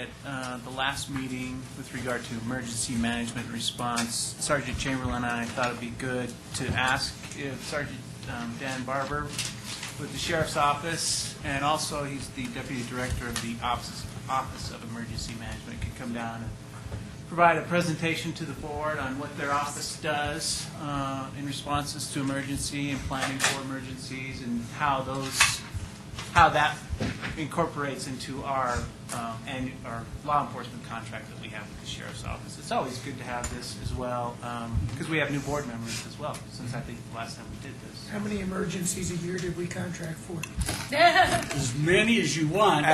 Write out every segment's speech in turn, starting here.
at the last meeting with regard to emergency management response, Sergeant Chamberlain and I thought it'd be good to ask if Sergeant Dan Barber with the Sheriff's Office, and also he's the Deputy Director of the Office of Emergency Management, could come down and provide a presentation to the board on what their office does in responses to emergency and planning for emergencies, and how that incorporates into our law enforcement contract that we have with the Sheriff's Office. It's always good to have this as well, because we have new board members as well, since I think the last time we did this. How many emergencies a year did we contract for? As many as you want.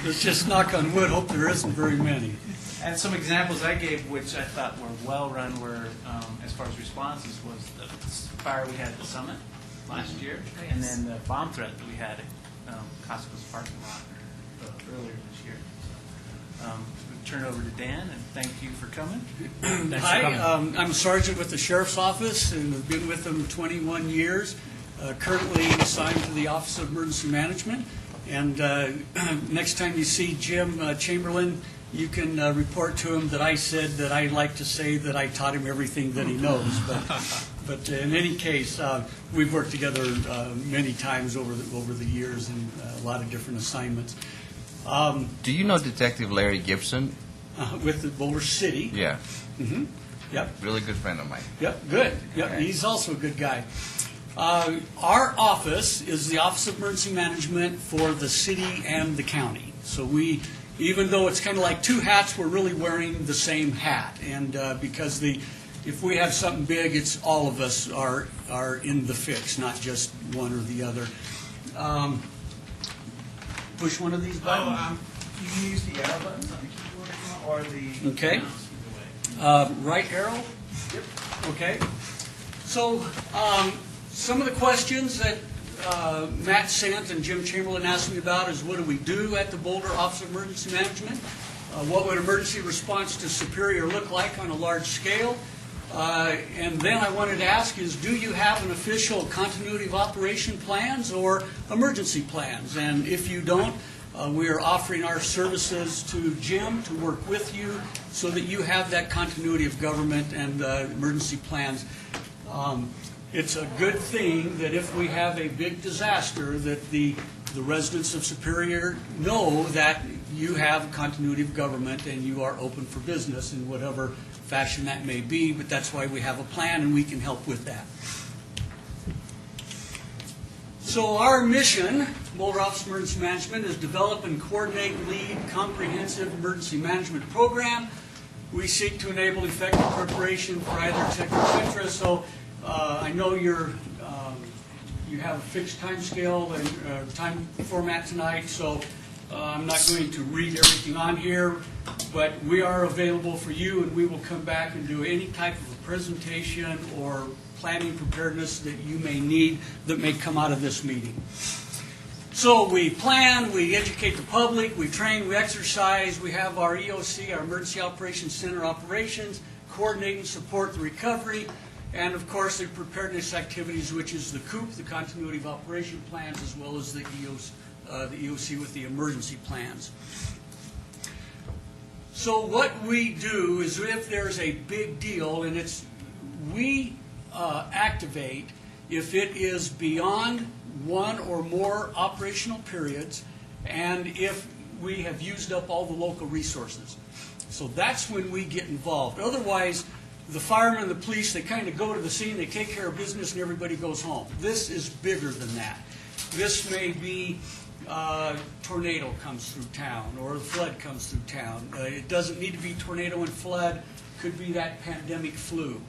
Let's just knock on wood, hope there isn't very many. And some examples I gave, which I thought were well-run, were, as far as responses, was the fire we had at the Summit last year, and then the bomb threat that we had at Costco's parking lot earlier this year. So, we'll turn it over to Dan, and thank you for coming. Hi, I'm a sergeant with the Sheriff's Office, and have been with them 21 years. Currently assigned to the Office of Emergency Management. And next time you see Jim Chamberlain, you can report to him that I said that I like to say that I taught him everything that he knows. But in any case, we've worked together many times over the years in a lot of different assignments. Do you know Detective Larry Gibson? With the Boulder City. Yeah. Mm-hmm. Yep. Really good friend of mine. Yep, good. Yep, Okay. he's also a good guy. Our office is the Office of Emergency Management for the city and the county. So we, even though it's kind of like two hats, we're really wearing the same hat. And because if we have something big, it's all of us are in the fix, not just one or the other. Push one of these buttons. You can use the arrow buttons on the keyboard or the Okay. mouse, either way. Right arrow? Yep. Okay. So some of the questions that Matt sent and Jim Chamberlain asked me about is, what do we do at the Boulder Office of Emergency Management? What would emergency response to Superior look like on a large scale? And then I wanted to ask is, do you have an official continuity of operation plans or emergency plans? And if you don't, we are offering our services to Jim to work with you so that you have that continuity of government and emergency plans. It's a good thing that if we have a big disaster, that the residents of Superior know that you have continuity of government and you are open for business in whatever fashion that may be, but that's why we have a plan and we can help with that. So our mission, Boulder Office of Emergency Management, is develop and coordinate and lead comprehensive emergency management program. We seek to enable effective preparation for either etc. So I know you have a fixed time scale and time format tonight, so I'm not going to read everything on here, but we are available for you, and we will come back and do any type of a presentation or planning preparedness that you may need that may come out of this meeting. So we plan, we educate the public, we train, we exercise, we have our EOC, our Emergency Operations Center operations, coordinate and support the recovery, and of course the preparedness activities, which is the COOP, the Continuity of Operation Plans, as well as the EOC with the emergency plans. So what we do is, if there's a big deal, and we activate if it is beyond one or more operational periods, and if we have used up all the local resources. So that's when we get involved. Otherwise, the firemen and the police, they kind of go to the scene, they take care of business, and everybody goes home. This is bigger than that. This may be tornado comes through town, or a flood comes through town. It doesn't need to be tornado and flood. Could be that pandemic flu.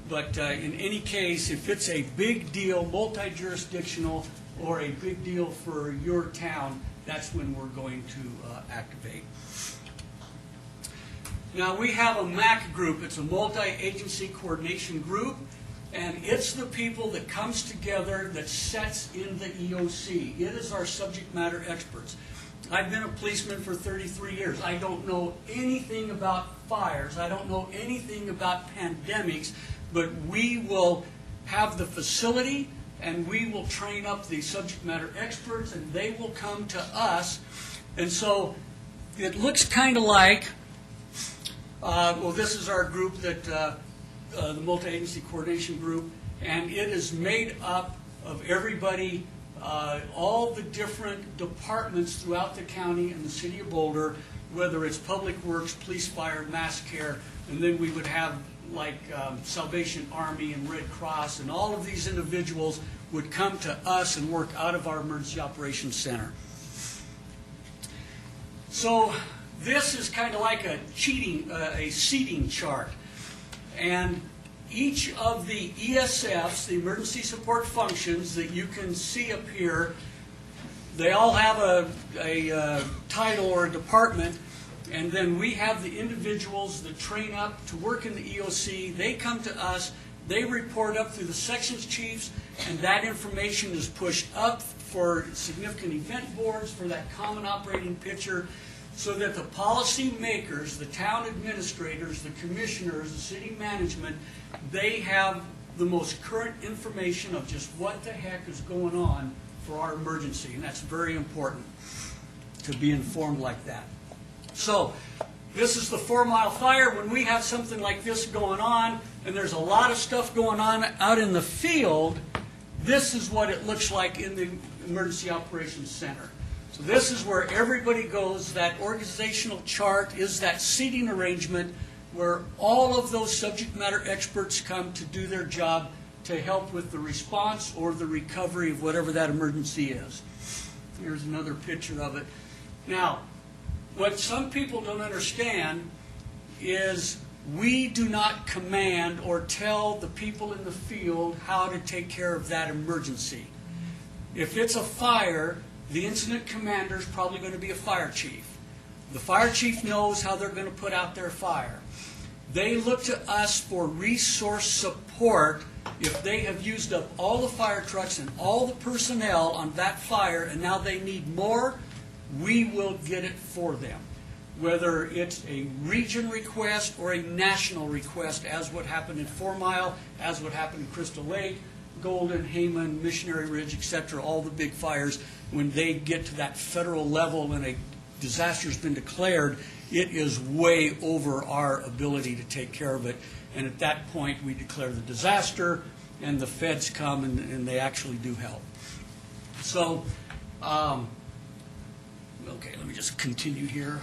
But in any case, if it's a big deal, multi-jurisdictional, or a big deal for your town, that's when we're going to activate. Now, we have a MAC group. It's a multi-agency coordination group, and it's the people that comes together that sets in the EOC. It is our subject matter experts. I've been a policeman for 33 years. I don't know anything about fires. I don't know anything about pandemics, but we will have the facility and we will train up the subject matter experts and they will come to us. And so it looks kind of like, well, this is our group that, the multi-agency coordination group, and it is made up of everybody, all the different departments throughout the county and the city of Boulder, whether it's Public Works, Police, Fire, Mass Care, and then we would have like Salvation Army and Red Cross, and all of these individuals would come to us and work out of our Emergency Operations Center. So this is kind of like a seating chart. And each of the ESFs, the emergency support functions that you can see up here, they all have a title or a department, and then we have the individuals that train up to work in the EOC. They come to us, they report up through the sections chiefs, and that information is pushed up for significant event boards, for that common operating picture, so that the policy makers, the town administrators, the commissioners, the city management, they have the most current information of just what the heck is going on for our emergency. And that's very important to be informed like that. So this is the 4 Mile Fire. When we have something like this going on, and there's a lot of stuff going on out in the field, this is what it looks like in the Emergency Operations Center. So this is where everybody goes. That organizational chart is that seating arrangement where all of those subject matter experts come to do their job to help with the response or the recovery of whatever that emergency is. Here's another picture of it. Now, what some people don't understand is we do not command or tell the people in the field how to take care of that emergency. If it's a fire, the incident commander is probably going to be a fire chief. The fire chief knows how they're going to put out their fire. They look to us for resource support if they have used up all the fire trucks and all the personnel on that fire and now they need more. We will get it for them, whether it's a region request or a national request, as what happened in 4 Mile, as what happened in Crystal Lake, Golden, Hayman, Missionary Ridge, etc., all the big fires. When they get to that federal level and a disaster has been declared, it is way over our ability to take care of it. And at that point, we declare the disaster, and the feds come and they actually do help. So, okay, let me just continue here.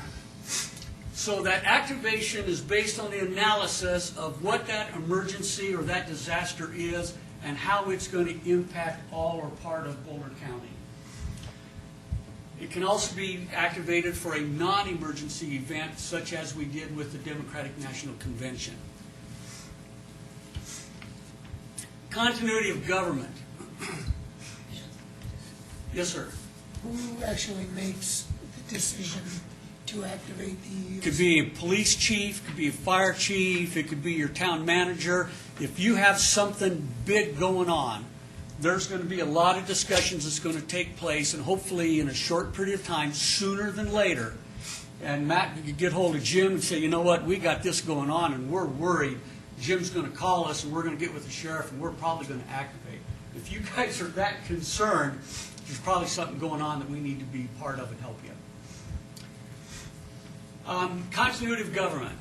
So that activation is based on the analysis of what that emergency or that disaster is and how it's going to impact all or part of Boulder County. It can also be activated for a non-emergency event, such as we did with the Democratic National Convention. Continuity of government. Yes, sir. Who actually makes the decision to activate the? It could be a police chief, could be a fire chief, it could be your town manager. If you have something big going on, there's going to be a lot of discussions that's going to take place, and hopefully in a short period of time, sooner than later. And Matt, you could get hold of Jim and say, you know what, we got this going on and we're worried. Jim's going to call us and we're going to get with the sheriff and we're probably going to activate. If you guys are that concerned, there's probably something going on that we need to be part of and help you. Continuity of government.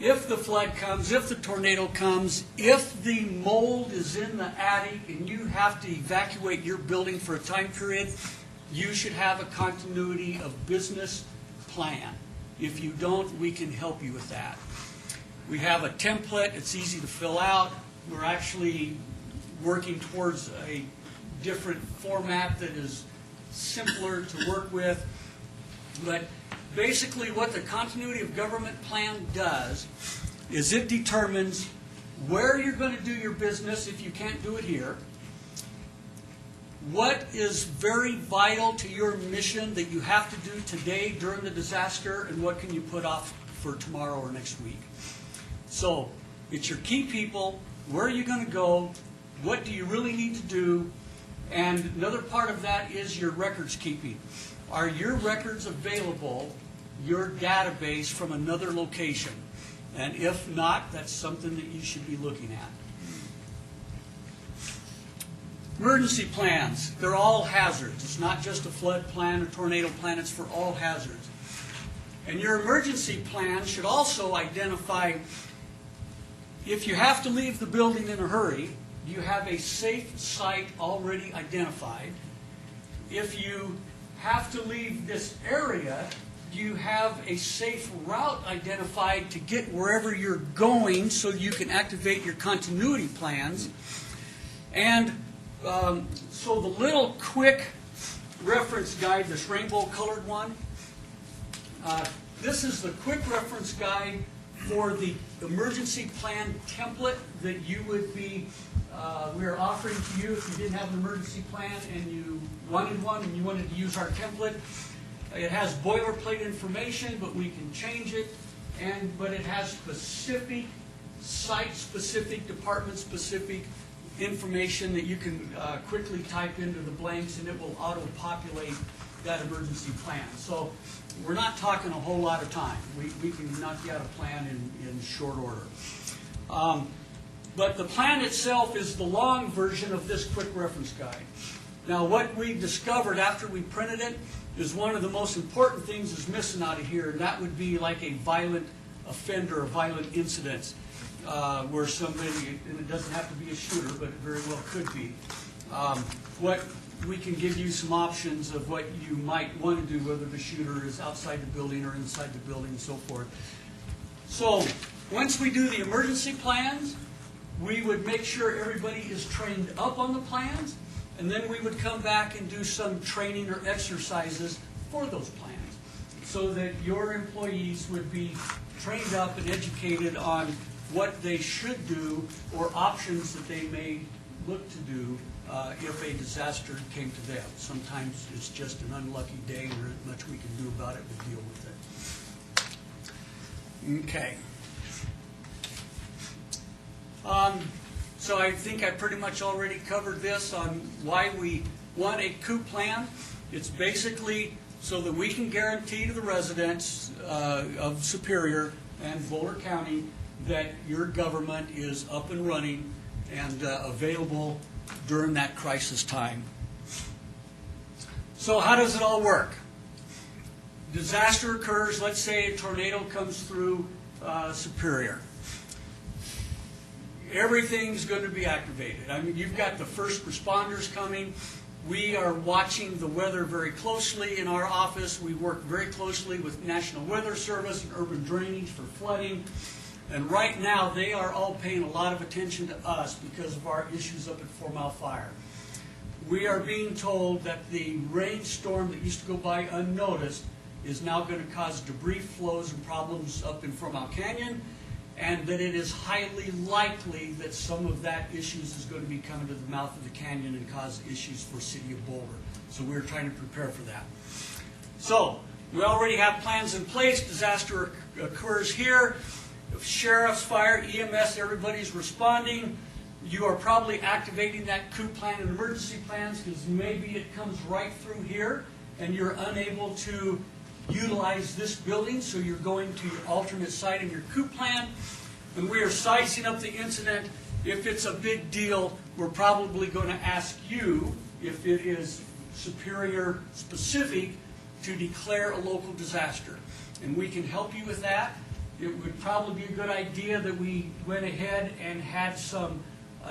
If the flood comes, if the tornado comes, if the mold is in the attic and you have to evacuate your building for a time period, you should have a continuity of business plan. If you don't, we can help you with that. We have a template. It's easy to fill out. We're actually working towards a different format that is simpler to work with. But basically what the continuity of government plan does is it determines where you're going to do your business if you can't do it here, what is very vital to your mission that you have to do today during the disaster, and what can you put off for tomorrow or next week. So it's your key people, where are you going to go, what do you really need to do, and another part of that is your records keeping. Are your records available, your database, from another location? And if not, that's something that you should be looking at. Emergency plans, they're all hazards. It's not just a flood plan, a tornado plan, it's for all hazards. And your emergency plan should also identify, if you have to leave the building in a hurry, you have a safe site already identified. If you have to leave this area, you have a safe route identified to get wherever you're going so you can activate your continuity plans. And so the little quick reference guide, this rainbow colored one, this is the quick reference guide for the emergency plan template that you would be, we are offering to you if you didn't have an emergency plan and you wanted one and you wanted to use our template. It has boilerplate information, but we can change it, but it has specific, site-specific, department-specific information that you can quickly type into the blanks and it will auto-populate that emergency plan. So we're not talking a whole lot of time. We can knock you out a plan in short order. But the plan itself is the long version of this quick reference guide. Now what we discovered after we printed it is one of the most important things is missing out of here, and that would be like a violent offender, a violent incident, where somebody, and it doesn't have to be a shooter, but it very well could be. What we can give you some options of what you might want to do, whether the shooter is outside the building or inside the building and so forth. So once we do the emergency plans, we would make sure everybody is trained up on the plans, and then we would come back and do some training or exercises for those plans so that your employees would be trained up and educated on what they should do or options that they may look to do if a disaster came to them. Sometimes it's just an unlucky day and there isn't much we can do about it but deal with it. Okay. So I think I pretty much already covered this on why we want a COOP plan. It's basically so that we can guarantee to the residents of Superior and Boulder County that your government is up and running and available during that crisis time. So how does it all work? Disaster occurs, let's say a tornado comes through Superior. Everything's going to be activated. I mean, you've got the first responders coming. We are watching the weather very closely in our office. We work very closely with National Weather Service and urban drainage for flooding. And right now, they are all paying a lot of attention to us because of our issues up at 4 Mile Fire. We are being told that the rainstorm that used to go by unnoticed is now going to cause debris flows and problems up in 4 Mile Canyon, and that it is highly likely that some of that issues is going to be coming to the mouth of the canyon and cause issues for City of Boulder. So we're trying to prepare for that. So we already have plans in place. Disaster occurs here. Sheriff's, fire, EMS, everybody's responding. You are probably activating that COOP plan and emergency plans because maybe it comes right through here and you're unable to utilize this building, so you're going to your alternate site in your COOP plan. And we are sizing up the incident. If it's a big deal, we're probably going to ask you, if it is Superior specific, to declare a local disaster. And we can help you with that. It would probably be a good idea that we went ahead and had some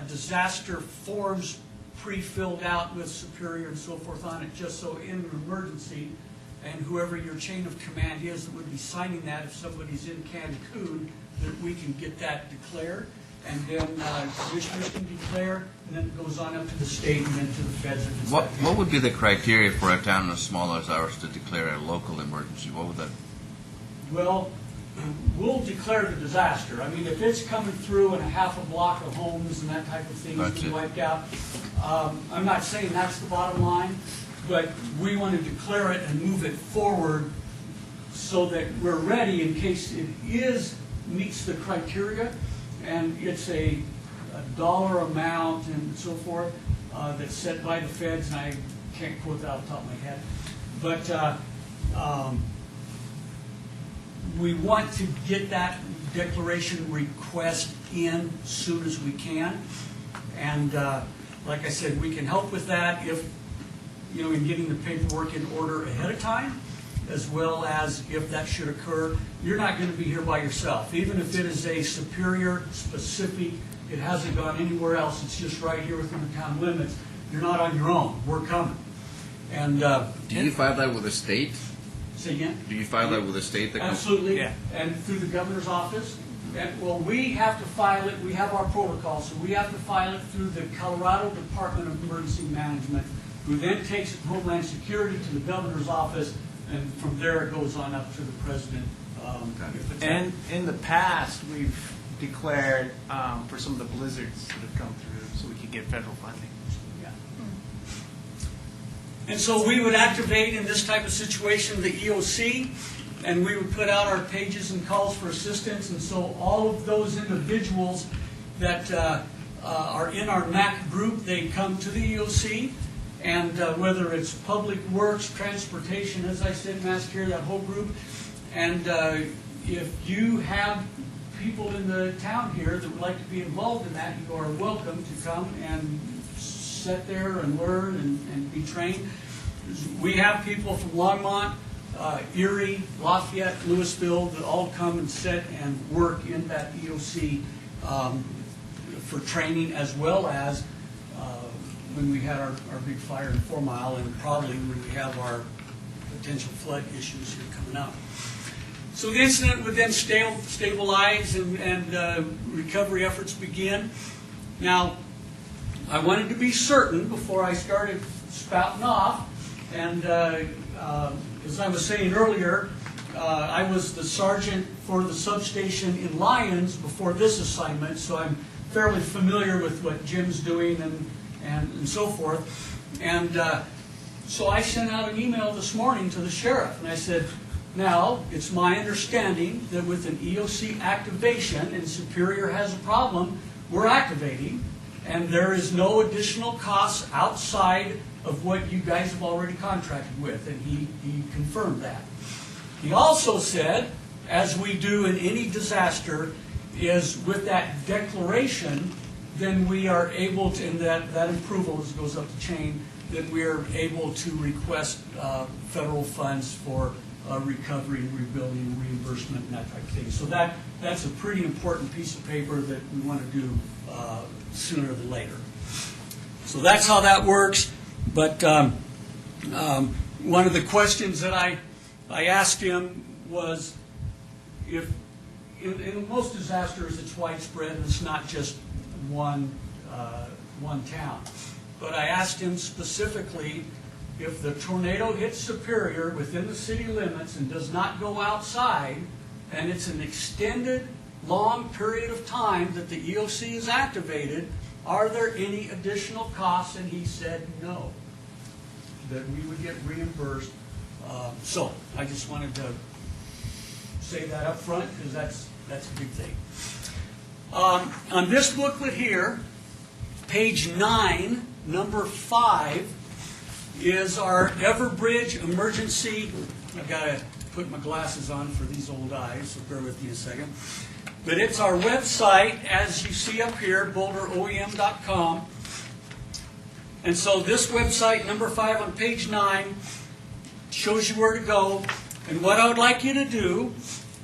disaster forms pre-filled out with Superior and so forth on it, just so in an emergency, and whoever your chain of command is that would be signing that, if somebody's in Cancun, that we can get that declared, and then commissioners can declare, and then it goes on up to the state and then to the feds. What would be the criteria for a town as small as ours to declare a local emergency? What would that? Well, we'll declare the disaster. I mean, if it's coming through and a half a block of homes and that type of thing is being wiped out, I'm not saying that's the bottom line, but we want to declare it and move it forward so that we're ready in case it meets the criteria and it's a dollar amount and so forth that's set by the feds, and I can't quote that off the top of my head. But we want to get that declaration request in as soon as we can. And like I said, we can help with that if, in getting the paperwork in order ahead of time. as well as if that should occur, you're not going to be here by yourself. Even if it is a Superior specific, it hasn't gone anywhere else, it's just right here within the town limits, you're not on your own. We're coming. And Do you file that with the state? say again? Do you file that with the state? That Absolutely, Yeah. and through the governor's office. And, well, we have to file it, we have our protocol, so we have to file it through the Colorado Department of Emergency Management, who then takes it to Homeland Security to the governor's office, and from there it goes on up to the president. If it's- And in the past, we've declared for some of the blizzards that have come through, so we could get federal funding. Yeah. And so we would activate in this type of situation the EOC, and we would put out our pages and calls for assistance, and so all of those individuals that are in our MAC group, they come to the EOC, and whether it's Public Works, Transportation, as I said, Mass Care, that whole group, and if you have people in the town here that would like to be involved in that, you are welcome to come and sit there and learn and be trained. We have people from Longmont, Erie, Lafayette, Louisville that all come and sit and work in that EOC for training, as well as when we had our big fire in 4 Mile, and probably when we have our potential flood issues here coming up. So the incident would then stabilize and recovery efforts begin. Now, I wanted to be certain before I started spouting off, and as I was saying earlier, I was the sergeant for the substation in Lyons before this assignment, so I'm fairly familiar with what Jim's doing and so forth. And so I sent out an email this morning to the sheriff, and I said, now, it's my understanding that with an EOC activation, and Superior has a problem, we're activating, and there is no additional costs outside of what you guys have already contracted with, and he confirmed that. He also said, as we do in any disaster, is with that declaration, then we are able to, and that approval as it goes up the chain, then we are able to request federal funds for recovery and rebuilding, reimbursement, and that type of thing. So that's a pretty important piece of paper that we want to do sooner than later. So that's how that works. But one of the questions that I asked him was, if in most disasters it's widespread and it's not just one town. But I asked him specifically, if the tornado hits Superior within the city limits and does not go outside, and it's an extended, long period of time that the EOC is activated, are there any additional costs? And he said no, that we would get reimbursed. So I just wanted to say that up front, because that's a big thing. On this booklet here, page 9, number 5, is our Everbridge emergency. I've got to put my glasses on for these old eyes, so bear with me a second. But it's our website, as you see up here, boulderoem.com. And so this website, number 5 on page 9, shows you where to go. And what I would like you to do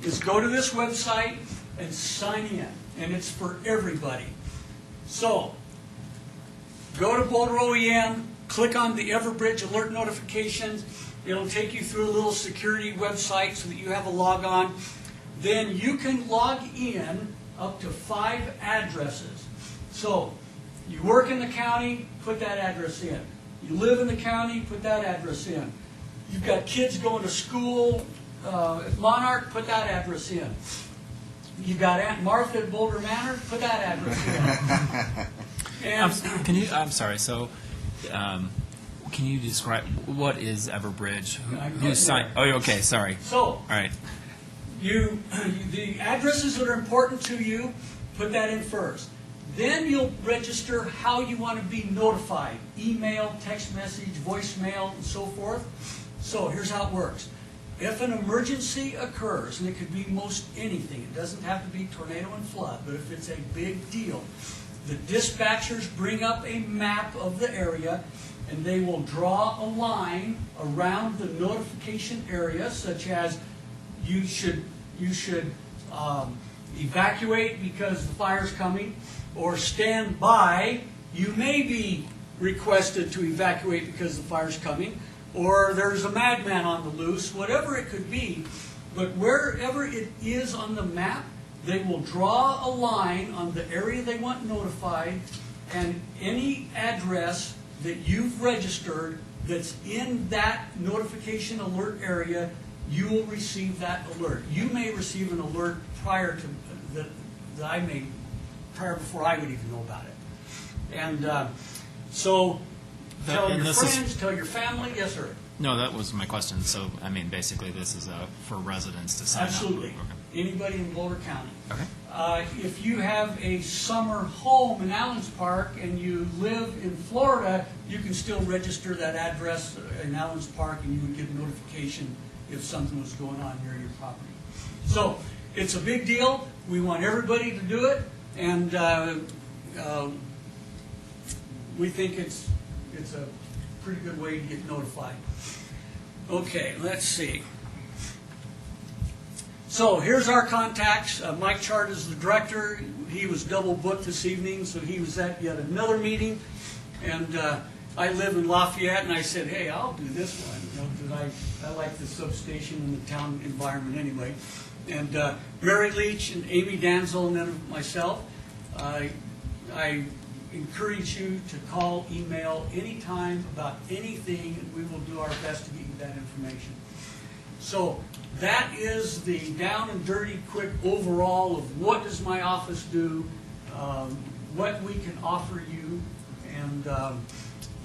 is go to this website and sign in. And it's for everybody. So, go to Boulder OEM, click on the Everbridge alert notifications. It'll take you through a little security website so that you have a log on. Then you can log in up to 5 addresses. So, you work in the county, put that address in. You live in the county, put that address in. You've got kids going to school at Monarch, put that address in. You've got Aunt Martha at Boulder Manor, put that address in. And I'm sorry. So, can you describe what is Everbridge? Who signed? Oh, okay. Sorry. so, All right. the addresses that are important to you, put that in first. Then you'll register how you want to be notified. Email, text message, voicemail, and so forth. So here's how it works. If an emergency occurs, and it could be most anything, it doesn't have to be tornado and flood, but if it's a big deal, the dispatchers bring up a map of the area, and they will draw a line around the notification area, such as you should evacuate because the fire's coming, or stand by, you may be requested to evacuate because the fire's coming, or there's a madman on the loose, whatever it could be. But wherever it is on the map, they will draw a line on the area they want notified, and any address that you've registered that's in that notification alert area, you will receive that alert. You may receive an alert prior to prior before I would even know about it. And so tell and your this is- friends, tell your family. Yes, sir. No, that was my question. So, I mean, basically, this is for residents to sign Absolutely. up. Anybody in Boulder County. Okay. If you have a summer home in Allen's Park and you live in Florida, you can still register that address in Allen's Park, and you would get a notification if something was going on near your property. So it's a big deal. We want everybody to do it, and we think it's a pretty good way to get notified. Okay, let's see. So here's our contacts. Mike Chart is the director. He was double booked this evening, so he was at yet another meeting. And I live in Lafayette, and I said, hey, I'll do this one, because I like the substation and the town environment anyway. And Mary Leach and Amy Danzel and then myself, I encourage you to call, email anytime about anything, and we will do our best to get you that information. So that is the down and dirty, quick overall of what does my office do, what we can offer you, and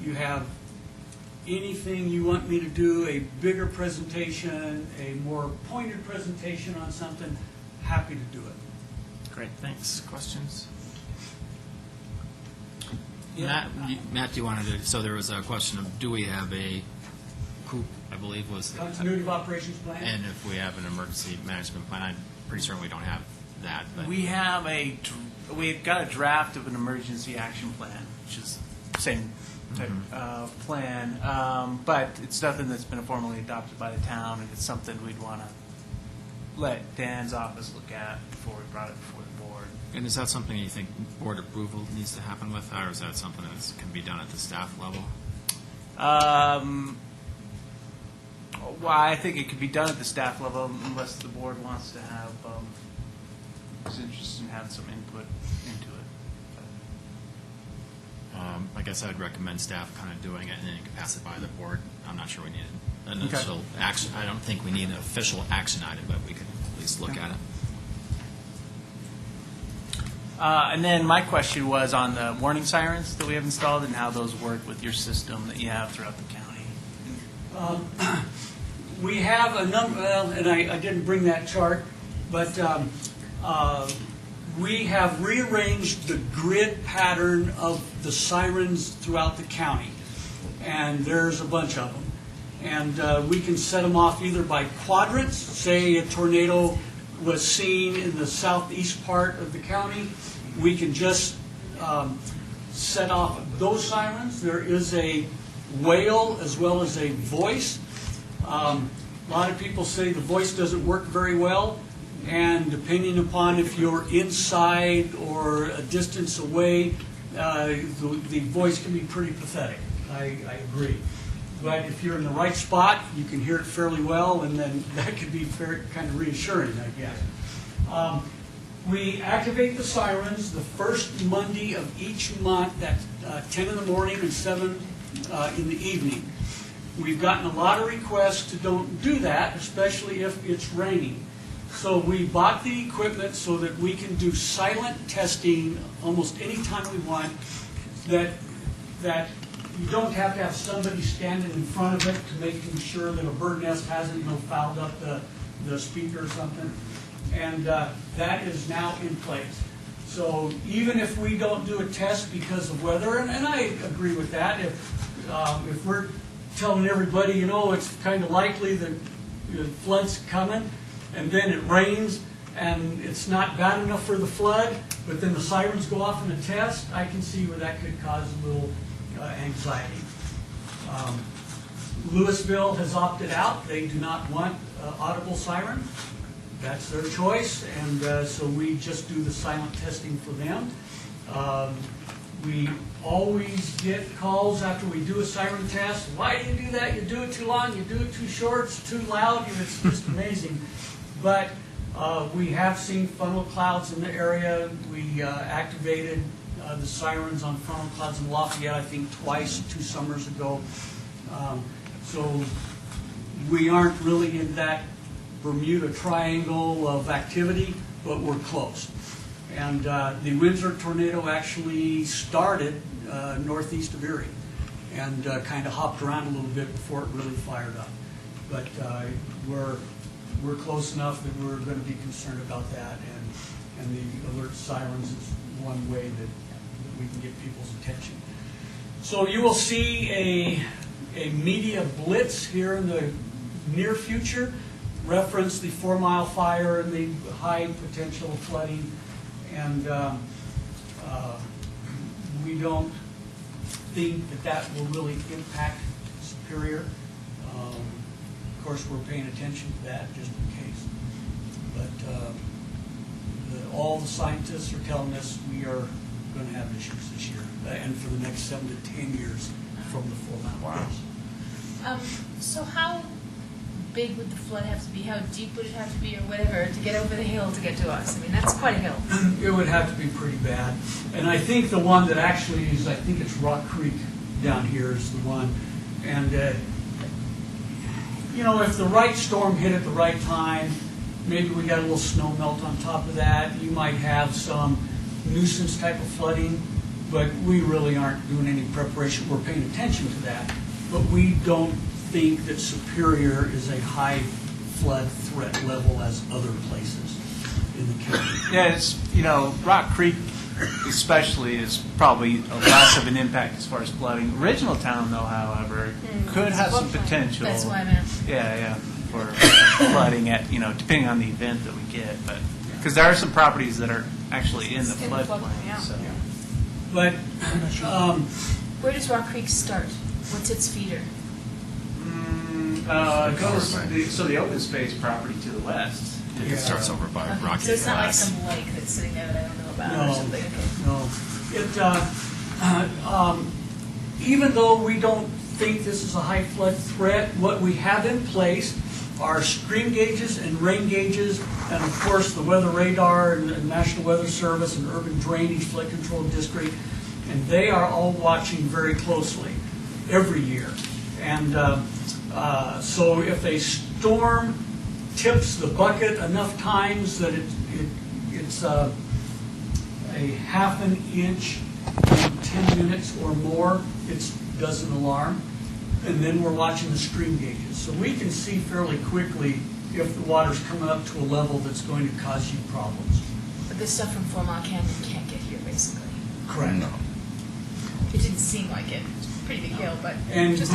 you have anything you want me to do, a bigger presentation, a more pointed presentation on something, happy to do it. Great, thanks. Questions? Yeah. Matt, do you want to? So there was a question of, do we have a COOP? I believe was the, Continuity of operations plan? and if we have an emergency management plan. I'm pretty certain we don't have that. But We've got a draft of an emergency action plan, which is the same type plan, but it's nothing that's been formally adopted by the town, and it's something we'd want to let Dan's office look at before we brought it before the board. And is that something you think board approval needs to happen with, or is that something that can be done at the staff level? Well, I think it could be done at the staff level unless the board wants to have, is interested in having some input into it. I guess I would recommend staff kind of doing it, and then you can pass it by the board. I'm not sure we need an initial action. I don't think we need an official action item, but we could at least look at it. And then my question was on the warning sirens that we have installed and how those work with your system that you have throughout the county. We have a number, and I didn't bring that chart, but we have rearranged the grid pattern of the sirens throughout the county, and there's a bunch of them. And we can set them off either by quadrants, say a tornado was seen in the southeast part of the county, we can just set off those sirens. There is a wail as well as a voice. A lot of people say the voice doesn't work very well, and depending upon if you're inside or a distance away, the voice can be pretty pathetic. I agree. But if you're in the right spot, you can hear it fairly well, and then that could be kind of reassuring, I guess. We activate the sirens the first Monday of each month at 10 in the morning and 7 in the evening. We've gotten a lot of requests to don't do that, especially if it's raining. So we bought the equipment so that we can do silent testing almost any time we want, that you don't have to have somebody standing in front of it to making sure that a bird nest hasn't fouled up the speaker or something. And that is now in place. So even if we don't do a test because of weather, and I agree with that, if we're telling everybody, it's kind of likely that flood's coming, and then it rains, and it's not bad enough for the flood, but then the sirens go off in a test, I can see where that could cause a little anxiety. Louisville has opted out. They do not want audible siren. That's their choice, and so we just do the silent testing for them. We always get calls after we do a siren test. Why do you do that? You do it too long, you do it too short, it's too loud, it's just amazing. But we have seen funnel clouds in the area. We activated the sirens on funnel clouds in Lafayette, I think twice, 2 summers ago. So we aren't really in that Bermuda Triangle of activity, but we're close. And the Windsor tornado actually started northeast of Erie and kind of hopped around a little bit before it really fired up. But we're close enough that we're going to be concerned about that, and the alert sirens is one way that we can get people's attention. So you will see a media blitz here in the near future, reference the 4 Mile fire and the high potential flooding, and we don't think that will really impact Superior. Of course, we're paying attention to that just in case. But all the scientists are telling us we are going to have issues this year, and for the next 7 to 10 years from the 4 Mile. Wow. So how big would the flood have to be? How deep would it have to be, or whatever, to get over the hill to get to us? I mean, that's quite a hill. It would have to be pretty bad. And I think the one that actually is, I think it's Rock Creek down here is the one. And, you know, if the right storm hit at the right time, maybe we got a little snow melt on top of that, you might have some nuisance type of flooding, but we really aren't doing any preparation. We're paying attention to that, but we don't think that Superior is a high flood threat level as other places in the county. Yeah, it's, you know, Rock Creek especially is probably less of an impact as far as flooding. Original Town, though, however, could have some potential. That's why I'm asking. Yeah, for flooding at, you know, depending on the event that we get, but, because there are some properties that are actually in the In the floodplain, floodplain, yeah. so. But Where does Rock Creek start? What's its feeder? It goes, so the open space property to the west. It starts over by Rocky So it's not like Flats. some lake that's sitting there that I don't know about or something. No. Even though we don't think this is a high flood threat, what we have in place are stream gauges and rain gauges, and of course the weather radar and National Weather Service and Urban Drainage Flood Control District, and they are all watching very closely every year. And so if a storm tips the bucket enough times that it's a half an inch in 10 minutes or more, it does an alarm. And then we're watching the stream gauges. So we can see fairly quickly if the water's coming up to a level that's going to cause you problems. But this stuff from 4 Mile Canyon can't get here, basically. Correct. No. It didn't seem like it. It's a pretty big hill, but And just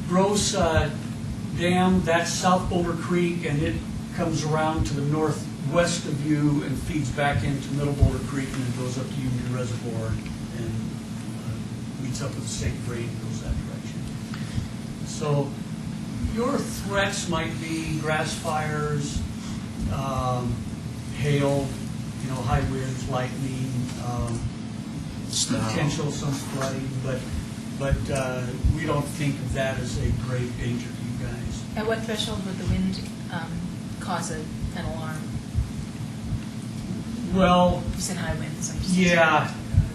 Gross Dam, that's South Boulder Creek, and it comes around to the northwest of you and feeds back into Middle Boulder Creek and then goes up to Union Reservoir and meets up with the state grade and goes that direction. So your threats might be grass fires, hail, you know, high winds, lightning, potential some flooding, but we don't think of that as a great danger to you guys. at what threshold would the wind cause an alarm? Well, You said high winds. I'm just yeah.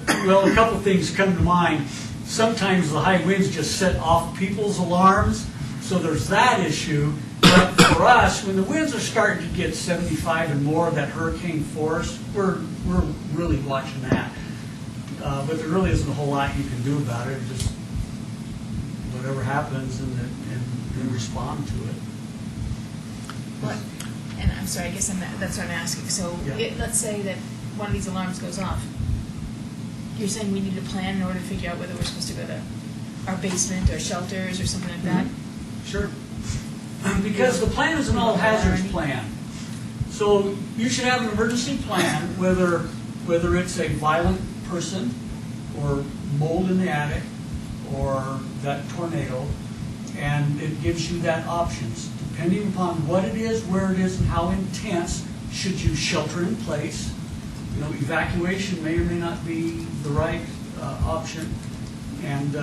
Well, a couple things come to mind. Sometimes the high winds just set off people's alarms, so there's that issue. But for us, when the winds are starting to get 75 and more, that hurricane force, we're really watching that. But there really isn't a whole lot you can do about it. Just whatever happens and respond to it. What? And I'm sorry, I guess that's what I'm asking. So Yeah. let's say that one of these alarms goes off. You're saying we need a plan in order to figure out whether we're supposed to go to our basement or shelters or something like that? Sure. Because the plan is an all hazards plan. So you should have an emergency plan, whether it's a violent person or mold in the attic or that tornado, and it gives you that options. Depending upon what it is, where it is, and how intense, should you shelter in place? You know, evacuation may or may not be the right option, and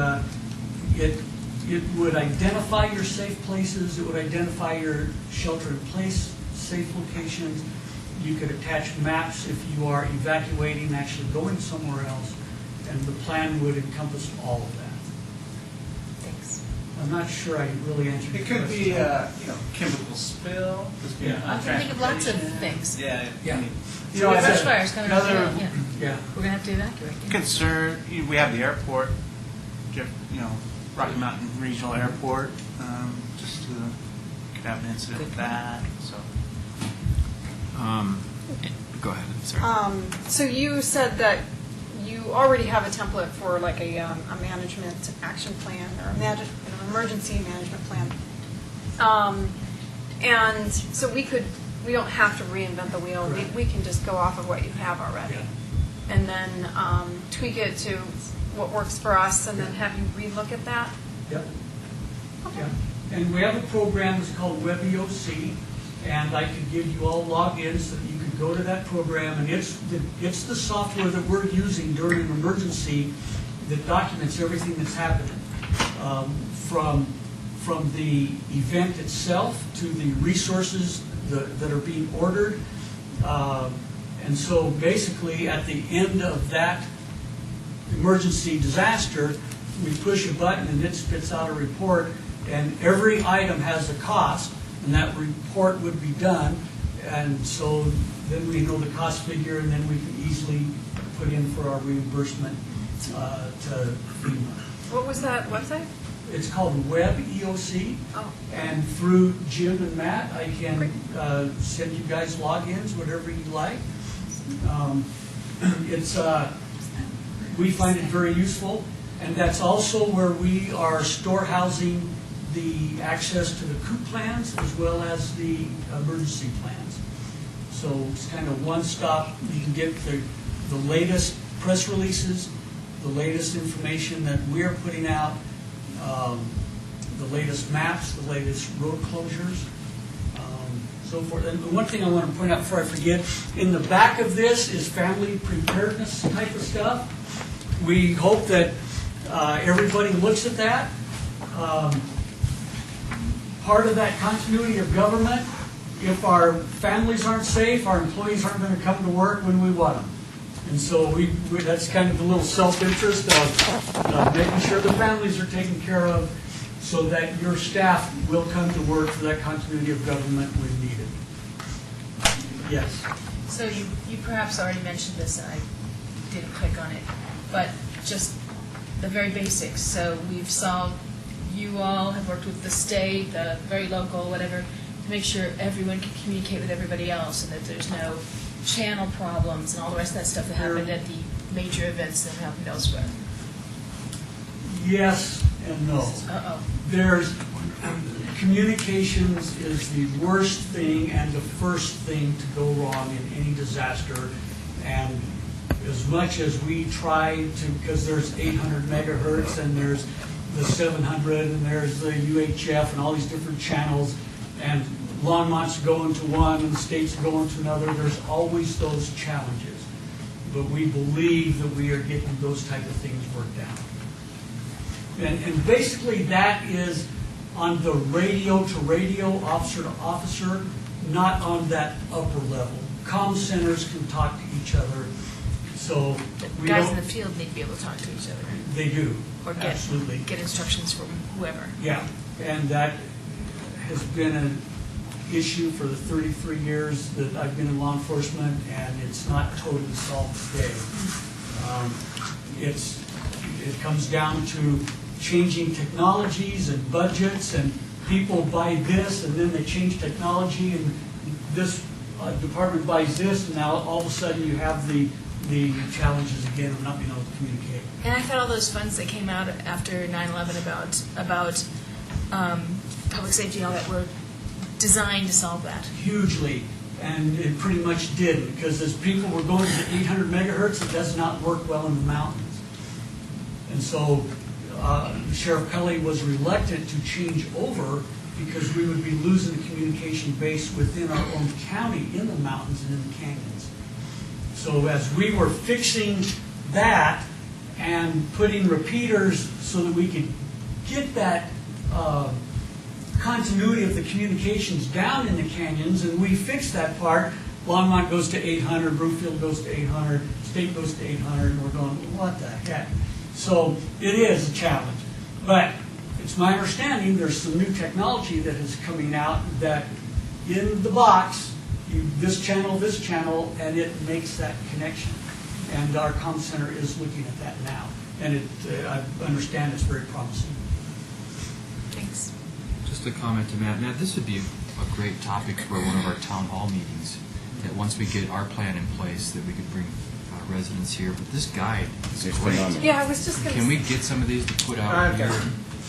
it would identify your safe places, it would identify your shelter-in-place safe locations. You could attach maps if you are evacuating, actually going somewhere else, and the plan would encompass all of that. Thanks. I'm not sure I really answered your It could question. be, chemical spill. Could be Yeah. I can think of lots of concentration. things. Yeah. Yeah. I mean, So as brush a- fires coming another up, yeah. Yeah. We're gonna have to evacuate. yeah. concern, we have the airport, Rocky Mountain Regional Airport, just could have an incident with that, so. Go ahead, sorry. So you said that you already have a template for like a management action plan or an emergency management plan. And so we don't have to reinvent the wheel. We can just go off of what you have already. Yeah. And then tweak it to what works for us and then have you relook at that? Yep. Yeah. And we have a program that's called WebEOC, and I could give you all logins so that you could go to that program, and it's the software that we're using during an emergency that documents everything that's happening, from the event itself to the resources that are being ordered. And so basically, at the end of that emergency disaster, we push a button and it spits out a report, and every item has a cost, and that report would be done, and so then we know the cost figure, and then we can easily put in for our reimbursement to FEMA. What was that website? It's called WebEOC, Oh. and through Jim and Matt, I can send you guys logins, whatever you like. We find it very useful, and that's also where we are storehousing the access to the COOP plans as well as the emergency plans. So it's kind of one stop. You can get the latest press releases, the latest information that we're putting out, the latest maps, the latest road closures, so forth. And one thing I want to point out before I forget, in the back of this is family preparedness type of stuff. We hope that everybody looks at that. Part of that continuity of government, if our families aren't safe, our employees aren't going to come to work when we want them. And so that's kind of the little self-interest of making sure the families are taken care of so that your staff will come to work for that continuity of government when needed. Yes. So you perhaps already mentioned this, and I didn't click on it, but just the very basics. So you all have worked with the state, the very local, whatever, to make sure everyone can communicate with everybody else and that there's no channel problems and all the rest of that stuff that happened at the major events that happened elsewhere. Yes and no. Uh-oh. Communications is the worst thing and the first thing to go wrong in any disaster. And as much as we try to, because there's 800 megahertz and there's the 700 and there's the UHF and all these different channels, and Longmont's going to one and the state's going to another, there's always those challenges. But we believe that we are getting those type of things worked out. And basically that is on the radio to radio, officer to officer, not on that upper level. Comm centers can talk to each other, so we Guys don't. in the field need to be able to talk to each other They do, or absolutely. get instructions from whoever. Yeah, and that has been an issue for the 33 years that I've been in law enforcement, and it's not totally solved today. It comes down to changing technologies and budgets, and people buy this, and then they change technology, and this department buys this, and now all of a sudden you have the challenges again of not being able to communicate. And I thought all those funds that came out after 9/11 about public safety and all that were designed to solve that. Hugely, and it pretty much did, because as people were going to 800 megahertz, it does not work well in the mountains. And so Sheriff Kelly was reluctant to change over because we would be losing the communication base within our own county in the mountains and in the canyons. So as we were fixing that and putting repeaters so that we could get that continuity of the communications down in the canyons, and we fixed that part, Longmont goes to 800, Brookfield goes to 800, State goes to 800, and we're going, what the heck? So it is a challenge. But it's my understanding there's some new technology that is coming out that in the box, this channel, and it makes that connection. And our comm center is looking at that now. And I understand it's very promising. Thanks. Just a comment to Matt. Matt, this would be a great topic for one of our town hall meetings, that once we get our plan in place, that we could bring residents here. But this guide is great. Yeah, I was just going to Can we get some of these to put out here?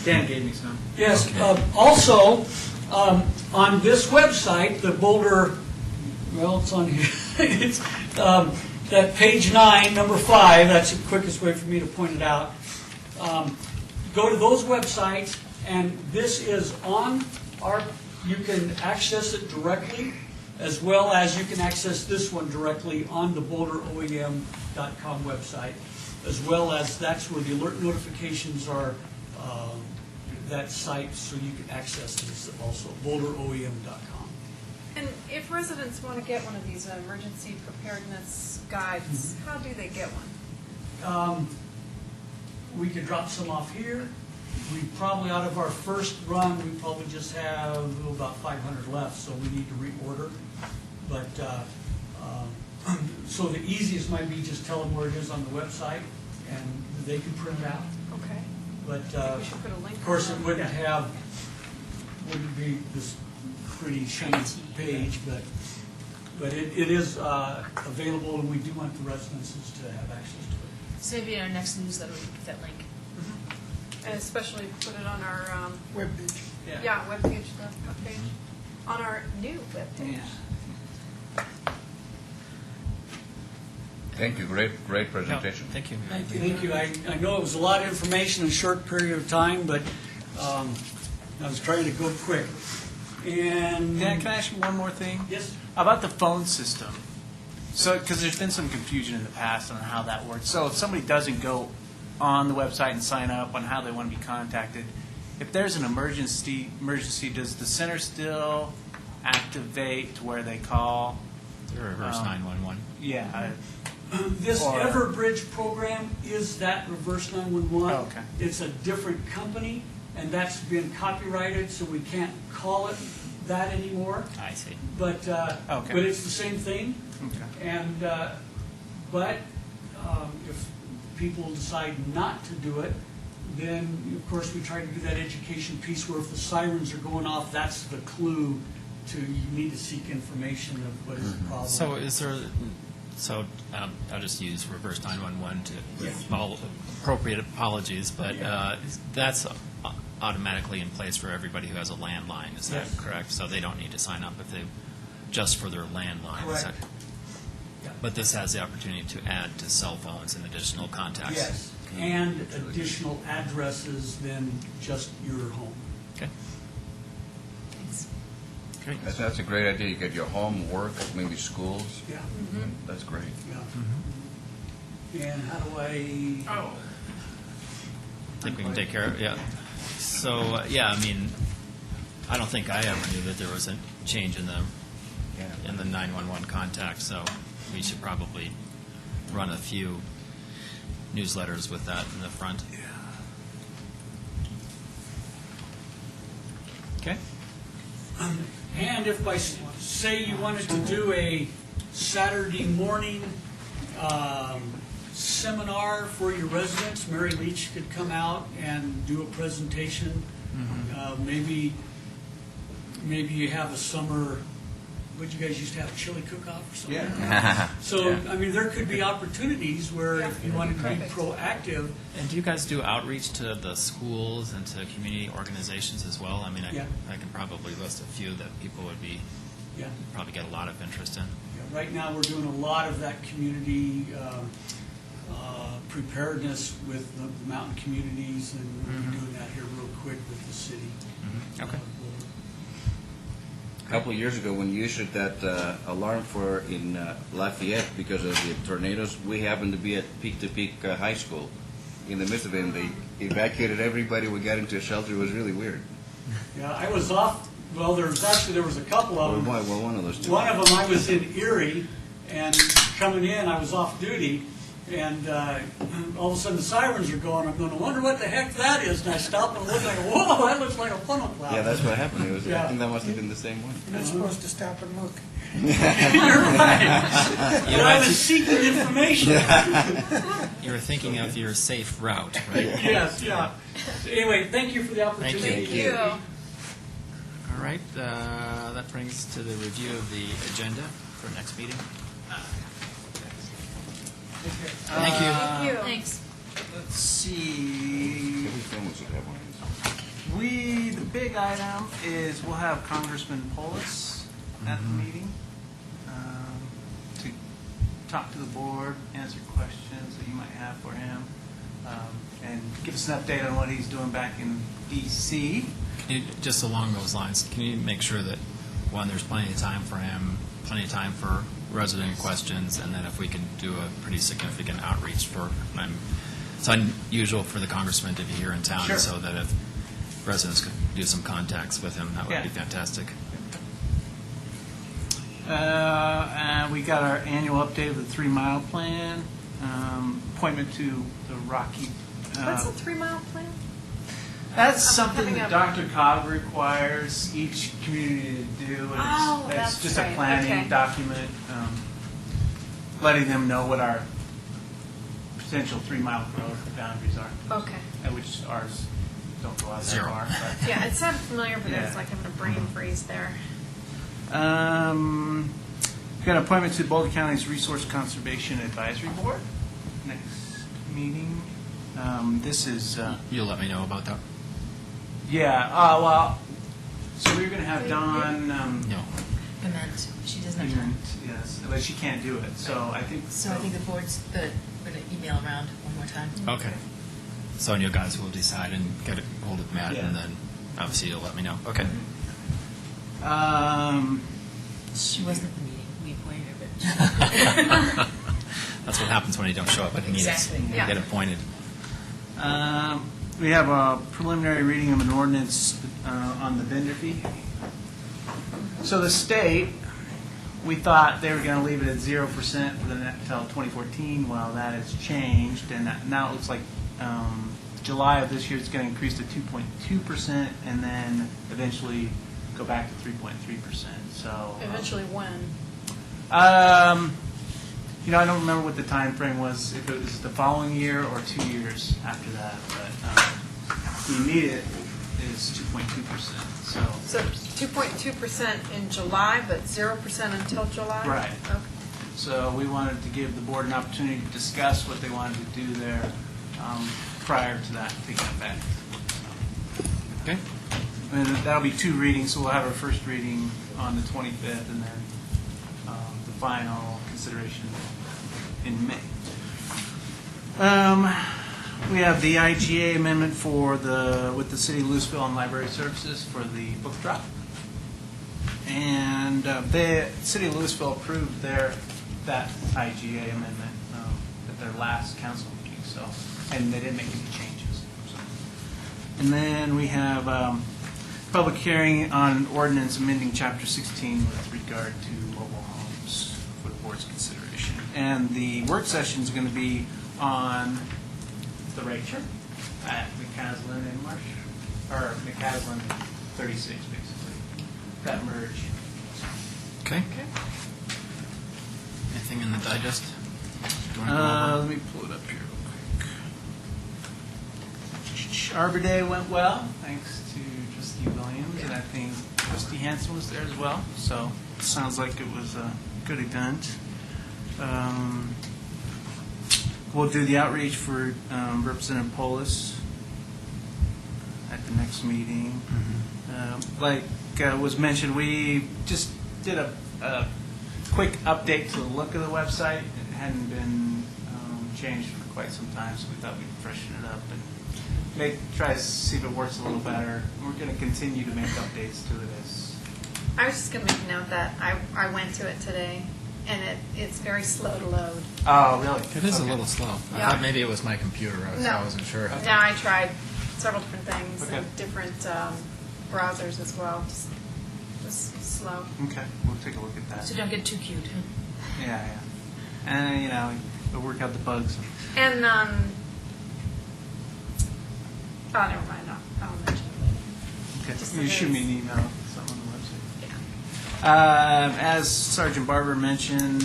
Dan gave me some. Yes, also, on this website, the Boulder, well, it's on here, it's that page 9, number 5, that's the quickest way for me to point it out. Go to those websites, and this is on our, you can access it directly, as well as you can access this one directly on the BoulderOEM.com website, as well as that's where the alert notifications are, that site, so you can access this also, BoulderOEM.com. And if residents want to get one of these emergency preparedness guides, how do they get one? We could drop some off here. We probably, out of our first run, we probably just have about 500 left, so we need to reorder. But, so the easiest might be just tell them where it is on the website, and they can print it out. Okay. But, We should put a link of course, on it that. wouldn't be this pretty shiny page, but it is available, and we do want the residents to have access to it. So maybe in our next newsletter, we can put that link. And especially put it on our, Webpage. webpage, the page, on our new webpage. Thank you. Great presentation. Thank you. Thank you. I know it was a lot of information in a short period of time, but I was trying to go quick. And Dan, can I ask you one more thing? yes, About the phone system. So, because there's been some confusion in the past on how that works. So if somebody doesn't go on the website and sign up on how they want to be contacted, if there's an emergency, does the center still activate to where they call? The reverse 911. Yeah. this Or- Everbridge program is that reverse 911. Oh, okay. It's a different company, and that's been copyrighted, so we can't call it that anymore. I see. But Okay. but it's the same thing. Okay. And but if people decide not to do it, then of course we try to do that education piece where if the sirens are going off, that's the clue to you need to seek information of what is the problem. So is there, I'll just use reverse 911 to, with all appropriate apologies, but that's automatically in place for everybody who has a landline, is that Yes. correct? So they don't need to sign up if they, just for their landline, is Correct. that? Yeah. But this has the opportunity to add to cell phones and additional contacts? Yes, and additional addresses than just your home. Okay. Thanks. Great. That's a great idea. You get your home, work, maybe schools. Yeah. That's great. Yeah. And how do I? Oh. Think we can take care of it, yeah. So, yeah, I mean, I don't think I ever knew that there was a change in the 911 contact, so we should probably run a few newsletters with that in the front. Okay. And if by, say you wanted to do a Saturday morning seminar for your residents, Mary Leach could come out and do a presentation. Maybe you have a summer, what you guys used to have, a chili cook-off or something? Yeah. So, Yeah. I mean, there could be opportunities where if you wanted to be Perfect. proactive, And do you guys do outreach to the schools and to community organizations as well? I mean, Yeah. I can probably list a few that people would be, yeah. probably get a lot of interest in. Yeah, right now, we're doing a lot of that community preparedness with the mountain communities, and we'll be doing that here real quick with the city. Okay. A couple of years ago, when you issued that alarm for in Lafayette because of the tornadoes, we happened to be at Peak to Peak High School in the midst of it, and they evacuated everybody. We got into a shelter. It was really weird. Yeah, I was off, well, there was a couple of them. Well, one of those two. One of them, I was in Erie, and coming in, I was off duty, and all of a sudden the sirens are going. I'm going, I wonder what the heck that is. And I stop and look, and I go, whoa, that looks like a funnel cloud. Yeah, that's what happened. It was. Yeah. I think that must have been the same one. You're not supposed to stop and look. You're right. But I was seeking information. You were thinking of your safe route, right? Yes, yeah. So anyway, thank you for the opportunity. Thank Thank you. All right, that brings us to the review of the agenda for next meeting. Thank you. Thank you. Thanks. Let's see. Every family should have one of these. The big item is we'll have Congressman Polis at the meeting to talk to the board, answer questions that you might have for him, and give us an update on what he's doing back in D.C. Can you, just along those lines, can you make sure that, one, there's plenty of time for him, plenty of time for resident questions, and then if we can do a pretty significant outreach for, it's unusual for the congressman to be here in town, Sure. so that if residents could do some contacts with him, that would Yeah. be fantastic. And we got our annual update of the 3 Mile Plan, appointment to the Rocky. What's a 3 mile plan? That's I'm something coming that up. Dr. Cog requires each community to do. And Oh, it's that's just right. a planning Okay. document, letting them know what our potential 3 mile road boundaries are, Okay. which ours don't go out that Zero. far. but- Yeah, it sounded familiar, but Yeah. it's like having a brain freeze there. We've got an appointment to Boulder County's Resource Conservation Advisory Board next meeting. This is, You'll let me know about that? well, so we're going to have Dawn, No. Clement, she doesn't have time. yes, but she can't do it, so I think. So I think the board's, we're going to email around one more time. Okay. So and you guys will decide and get a hold of Matt, Yeah. and then obviously you'll let me know. Okay. She wasn't at the meeting, we appointed her, but. That's what happens when you don't show up at the meetings. Exactly. You Yeah. get appointed. We have a preliminary reading of an ordinance on the vendor fee. So the state, we thought they were going to leave it at 0% for the until 2014. Well, that has changed, and now it looks like July of this year it's going to increase to 2.2%, and then eventually go back to 3.3%. So Eventually when? I don't remember what the time frame was, if it was the following year or 2 years after that, but the immediate is 2.2%, so. So 2.2% in July, but 0% until July? Right. Okay. So we wanted to give the board an opportunity to discuss what they wanted to do there prior to that taking effect. Okay. And that'll be 2 readings, so we'll have our first reading on the 25th, and then the final consideration in May. We have the IGA amendment with the City of Louisville on library services for the book drop. And the City of Louisville approved that IGA amendment at their last council meeting, and they didn't make any changes. So. And then we have public hearing on ordinance amending Chapter 16 with regard to mobile homes for the board's consideration. And the work session is going to be on the Rachel at McCaslin and Marsh, or McCaslin 36, basically. That merge. Okay. Anything in the digest? Do you wanna go over? Let me pull it up here real quick. Arbor Day went well, thanks to Trustee Williams, and I think Trustee Hanson was there as well. So it sounds like it was a good event. We'll do the outreach for Representative Polis at the next meeting. Like was mentioned, we just did a quick update to the look of the website. It hadn't been hadn't changed for quite some time, so we thought we'd freshen it up and try to see if it works a little better. We're going to continue to make updates to it as. I was just going to make a note that I went to it today, and it's very slow to load. Oh, really? It is a Okay. little slow. I Yeah. thought maybe it was my computer. I wasn't sure. Now I tried several different things Okay. and different browsers as well. Just it was slow. Okay, we'll take a look at that. So don't get too cute. Yeah. And, we'll work out the bugs. And oh, never mind. I'll mention it Okay. Just You the shoot me an news. email, something on the website. later. Yeah. As Sergeant Barber mentioned,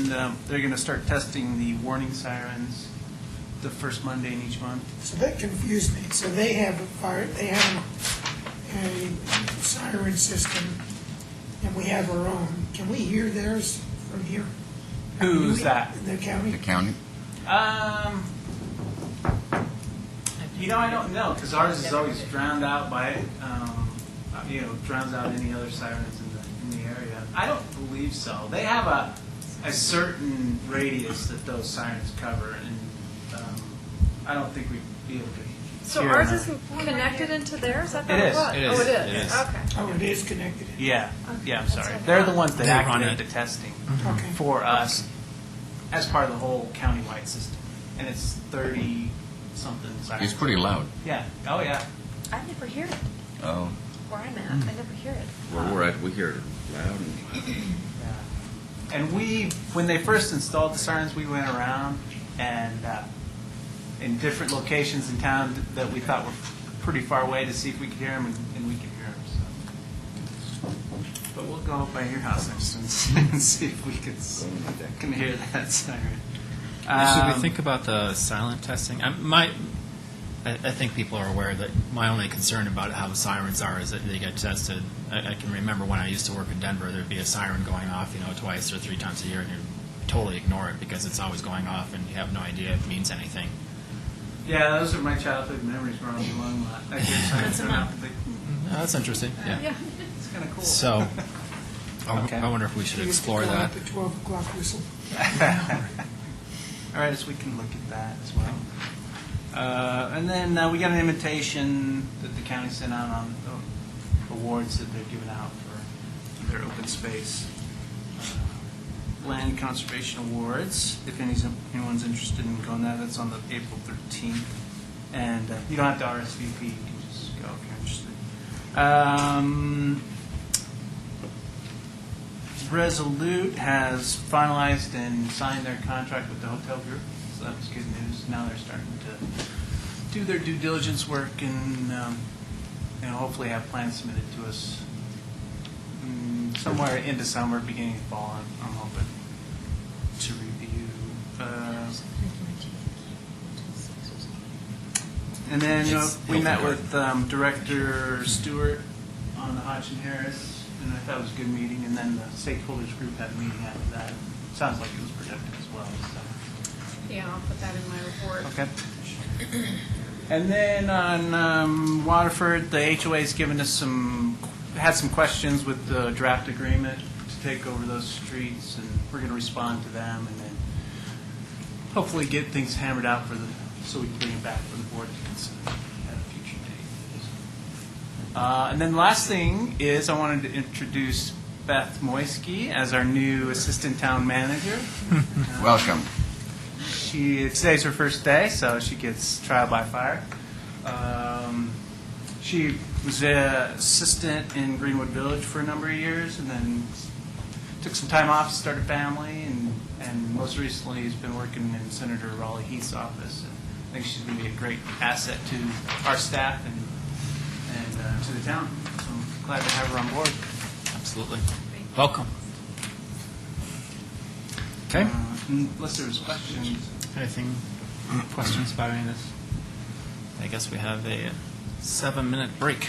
they're going to start testing the warning sirens the first Monday in each month. So that confused me. So they have a siren system, and we have our own. Can we hear theirs from here? Who's that? The county? The county? I don't know, because ours is always drowned out by, drowns out any other sirens in the area. I don't believe so. They have a certain radius that those sirens cover, and I don't think we'd be able to So hear ours them. isn't connected into theirs? I thought It it is. was. It Oh, is. it is. It is. Okay. Oh, it is connected. Yeah, I'm That's sorry. what I They're the thought. ones that They run activate it. the testing Okay. for us as part of the whole countywide system. And it's 30-something sirens. It's pretty loud. Yeah, oh yeah. I never hear it Oh, where I'm at. I never hear it. where we're at, we hear it loud and Yeah. And when they first installed the sirens, we went around and in different locations in town that we thought were pretty far away to see if we could hear them, and we could hear them. So. But we'll go by your house next and see if we can hear that siren. Should we think about the silent testing? I think people are aware that my only concern about how the sirens are is that they get tested. I can remember when I used to work in Denver, there'd be a siren going off, twice or 3 times a year, and you totally ignore it because it's always going off, and you have no idea if it means anything. Yeah, those are my childhood memories where I was alone a lot. I hear sirens That's a going month. off and think, That's interesting. Yeah. it's kind of cool. So, Okay. I wonder if we should We used to explore call that. it the 12 o'clock whistle. All right, so we can look at that as well. And then we got an invitation that the county sent out on the awards that they're giving out for their open space land conservation awards. If anyone's interested in going there, that's on the April 13th. And you don't have to RSVP, you can just go if you're interested. Resolute has finalized and signed their contract with the hotel group, so that was good news. Now they're starting to do their due diligence work and hopefully have plans submitted to us somewhere into summer, beginning of fall. I'm hoping to review. And then we met with Director Stewart on the Hodgson Harris, and I thought it was a good meeting. And then the stakeholders group had a meeting after that. Sounds like it was productive as well. So. Yeah, I'll put that in my report. Okay. And then on Waterford, the HOA's given us had some questions with the draft agreement to take over those streets, and we're going to respond to them, and then hopefully get things hammered out so we can bring it back for the board to consider at a future date. And then the last thing is I wanted to introduce Beth Moisky as our new assistant town manager. welcome. Today's her first day, so she gets trial by fire. She was an assistant in Greenwood Village for a number of years, and then took some time off to start a family, and most recently has been working in Senator Raleigh Heath's office. And I think she's going to be a great asset to our staff and to the town. So I'm glad to have her on board. Absolutely. Welcome. Okay. Unless there's questions. Anything, questions about any of this? I guess we have a 7-minute break.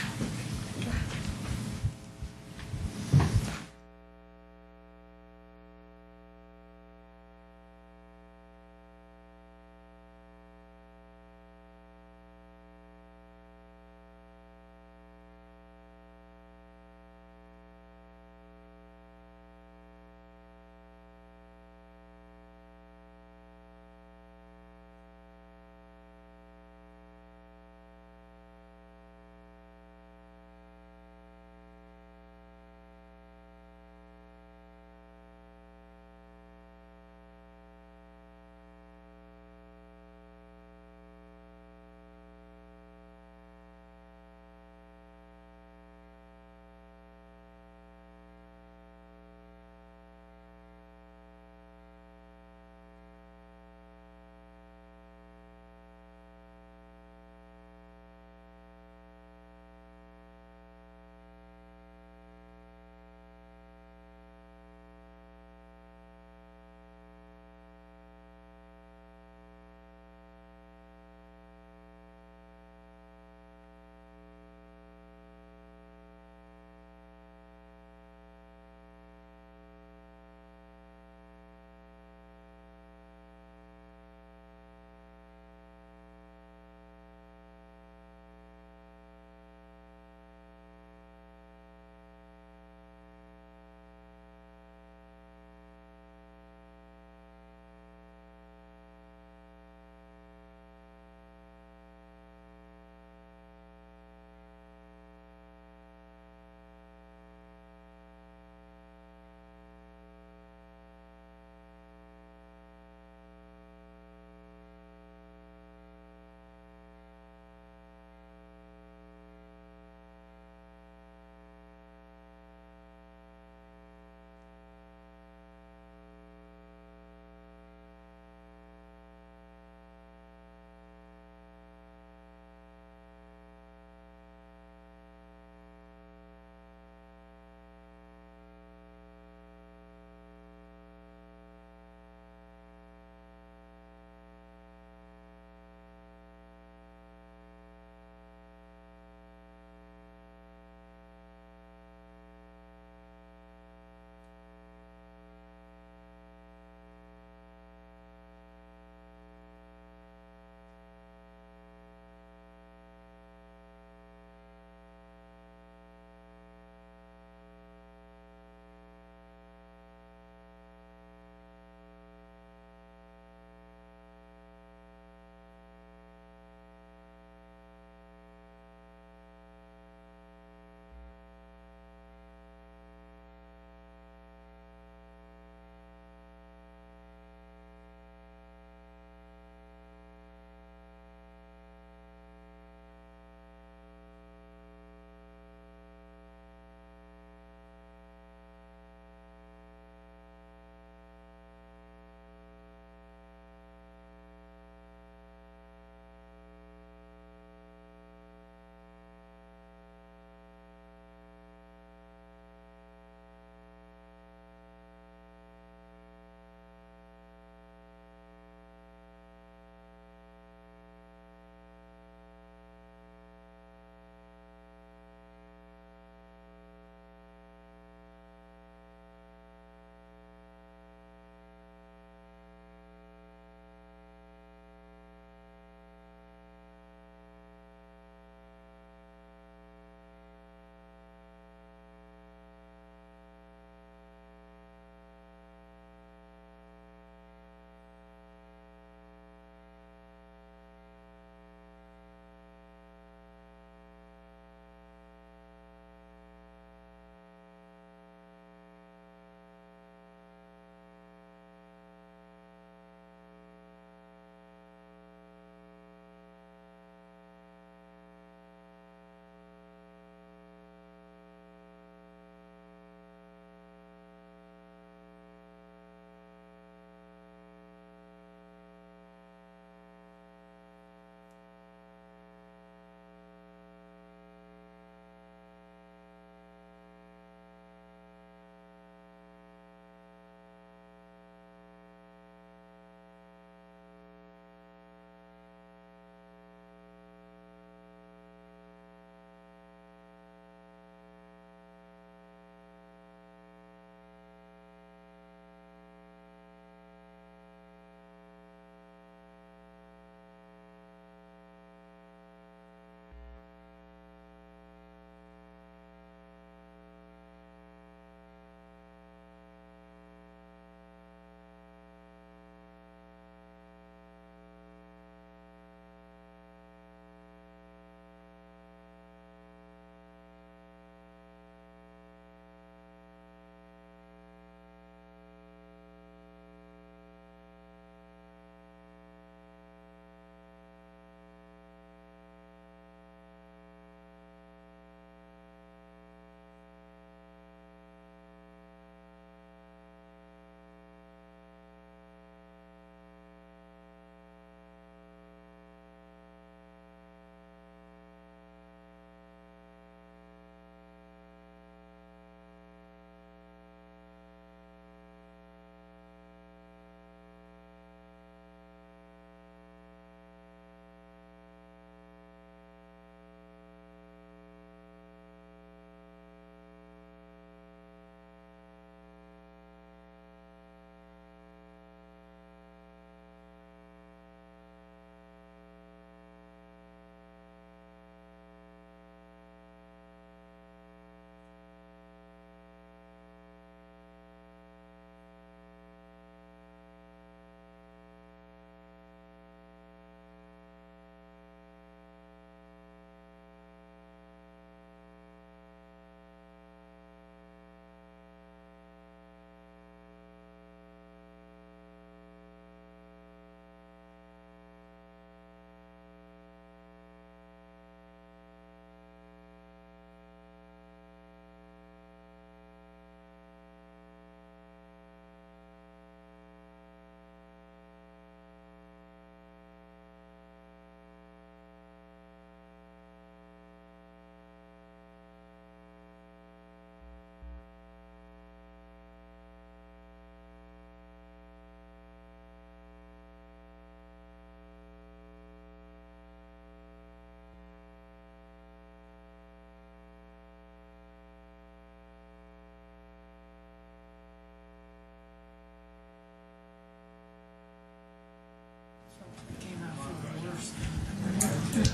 Everybody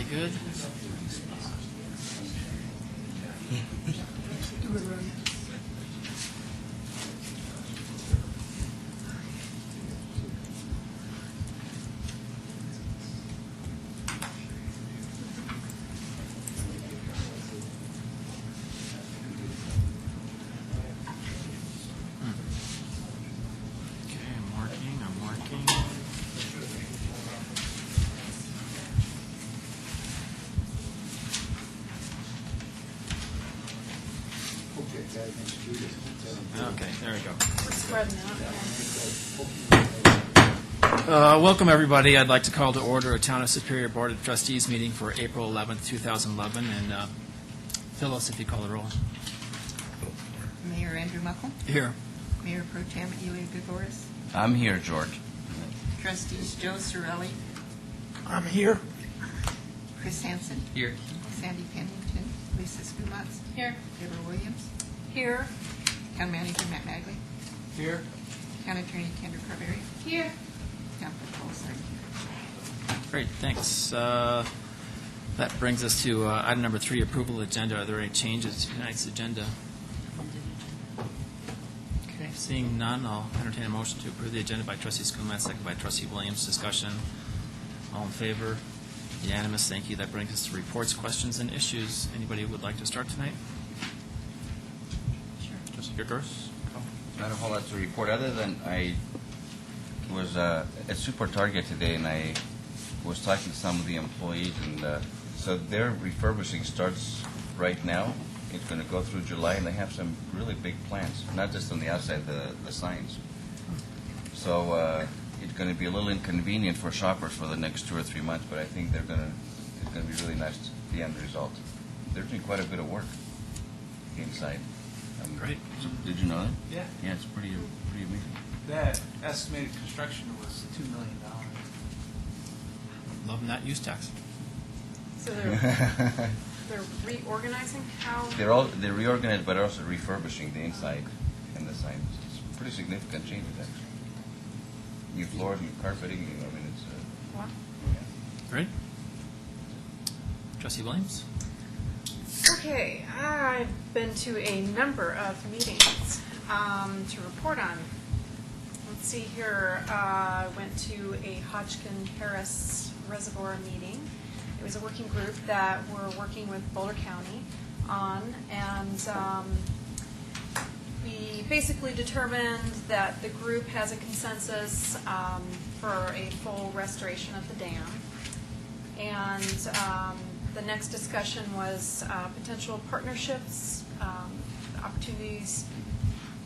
good? Do it right. Okay, I'm working. Okay, there we go. We're spreading out. Welcome, everybody. I'd like to call to order a Town of Superior Board of Trustees meeting for April 11th, 2011. And Phyllis, if you call the roll. Mayor Andrew Muckle, Here. Mayor Pro Tem Eli Gregoris, I'm here, George. Trustees Joe Sorelli, I'm here. Chris Hansen, Here. Sandy Pennington, Lisa Skumatz, Here. Deborah Williams, Here. Town Manager Matt Magley, Here. Town Attorney Kendra Carberry, Here. Town Clerk Paul Sargent. Great, thanks. That brings us to item number 3, approval agenda. Are there any changes to tonight's agenda? Okay, seeing none, I'll entertain a motion to approve the agenda by trustee Skumatz, second by trustee Williams. Discussion. All in favor? Unanimous. Thank you. That brings us to reports, questions, and issues. Anybody who would like to start tonight? Sure. Trustee Gregoris? Not a whole lot to report, other than I was at Super Target today, and I was talking to some of the employees, and so their refurbishing starts right now. It's going to go through July, and they have some really big plans, not just on the outside, the signs. So it's going to be a little inconvenient for shoppers for the next 2 or 3 months, but I think it's going to be really nice, the end result. They're doing quite a bit of work inside. Great. Did you know that? Yeah. Yeah, it's pretty amazing. That estimated construction was $2 million. Loving that use tax. So they're reorganizing how? They're reorganized, but also refurbishing the inside and the signs. It's pretty significant changes, actually. New floors, new carpeting. I mean, it's. What? Great. Trustee Williams? Okay, I've been to a number of meetings to report on. Let's see here. I went to a Hodgkin-Harris Reservoir meeting. It was a working group that we're working with Boulder County on, and we basically determined that the group has a consensus for a full restoration of the dam. And the next discussion was potential partnerships, opportunities,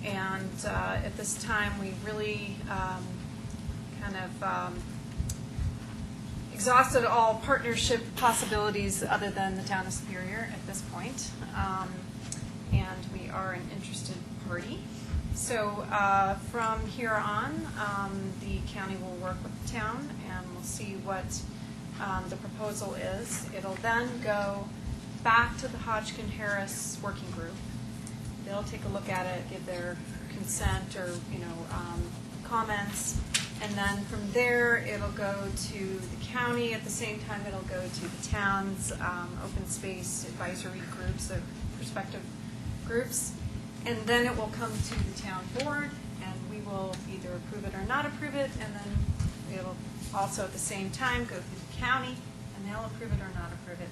and at this time we really kind of exhausted all partnership possibilities other than the town of Superior at this point. And we are an interested party. So from here on, the county will work with the town and we'll see what the proposal is. It'll then go back to the Hodgkin-Harris working group. They'll take a look at it, give their consent or comments, and then from there it'll go to the county. At the same time, it'll go to the town's open space advisory groups, the prospective groups, and then it will come to the town board, and we will either approve it or not approve it, and then it'll also at the same time go through the county, and they'll approve it or not approve it,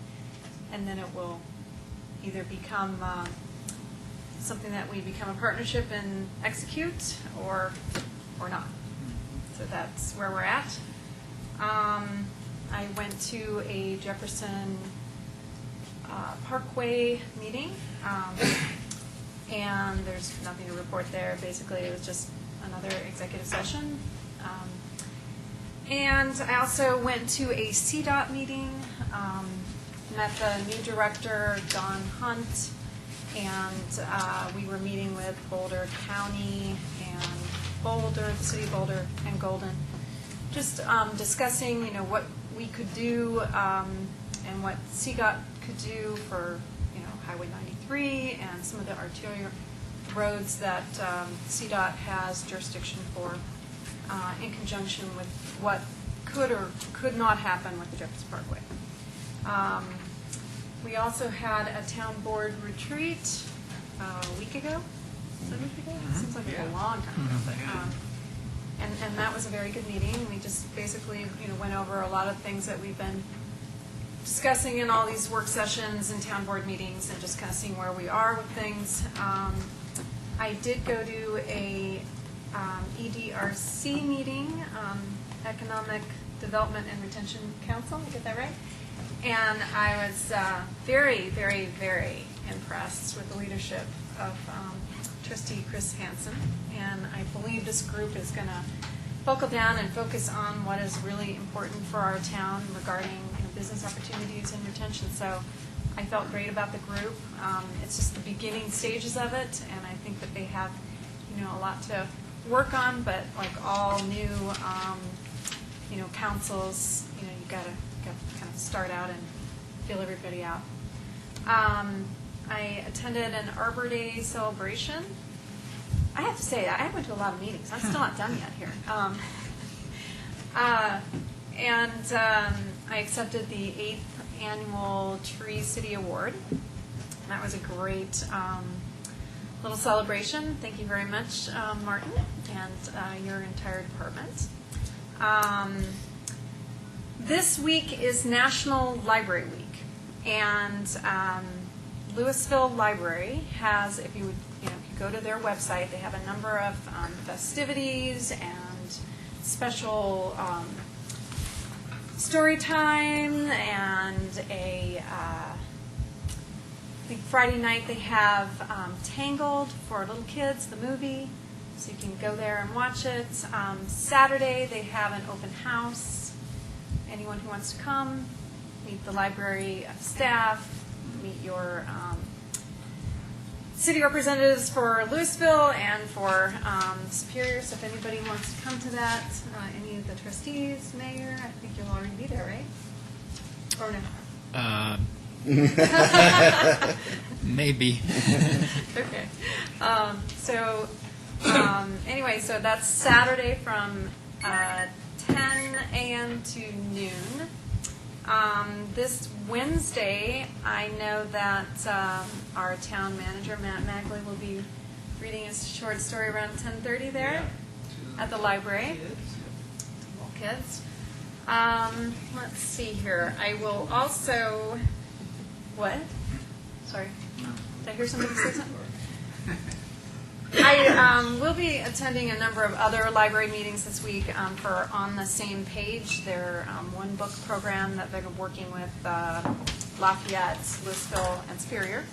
and then it will either become something that we become a partnership and execute, or not. So that's where we're at. I went to a Jefferson Parkway meeting, and there's nothing to report there. Basically, it was just another executive session. And I also went to a CDOT meeting, met the new director, Don Hunt, and we were meeting with Boulder County and Boulder, the city of Boulder, and Golden, just discussing, what we could do and what CDOT could do for, Highway 93 and some of the roads that CDOT has jurisdiction for in conjunction with what could or could not happen with the Jefferson Parkway. We also had a town board retreat a week ago. Is that a week ago? Seems like a long time ago. But, and that was a very good meeting. We just basically, went over a lot of things that we've been discussing in all these work sessions and town board meetings, and just kind of seeing where we are with things. I did go to a EDRC meeting, Economic Development and Retention Council. Did I get that right? And I was very, very, very impressed with the leadership of Trustee Chris Hansen. And I believe this group is going to buckle down and focus on what is really important for our town regarding business opportunities and retention. So I felt great about the group. It's just the beginning stages of it, and I think that they have, a lot to work on. But like all new, councils, you got to kind of start out and feel everybody out. I attended an Arbor Day celebration. I have to say, I went to a lot of meetings. I'm still not done yet here. I accepted the 8th Annual Tree City Award. That was a great little celebration. Thank you very much, Martin, and your entire department. This week is National Library Week, and Louisville Library has, if you go to their website, they have a number of festivities and special story time, and I think Friday night they have Tangled for little kids, the movie, so you can go there and watch it. Saturday they have an open house. Anyone who wants to come, meet the library staff, meet your city representatives for Louisville and for Superior, so if anybody wants to come to that, any of the trustees, mayor, I think you'll already be there, right? Or no? Maybe. Okay. Anyway, so that's Saturday from 10 a.m. to noon. This Wednesday, I know that our town manager, Matt Magley, will be reading his short story around 10:30 there at the library. Little kids. Let's see here. I will also... What? Sorry. Did I hear somebody say something? I will be attending a number of other library meetings this week for On the Same Page, their one book program that they're working with Lafayette, Louisville, and Superior.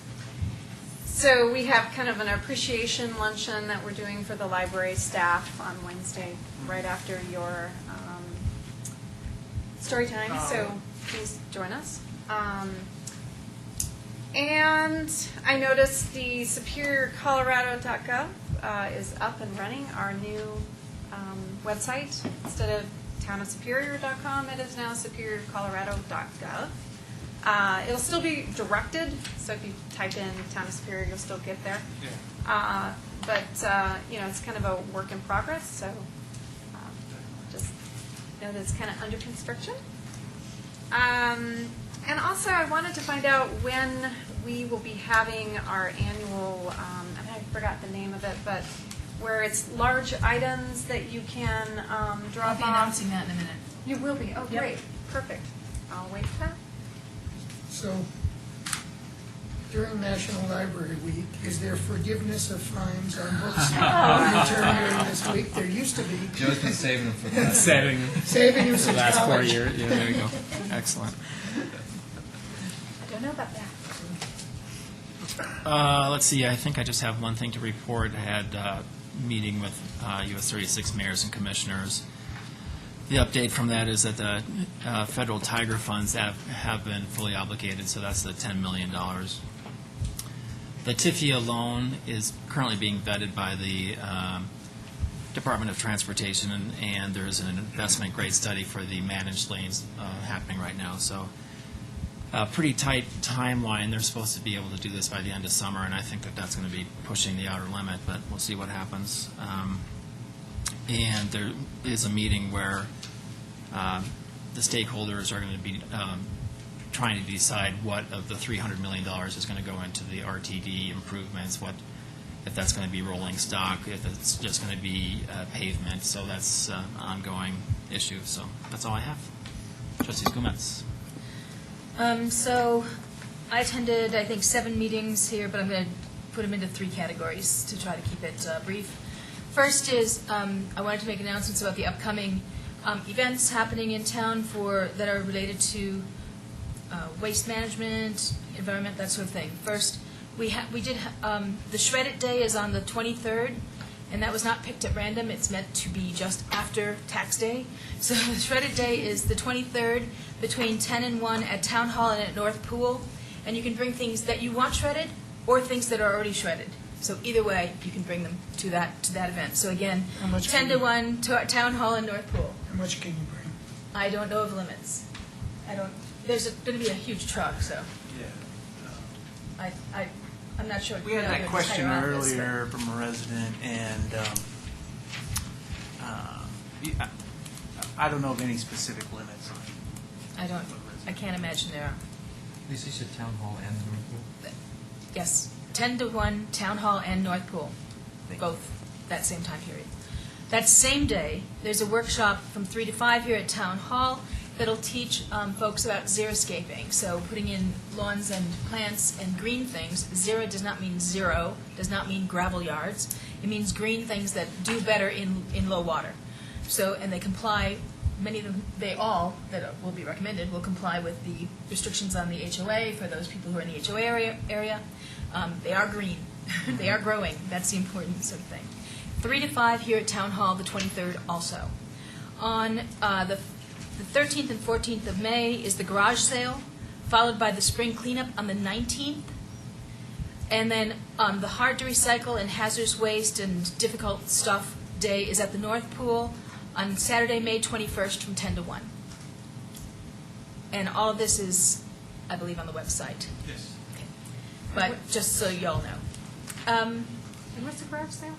So we have kind of an appreciation luncheon that we're doing for the library staff on Wednesday, right after your story time. So please join us. And I noticed the SuperiorColorado.gov is up and running, our new website. Instead of townofsuperior.com, it is now SuperiorColorado.gov. It'll still be directed, so if you type in Town of Superior, you'll still get there. Yeah. But it's kind of a work in progress, so just know that it's kind of under construction. And also, I wanted to find out when we will be having our annual, I forgot the name of it, but where it's large items that you can drop I'll be off. announcing that in a minute. You will be? Oh, Yep. great. Perfect. I'll wait for that. So during National Library Week, is there forgiveness of fines on books returned during this week? There used to be. Joe's been saving them for that. Saving you The since last 4 college. years. Yeah, there you go. Excellent. I don't know about that. Let's see. I think I just have one thing to report. I had a meeting with U.S. 36 mayors and commissioners. The update from that is that the federal Tiger funds have been fully obligated, so that's the $10 million. The TIFIA loan is currently being vetted by the Department of Transportation, and there's an investment grade study for the managed lanes happening right now. So a pretty tight timeline. They're supposed to be able to do this by the end of summer, and I think that that's going to be pushing the outer limit, but we'll see what happens. And there is a meeting where the stakeholders are going to be trying to decide what of the $300 million is going to go into the RTD improvements, what if that's going to be rolling stock, if it's just going to be pavement. So that's an ongoing issue. So that's all I have. Trustee Skumetz. So I attended, I think, 7 meetings here, but I'm going to put them into 3 categories to try to keep it brief. First is I wanted to make announcements about the upcoming events happening in town that are related to waste management, environment, that sort of thing. First, we did the Shred It Day is on the 23rd, and that was not picked at random. It's meant to be just after Tax Day. So the Shred It Day is the 23rd between 10 and 1 at Town Hall and at North Pool, and you can bring things that you want shredded or things that are already shredded. So either way, you can bring them to that event. So again, 10 to 1 to Town Hall and North Pool. How much can you bring? I don't know of limits. There's going to be a huge truck, so Yeah. I'm not sure. We had that question Entire office, earlier from a resident, and I don't know of any specific limits. I can't imagine there are. Lisa, you said Town Hall and the North Pool? Yes, 10 to 1, Town Hall and North Pool, both that same time period. That same day, there's a workshop from 3 to 5 here at Town Hall that'll teach folks about xeriscaping, so putting in lawns and plants and green things. Zero does not mean zero, does not mean gravel yards. It means green things that do better in low water. So, and they comply, many of them, they all, that will be recommended, will comply with the restrictions on the HOA for those people who are in the HOA area. They are green. They are growing. That's the important sort of thing. 3 to 5 here at Town Hall, the 23rd also. On the 13th and 14th of May is the garage sale, followed by the spring cleanup on the 19th. And then the hard to recycle and hazardous waste and difficult stuff day is at the North Pool on Saturday, May 21st from 10 to 1. And all of this is, I believe, on the website. Yes. Okay. But just so you all know. And what's the garage sale?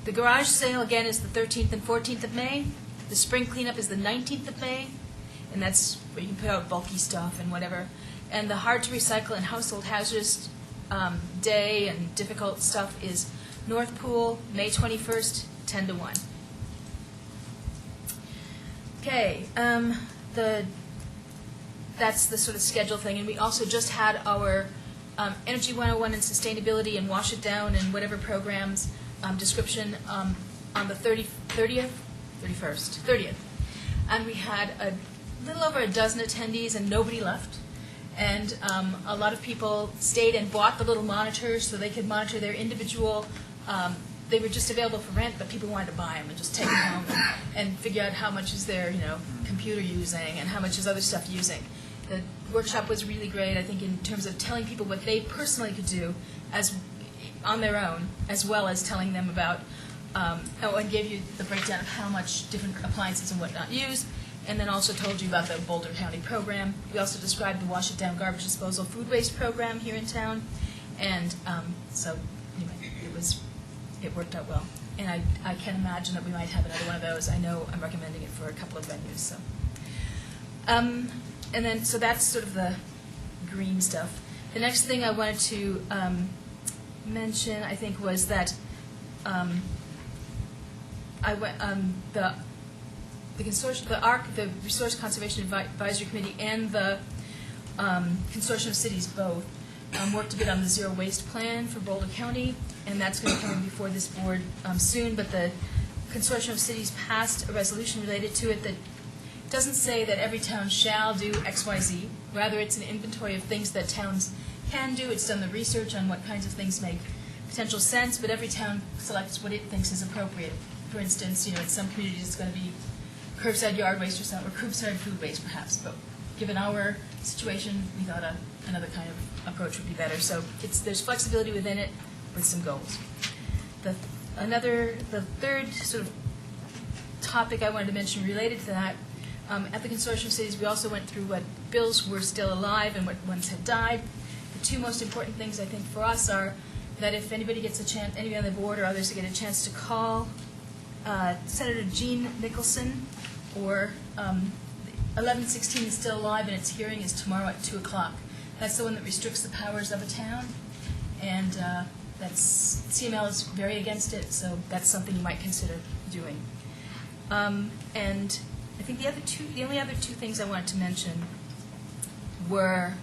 The garage sale, again, is the 13th and 14th of May. The spring cleanup is the 19th of May, and that's where you can put out bulky stuff and whatever. And the hard to recycle and household hazardous day and difficult stuff is North Pool, May 21st, 10 to 1. Okay, that's the sort of schedule thing. And we also just had our Energy 101 and Sustainability and Wash It Down and whatever programs description on the 30th. And we had a little over a dozen attendees and nobody left. And a lot of people stayed and bought the little monitors so they could monitor their individual. They were just available for rent, but people wanted to buy them and just take them home and figure out how much is their computer using and how much is other stuff using. The workshop was really great, I think, in terms of telling people what they personally could do on their own, as well as telling them about, and gave you the breakdown of how much different appliances and whatnot used, and then also told you about the Boulder County program. We also described the Wash It Down Garbage Disposal Food Waste program here in town, and so anyway, it worked out well. And I can imagine that we might have another one of those. I know I'm recommending it for a couple of venues. So, and then so that's sort of the green stuff. The next thing I wanted to mention, I think, was that the consortium, the ARC, the Resource Conservation Advisory Committee, and the Consortium of Cities both worked a bit on the zero waste plan for Boulder County, and that's going to come in before this board soon. But the Consortium of Cities passed a resolution related to it that doesn't say that every town shall do X, Y, Z. Rather, it's an inventory of things that towns can do. It's done the research on what kinds of things make potential sense, but every town selects what it thinks is appropriate. For instance, in some communities it's going to be curbside yard waste or something, or curbside food waste perhaps. But given our situation, we thought another kind of approach would be better. So there's flexibility within it with some goals. The third sort of topic I wanted to mention related to that At the consortium cities, we also went through what bills were still alive and what ones had died. The two most important things, I think, for us are that if anybody gets a chance, anybody on the board or others to get a chance to call Senator Jean Nicholson, or 1116 is still alive, and its hearing is tomorrow at 2 o'clock. That's the one that restricts the powers of a town, and CML is very against it, so that's something you might consider doing. And I think the only other two things I wanted to mention were,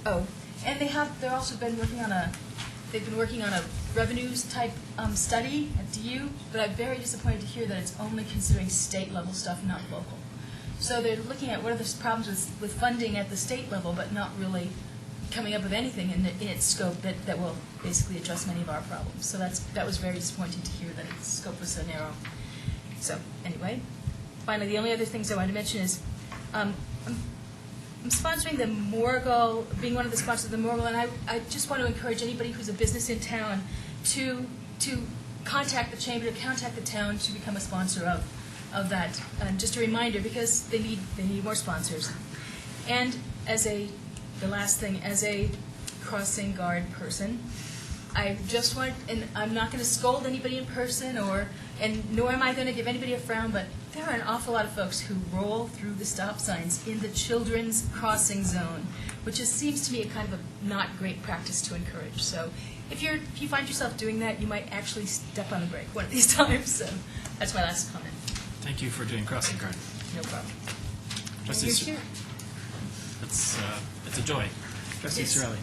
and they've also been working on a revenues type study at DU, but I'm very disappointed to hear that it's only considering state level stuff, not local. So they're looking at what are the problems with funding at the state level, but not really coming up with anything in its scope that will basically address many of our problems. So that was very disappointing to hear that its scope was so narrow. So anyway, finally, the only other things I wanted to mention is I'm sponsoring the Morgul, being one of the sponsors of the Morgul, and I just want to encourage anybody who's a business in town to contact the chamber, to contact the town to become a sponsor of that. And just a reminder, because they need more sponsors. And the last thing, as a crossing guard person, I just want, and I'm not going to scold anybody in person, and nor am I going to give anybody a frown, but there are an awful lot of folks who roll through the stop signs in the children's crossing zone, which seems to me a kind of a not great practice to encourage. So if you find yourself doing that, you might actually step on the brake one of these times. So that's my last comment. Thank you for doing crossing guard. No problem. Trustee You're here. It's a joy. Trustee Yes. Cirelli.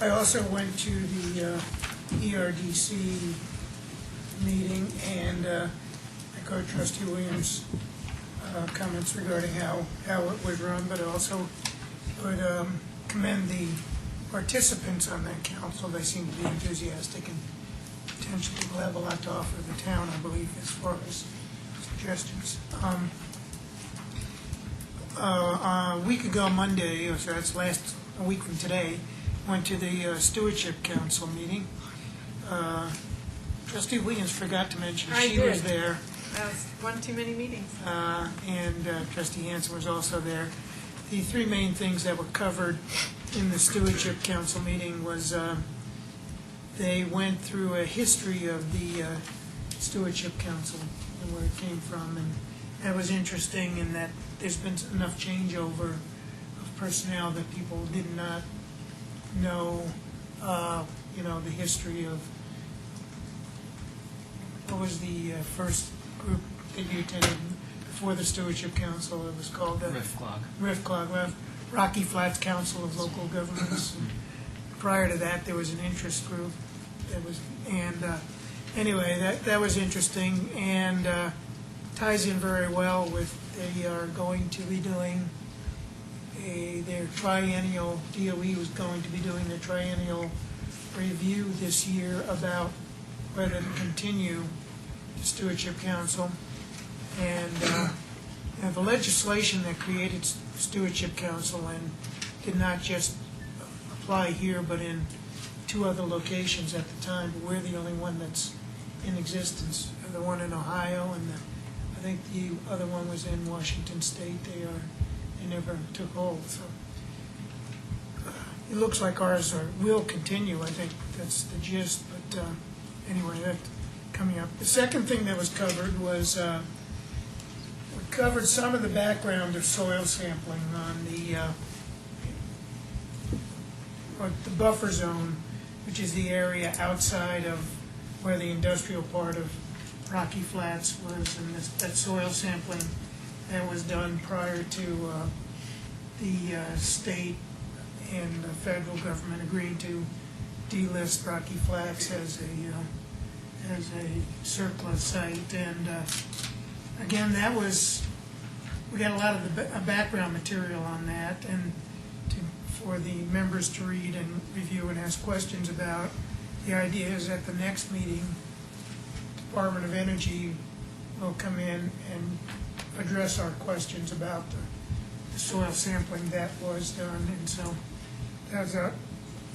I also went to the ERDC meeting, and echoed Trustee Williams' comments regarding how it was run, but also would commend the participants on that council. They seem to be enthusiastic and potentially will have a lot to offer the town, I believe, as far as suggestions. A week ago Monday, or so that's a week from today, went to the Stewardship Council meeting. Trustee Williams forgot to mention she was there. That was one too many meetings. And Trustee Hansen was also there. The three main things that were covered in the Stewardship Council meeting was they went through a history of the Stewardship Council and where it came from, and that was interesting in that there's been enough changeover of personnel that people did not know, the history of, what was the first group that you attended before the Stewardship Council? It was called RIFCLOG, Rocky Flats Council of Local Governments. Prior to that, there was an interest group that was, and anyway, that was interesting, and ties in very well with, they are going to be doing their triennial, DOE was going to be doing their triennial review this year about whether to continue the Stewardship Council. And the legislation that created Stewardship Council and did not just apply here, but in 2 other locations at the time, but we're the only one that's in existence. The one in Ohio, and I think the other one was in Washington State. They never took hold. So it looks like ours will continue. I think that's the gist. But anyway, that's coming up. The second thing that was covered was we covered some of the background of soil sampling on the buffer zone, which is the area outside of where the industrial part of Rocky Flats was, and that soil sampling that was done prior to the state and the federal government agreeing to delist Rocky Flats as a surplus site. And again, we got a lot of the background material on that, and for the members to read and review and ask questions about. The idea is at the next meeting, Department of Energy will come in and address our questions about the soil sampling that was done. And so that was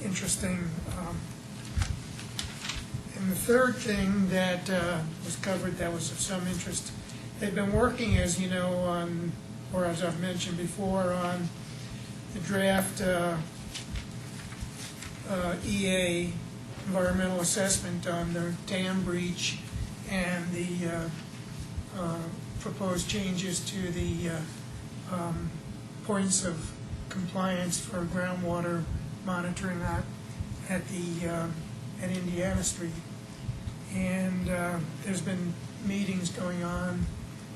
interesting. And the third thing that was covered that was of some interest they've been working, as you know, on, or as I've mentioned before, on the draft EA, environmental assessment on the dam breach and the proposed changes to the points of compliance for groundwater monitoring at Indiana Street. And there's been meetings going on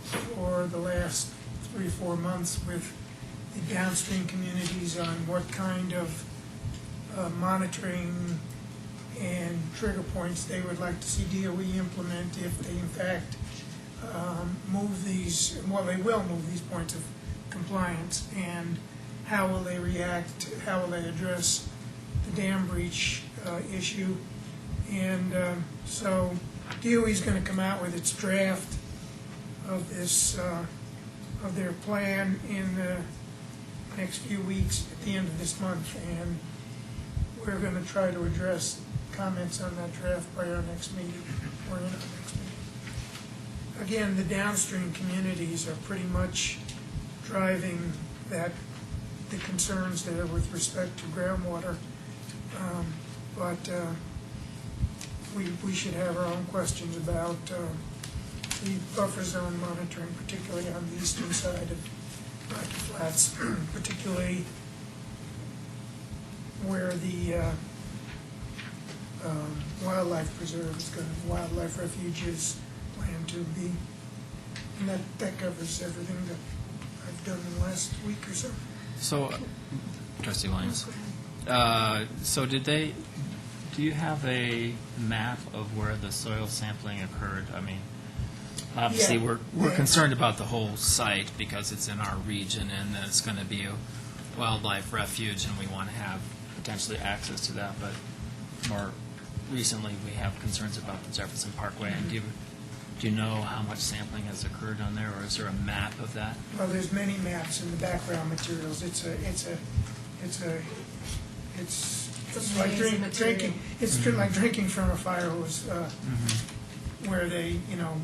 for the last 3 or 4 months with the downstream communities on what kind of monitoring and trigger points they would like to see DOE implement if they in fact move these, well, they will move these points of compliance, and how will they react, how will they address the dam breach issue. And so DOE is going to come out with its draft of this, of their plan in the next few weeks at the end of this month, and we're going to try to address comments on that draft by our next meeting, or in our next meeting. Again, the downstream communities are pretty much driving the concerns there with respect to groundwater. But we should have our own questions about the buffer zone monitoring, particularly on the eastern side of Rocky Flats, particularly where the wildlife preserve is going to, wildlife refuge is planned to be. And that covers everything that I've done in the last week or so. So, Trustee Williams, so do you have a map of where the soil sampling occurred? I mean, obviously, Yeah. we're concerned about the whole site because it's in our region and it's going to be a wildlife refuge, and we want to have potentially access to that. But more recently, we have concerns about the Jefferson Parkway. And do you know how much sampling has occurred on there, or is there a map of that? Well, there's many maps in the background materials. It's like amazing material. drinking. It's like drinking from a fire hose, where they,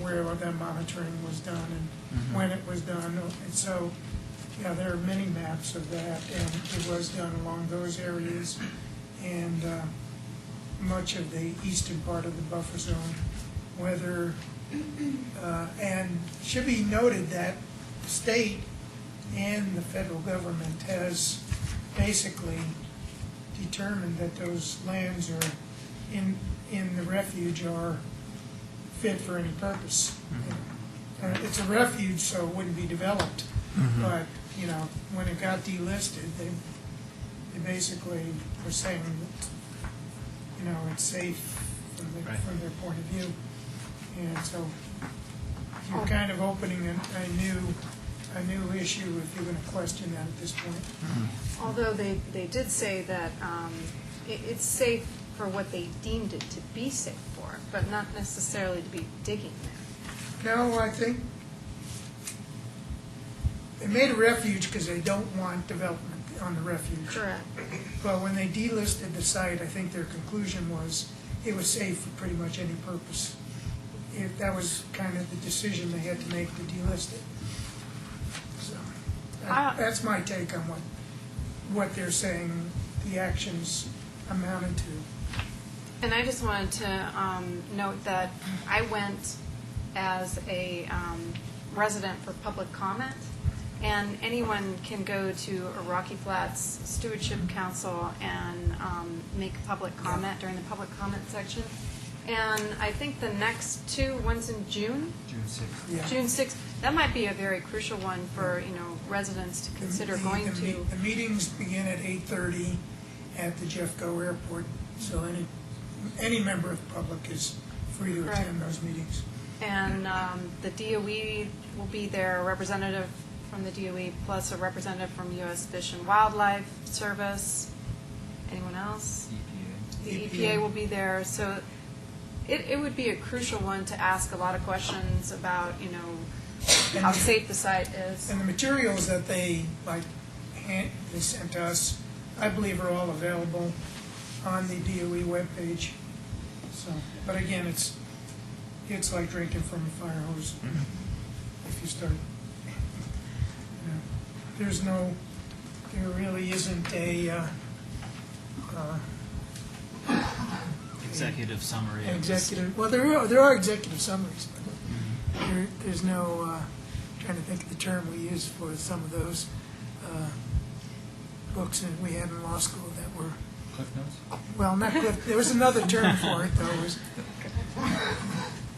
where the monitoring was done and when it was done. And so, yeah, there are many maps of that, and it was done along those areas, and much of the eastern part of the buffer zone. Whether and should be noted that the state and the federal government has basically determined that those lands are in the refuge are fit for any purpose. It's a refuge, so it wouldn't be developed. But when it got delisted, they basically were saying that it's safe from their point of view. And so you're kind of opening a new issue if you're going to question that at this point. Although they did say that it's safe for what they deemed it to be safe for, but not necessarily to be digging there. No, I think they made a refuge because they don't want development on the refuge. Correct. But when they delisted the site, I think their conclusion was it was safe for pretty much any purpose. That was kind of the decision they had to make to delist it. So that's my take on what they're saying the actions amounted to. And I just wanted to note that I went as a resident for public comment, and anyone can go to a Rocky Flats Stewardship Council and make a public comment during the public comment section. And I think the next two, one's in June? June 6th. Yeah. June 6th. That might be a very crucial one for, residents to consider going to. The meetings begin at 8:30 at the Jeffco Airport, so any member of the public is free to Correct. attend those meetings. And the DOE will be there, a representative from the DOE, plus a representative from U.S. Fish and Wildlife Service. Anyone else? EPA. The EPA. EPA will be there, so it would be a crucial one to ask a lot of questions about, how safe the site is. And the materials that they sent to us, I believe, are all available on the DOE webpage. So, but again, it's like drinking from a fire hose. if you start. There really isn't a Executive summary. of this. executive, well, there are executive summaries, but there's no, trying to think of the term we use for some of those books that we had in law school that were, Cliff notes? well, not cliff, there was another term for it, though, it was,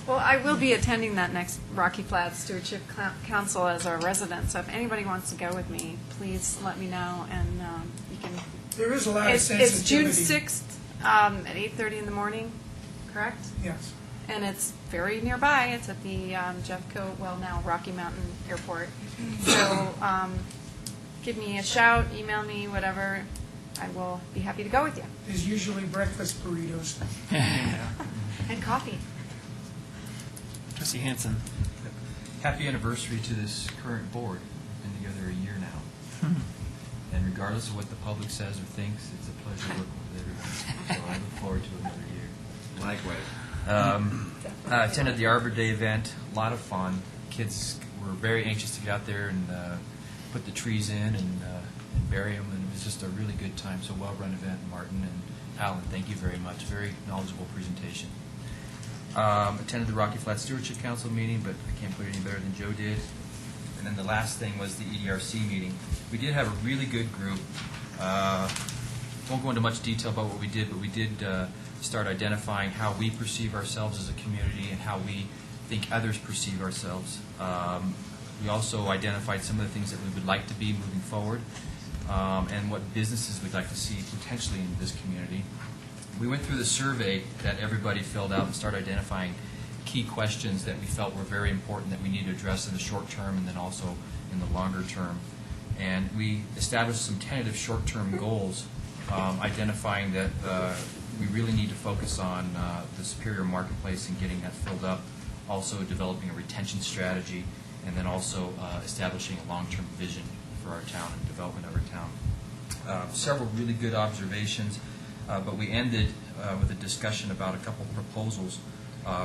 Well, I will be attending that next Rocky Flats Stewardship Council as our resident, so if anybody wants to go with me, please let me know, and you can. there is a lot of It's sensitivity. June 6th at 8:30 in the morning, correct? Yes. And it's very nearby. It's at the Jeffco, well, now Rocky Mountain Airport. So give me a shout, email me, whatever. I will be happy to go with you. There's usually breakfast burritos. And coffee. Trustee Hanson. Happy anniversary to this current board. Been together a year now. And regardless of what the public says or thinks, it's a pleasure working with everyone. So I look forward to another year. Likewise. I attended the Arbor Day event. A lot of fun. Kids were very anxious to get out there and put the trees in and bury them, and it was just a really good time. So well-run event. Martin and Alan, thank you very much. Very knowledgeable presentation. Attended the Rocky Flats Stewardship Council meeting, but I can't put it any better than Joe did. And then the last thing was the EDRC meeting. We did have a really good group. Won't go into much detail about what we did, but we did start identifying how we perceive ourselves as a community and how we think others perceive ourselves. We also identified some of the things that we would like to be moving forward and what businesses we'd like to see potentially in this community. We went through the survey that everybody filled out and started identifying key questions that we felt were very important that we need to address in the short term and then also in the longer term. And we established some tentative short-term goals, identifying that we really need to focus on the Superior Marketplace and getting that filled up, also developing a retention strategy, and then also establishing a long-term vision for our town and development of our town. Several really good observations, but we ended with a discussion about a couple of proposals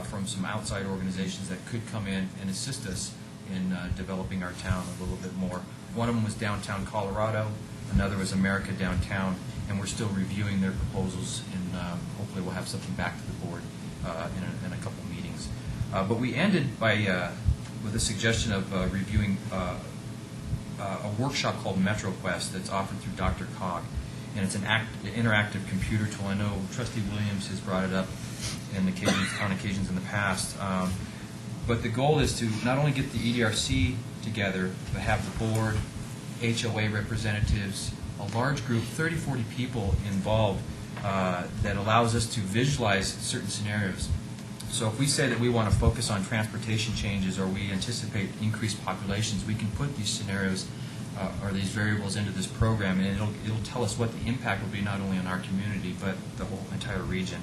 from some outside organizations that could come in and assist us in developing our town a little bit more. One of them was Downtown Colorado, another was America Downtown, and we're still reviewing their proposals, and hopefully we'll have something back to the board in a couple meetings. But we ended by with a suggestion of reviewing a workshop called MetroQuest that's offered through Dr. Cog, and it's an interactive computer tool. I know Trustee Williams has brought it up on occasions in the past. But the goal is to not only get the EDRC together, but have the board, HOA representatives, a large group, 30, 40 people involved that allows us to visualize certain scenarios. So if we say that we want to focus on transportation changes or we anticipate increased populations, we can put these scenarios or these variables into this program, and it'll tell us what the impact will be not only on our community but the whole entire region.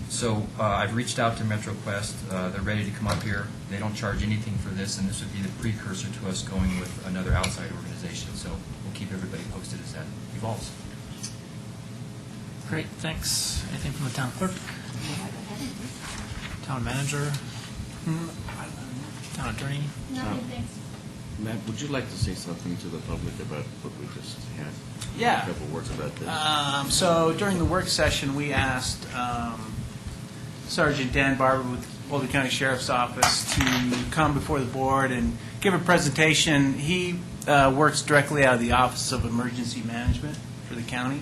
So I've reached out to MetroQuest. They're ready to come up here. They don't charge anything for this, and this would be the precursor to us going with another outside organization. So we'll keep everybody posted as that evolves. Great, thanks. Anything from the town clerk? Town manager? Town attorney? Matt, would you like to say something to the public about what we just had? Yeah. A couple words about this. So during the work session, we asked Sergeant Dan Barber with Boulder County Sheriff's Office to come before the board and give a presentation. He works directly out of the Office of Emergency Management for the county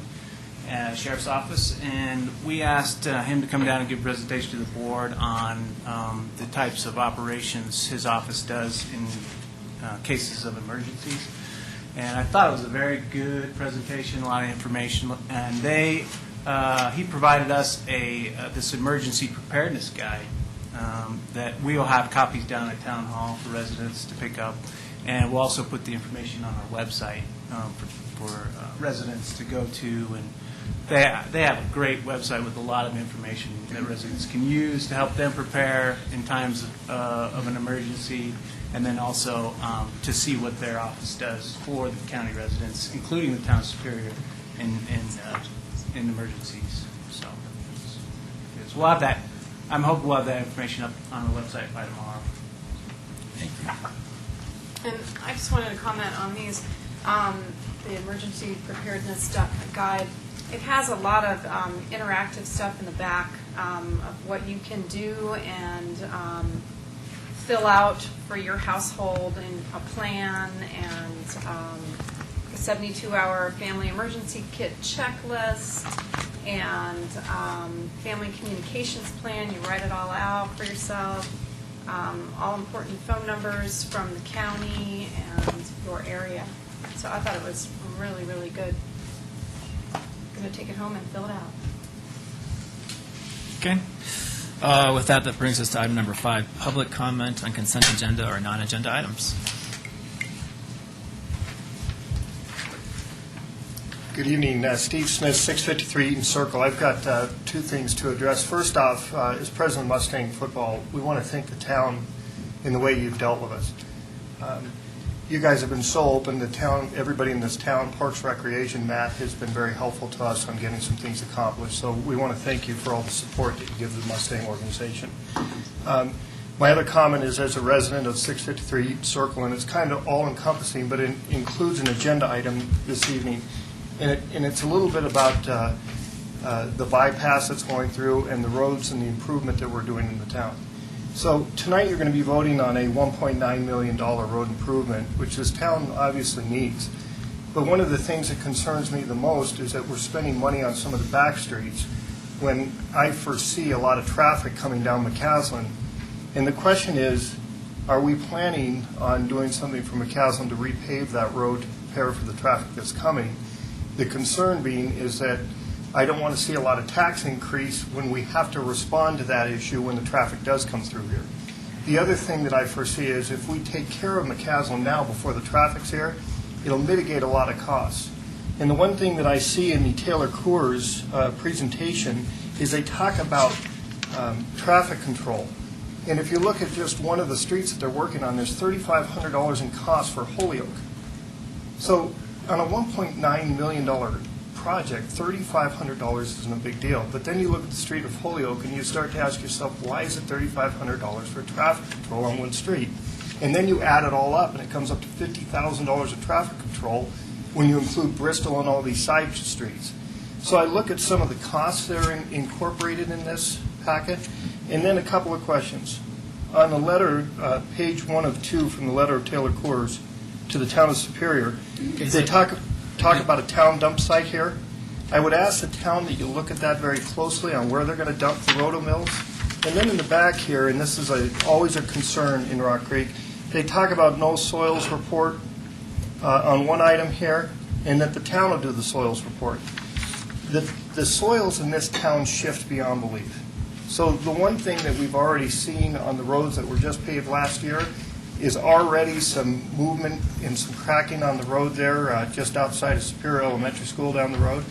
Sheriff's Office, and we asked him to come down and give a presentation to the board on the types of operations his office does in cases of emergencies. And I thought it was a very good presentation, a lot of information, and he provided us this emergency preparedness guide that we will have copies down at Town Hall for residents to pick up, and we'll also put the information on our website for residents to go to. And they have a great website with a lot of information that residents can use to help them prepare in times of an emergency, and then also to see what their office does for the county residents, including the town superior in emergencies. So we'll have that. I'm hoping we'll have that information up on the website by tomorrow. Thank you. And I just wanted to comment on these, the emergency preparedness guide. It has a lot of interactive stuff in the back of what you can do and fill out for your household in a plan and a 72-hour family emergency kit checklist and family communications plan. You write it all out for yourself. All important phone numbers from the county and your area. So I thought it was really, really good. I'm going to take it home and fill it out. Okay. With that, that brings us to item number 5, public comment on consent agenda or non-agenda items. Good evening. Steve Smith, 653 Eaton Circle. I've got 2 things to address. First off, as president of Mustang Football, we want to thank the town in the way you've dealt with us. You guys have been so open. The town, everybody in this town, Parks Recreation, Matt, has been very helpful to us on getting some things accomplished. So we want to thank you for all the support that you give the Mustang organization. My other comment is as a resident of 653 Eaton Circle, and it's kind of all-encompassing, but it includes an agenda item this evening. And it's a little bit about the bypass that's going through and the roads and the improvement that we're doing in the town. So tonight you're going to be voting on a $1.9 million road improvement, which this town obviously needs. But one of the things that concerns me the most is that we're spending money on some of the back streets when I foresee a lot of traffic coming down McCaslin. And the question is, are we planning on doing something for McCaslin to repave that road to prepare for the traffic that's coming? The concern being is that I don't want to see a lot of tax increase when we have to respond to that issue when the traffic does come through here. The other thing that I foresee is if we take care of McCaslin now before the traffic's here, it'll mitigate a lot of costs. And the one thing that I see in the Taylor Coors presentation is they talk about traffic control. And if you look at just one of the streets that they're working on, there's $3,500 in cost for Holyoke. So on a $1.9 million project, $3,500 isn't a big deal. But then you look at the street of Holyoke and you start to ask yourself, why is it $3,500 for traffic control on one street? And then you add it all up and it comes up to $50,000 of traffic control when you include Bristol and all these side streets. So I look at some of the costs that are incorporated in this packet, and then a couple of questions. On the letter, page 1 of 2 from the letter of Taylor Coors to the town of Superior, they talk about a town dump site here. I would ask the town that you look at that very closely on where they're going to dump the roto-mills. And then in the back here, and this is always a concern in Rock Creek, they talk about no soils report on one item here, and that the town will do the soils report. The soils in this town shift beyond belief. So the one thing that we've already seen on the roads that were just paved last year is already some movement and some cracking on the road there just outside of Superior Elementary School down the road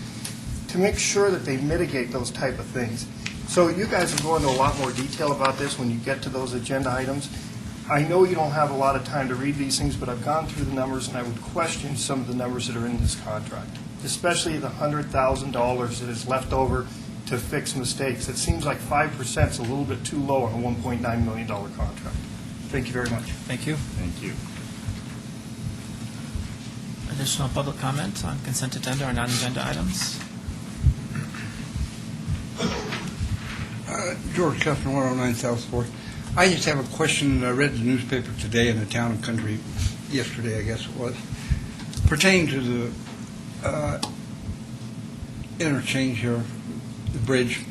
to make sure that they mitigate those type of things. So you guys will go into a lot more detail about this when you get to those agenda items. I know you don't have a lot of time to read these things, but I've gone through the numbers and I would question some of the numbers that are in this contract, especially the $100,000 that is left over to fix mistakes. It seems like 5% is a little bit too low on a $1.9 million contract. Thank you very much. Thank you. Thank you. Additional public comment on consent agenda or non-agenda items? George Kessler, 109 South 4th. I just have a question. I read the newspaper today in the Town and Country, yesterday I guess it was, pertaining to the interchange here, the bridge,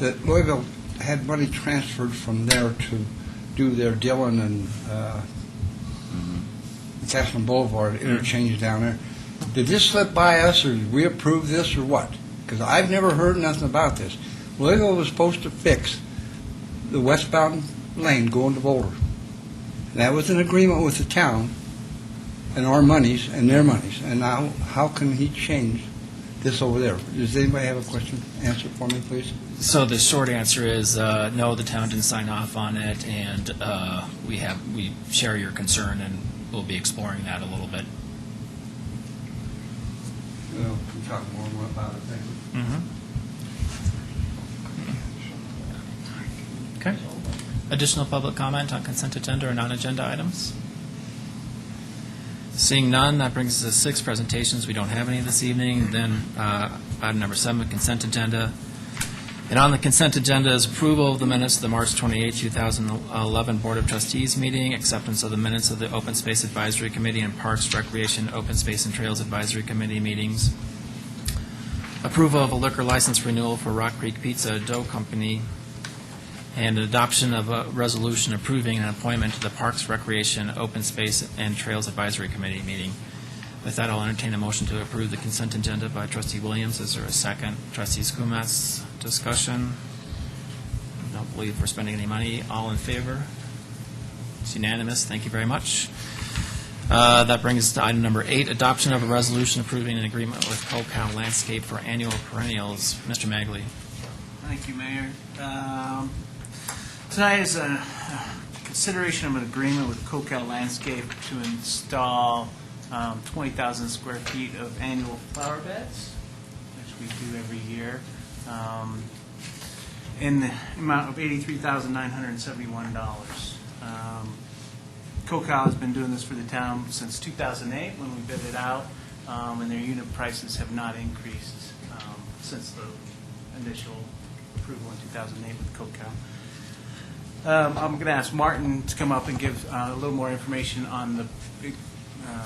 that Louisville had money transferred from there to do their Dillon and Castle Boulevard interchange down there. Did this slip by us, or did we approve this, or what? Because I've never heard nothing about this. Louisville was supposed to fix the westbound lane going to Boulder. That was an agreement with the town and our monies and their monies. And now, how can he change this over there? Does anybody have a question? Answer for me, please. So the short answer is no, the town didn't sign off on it, and we share your concern, and we'll be exploring that a little bit. Well, we can talk more about it. Thank you. Mm-hmm. Okay. Additional public comment on consent agenda or non-agenda items? Seeing none, that brings us to 6 presentations. We don't have any this evening. Then item number 7, consent agenda. And on the consent agenda is approval of the minutes of the March 28, 2011 Board of Trustees meeting, acceptance of the minutes of the Open Space Advisory Committee and Parks, Recreation, Open Space and Trails Advisory Committee meetings, approval of a liquor license renewal for Rock Creek Pizza Dough Company, and adoption of a resolution approving an appointment to the Parks, Recreation, Open Space, and Trails Advisory Committee meeting. With that, I'll entertain a motion to approve the consent agenda by Trustee Williams. Is there a second? Trustee Skumas, discussion? I don't believe we're spending any money. All in favor? It's unanimous. Thank you very much. That brings us to item number 8, adoption of a resolution approving an agreement with CoCal Landscape for annual perennials. Mr. Magley. Thank you, Mayor. Tonight is a consideration of an agreement with CoCal Landscape to install 20,000 square feet of annual flower beds, which we do every year, in the amount of $83,971. CoCal has been doing this for the town since 2008 when we bid it out, and their unit prices have not increased since the initial approval in 2008 with CoCal. I'm going to ask Martin to come up and give a little more information on the big,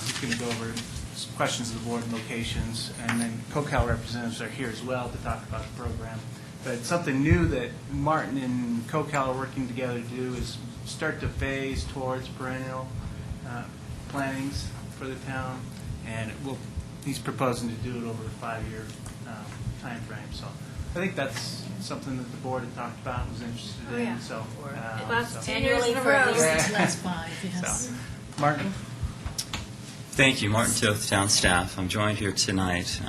he's going to go over some questions of the board and locations, and then CoCal representatives are here as well to talk about the program. But something new that Martin and CoCal are working together to do is start to phase towards perennial plantings for the town, and he's proposing to do it over a 5-year time frame. So I think that's something that the board had talked about and was interested in. yeah. So, It lasts so- 10 years in a row. Last 5, yes. So, Martin? Thank you, Martin Toth, town staff. I'm joined here tonight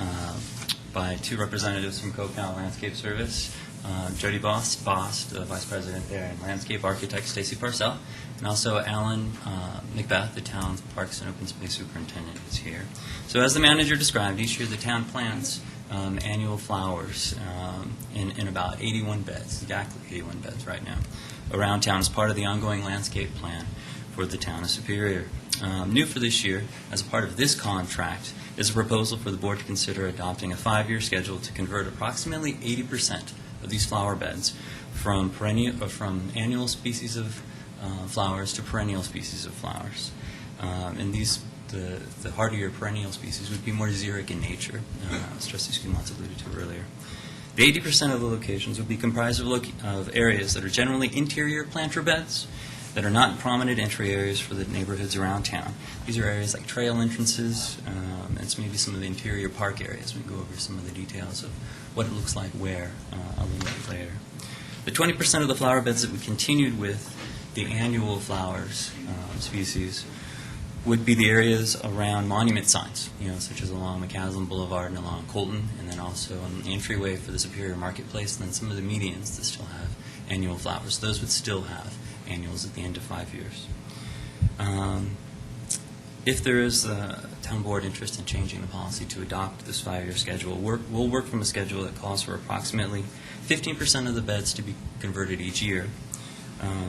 by 2 representatives from CoCal Landscape Service, Jody Bost, the Vice President there, and Landscape Architect Stacy Parcell, and also Alan Macbeth, the town's Parks and Open Space Superintendent, is here. So as the manager described, each year the town plants annual flowers in about 81 beds, exactly 81 beds right now, around town as part of the ongoing landscape plan for the town of Superior. New for this year, as a part of this contract, is a proposal for the board to consider adopting a 5-year schedule to convert approximately 80% of these flower beds from annual species of flowers to perennial species of flowers. And the hardier perennial species would be more xeric in nature, as Trustee Schumann alluded to earlier. The 80% of the locations would be comprised of areas that are generally interior planter beds that are not prominent entry areas for the neighborhoods around town. These are areas like trail entrances, and maybe some of the interior park areas. We can go over some of the details of what it looks like where a little bit later. The 20% of the flower beds that we continued with, the annual flowers species, would be the areas around monument signs, such as along McCaslin Boulevard and along Colton, and then also on the entryway for the Superior Marketplace, and then some of the medians that still have annual flowers. Those would still have annuals at the end of 5 years. If there is a town board interest in changing the policy to adopt this 5-year schedule, we'll work from a schedule that calls for approximately 15% of the beds to be converted each year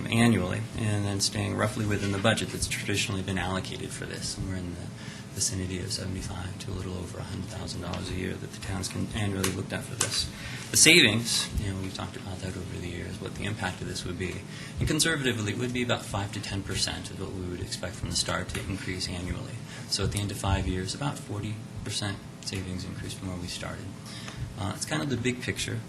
annually, and then staying roughly within the budget that's traditionally been allocated for this. And we're in the vicinity of $75,000 to a little over $100,000 a year that the towns can annually look at for this. The savings, we've talked about that over the years, what the impact of this would be. And conservatively, it would be about 5 to 10% of what we would expect from the start to increase annually. So at the end of 5 years, about 40% savings increase from where we started. It's kind of the big picture.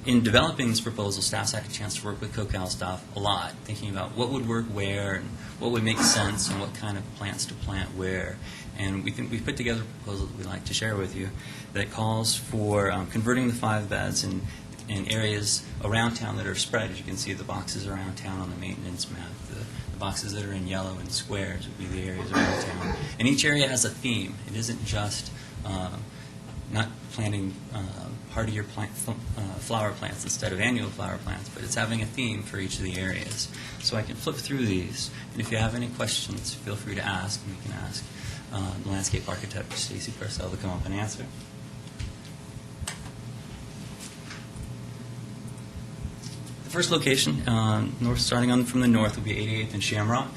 In developing this proposal, staff's had a chance to work with CoCal staff a lot, thinking about what would work where and what would make sense and what kind of plants to plant where. And we've put together a proposal that we'd like to share with you that calls for converting the 5 beds in areas around town that are spread. As you can see, the boxes around town on the maintenance map, the boxes that are in yellow and squares would be the areas around town. And each area has a theme. It isn't just not planting hardier flower plants instead of annual flower plants, but it's having a theme for each of the areas. So I can flip through these, and if you have any questions, feel free to ask, and we can ask the landscape architect, Stacy Parcell, to come up and answer. The first location, starting on from the north, would be 88th and Shamrock.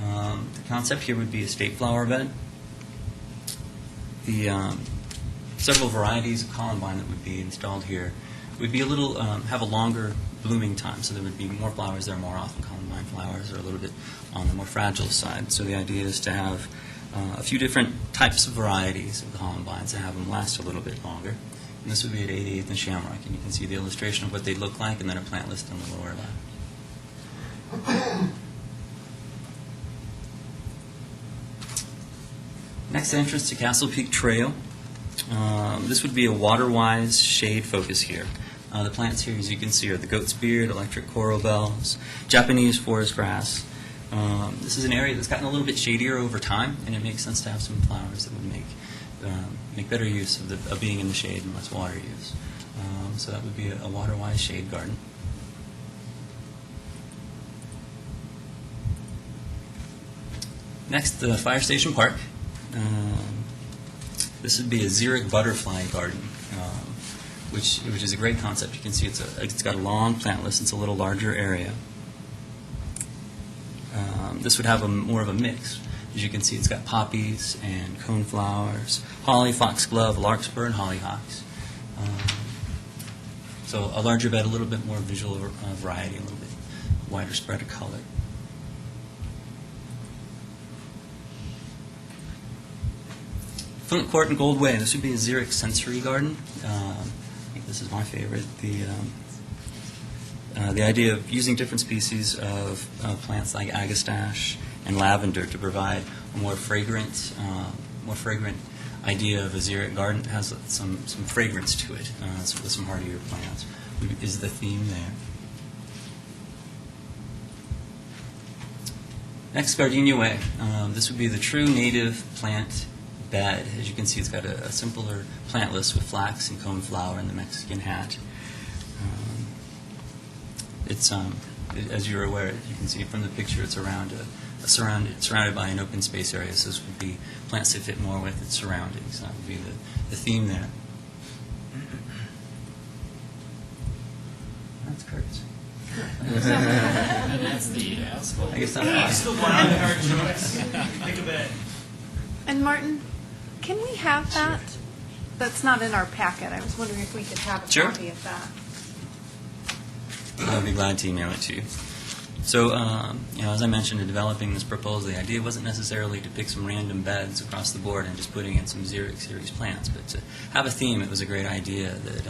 The concept here would be a state flower bed. The several varieties of columbine that would be installed here would be a little have a longer blooming time, so there would be more flowers there more often. Columbine flowers are a little bit on the more fragile side, so the idea is to have a few different types of varieties of columbines and have them last a little bit longer. And this would be at 88th and Shamrock, and you can see the illustration of what they look like and then a plant list on the lower left. Next entrance to Castle Peak Trail. This would be a water-wise shade focus here. The plants here, as you can see, are the goat's beard, electric coral bells, Japanese forest grass. This is an area that's gotten a little bit shadier over time, and it makes sense to have some flowers that would make better use of being in the shade and less water use. So that would be a water-wise shade garden. Next, the Fire Station Park. This would be a xeric butterfly garden, which is a great concept. You can see it's got a long plant list. It's a little larger area. This would have more of a mix. As you can see, it's got poppies and coneflowers, holly, foxglove, larkspur, and hollyhocks. So a larger bed, a little bit more visual variety, a little bit wider spread of color. Flint Court and Gold Way. This would be a xeric sensory garden. I think this is my favorite. The idea of using different species of plants like agastache and lavender to provide a more fragrant idea of a xeric garden. It has some fragrance to it, with some hardier plants, is the theme there. Next, Gardenia Way. This would be the true native plant bed. As you can see, it's got a simpler plant list with flax and coneflower and the Mexican hat. It's as you're aware, you can see from the picture, it's surrounded by an open space area. So this would be plants that fit more with its surroundings. That would be the theme there. That's Kurt's. And that's the I guess I'm Still one on the hard choice. Pick a bed. And Martin, can we have that? That's not in our packet. I was wondering if we could have a Sure. copy of that. I'd be glad to email it to you. So, as I mentioned in developing this proposal, the idea wasn't necessarily to pick some random beds across the board and just putting in some xeric series plants, but to have a theme. It was a great idea that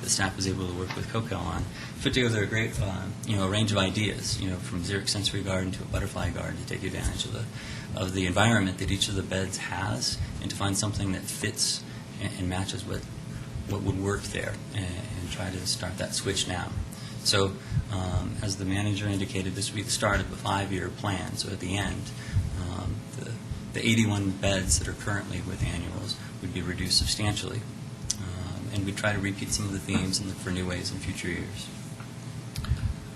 the staff was able to work with COCEL on. Put together a great, a range of ideas, from xeric sensory garden to a butterfly garden to take advantage of the environment that each of the beds has, and to find something that fits and matches what would work there, and try to start that switch now. So, as the manager indicated, this would be the start of a 5-year plan. So at the end, the 81 beds that are currently with annuals would be reduced substantially. And we'd try to repeat some of the themes and look for new ways in future years.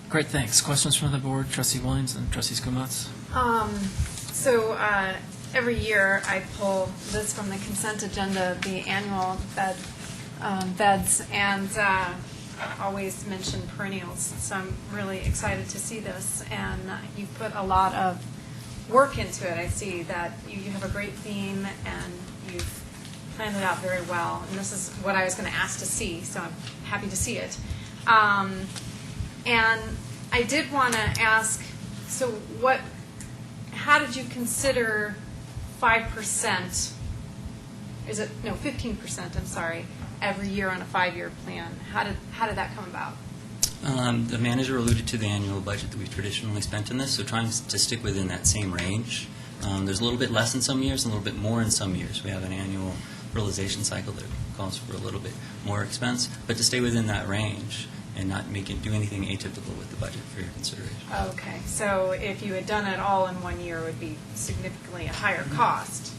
Great, thanks. Questions from the board? Trustee Williams and Trustee Skumatz? So every year I pull this from the consent agenda, the annual beds, and always mention perennials. So I'm really excited to see this, and you've put a lot of work into it. I see that you have a great theme, and you've planned it out very well. And this is what I was going to ask to see, so I'm happy to see it. And I did want to ask, so how did you consider 5%, 15%, I'm sorry, every year on a 5-year plan? How did that come about? The manager alluded to the annual budget that we've traditionally spent in this, so trying to stick within that same range. There's a little bit less in some years and a little bit more in some years. We have an annual realization cycle that calls for a little bit more expense, but to stay within that range and not do anything atypical with the budget for your consideration. Okay, so if you had done it all in 1 year, it would be significantly a higher cost.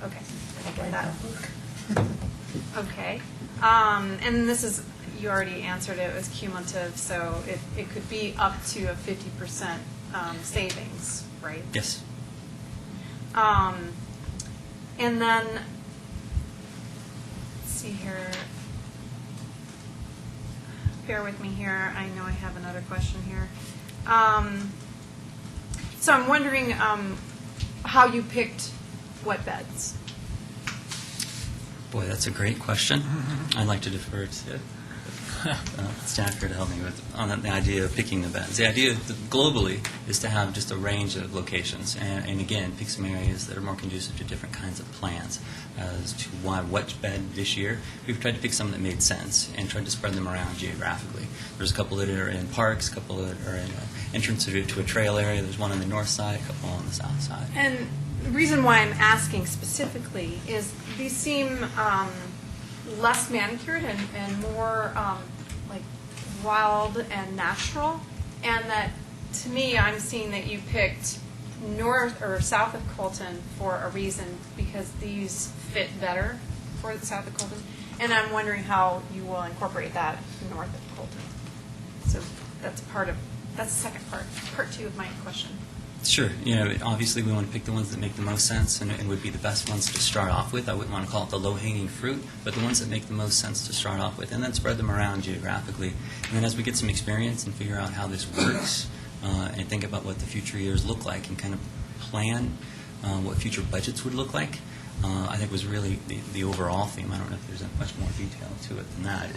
Okay, I get that. Okay, and this is, you already answered it, it was cumulative, so it could be up to a 50% savings, right? Yes. And then, let's see here. Bear with me here. I know I have another question here. So I'm wondering how you picked what beds. Boy, that's a great question. I'd like to defer to staff here to help me on the idea of picking the beds. The idea globally is to have just a range of locations, and again, pick some areas that are more conducive to different kinds of plans. As to what bed this year, we've tried to pick some that made sense and tried to spread them around geographically. There's a couple that are in parks, a couple that are in entrance to a trail area. There's one on the north side, a couple on the south side. And the reason why I'm asking specifically is these seem less manicured and more like wild and natural, and that to me I'm seeing that you picked north or south of Colton for a reason, because these fit better for the south of Colton, and I'm wondering how you will incorporate that north of Colton. So that's the second part 2 of my question. Sure. Obviously we want to pick the ones that make the most sense and would be the best ones to start off with. I wouldn't want to call it the low-hanging fruit, but the ones that make the most sense to start off with, and then spread them around geographically. And then as we get some experience and figure out how this works, and think about what the future years look like and kind of plan what future budgets would look like, I think was really the overall theme. I don't know if there's much more detail to it than that.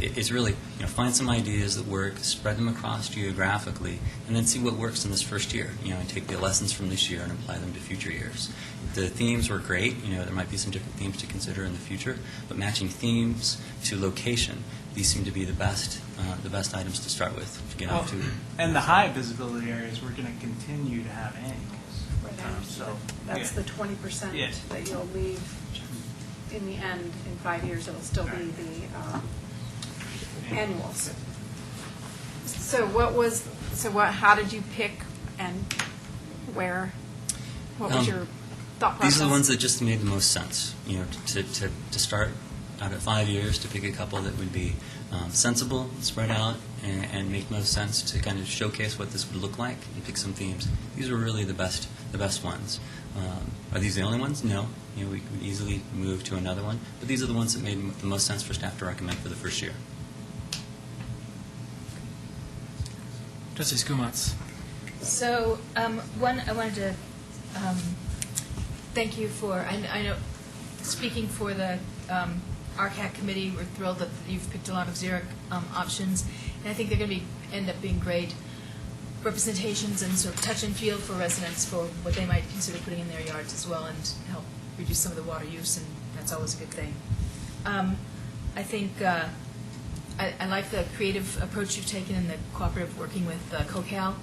It's really, find some ideas that work, spread them across geographically, and then see what works in this first year. And take the lessons from this year and apply them to future years. The themes were great. There might be some different themes to consider in the future, but matching themes to location, these seem to be the best items to start with to get into. And the high visibility areas, we're going to continue to have angles. That's the 20% Yeah. that you'll leave in the end. In 5 years, it'll still be the annuals. How did you pick and where? What was your thought process? These are the ones that just made the most sense. To start out at 5 years, to pick a couple that would be sensible, spread out, and make most sense to kind of showcase what this would look like and pick some themes. These were really the best ones. Are these the only ones? No. We could easily move to another one, but these are the ones that made the most sense for staff to recommend for the first year. Trustee Skumats. So, one, I wanted to thank you for, I know, speaking for the RCAC committee, we're thrilled that you've picked a lot of Xeric options, and I think they're going to end up being great representations and sort of touch and feel for residents for what they might consider putting in their yards as well, and help reduce some of the water use, and that's always a good thing. I think I like the creative approach you've taken in the cooperative working with COCAL,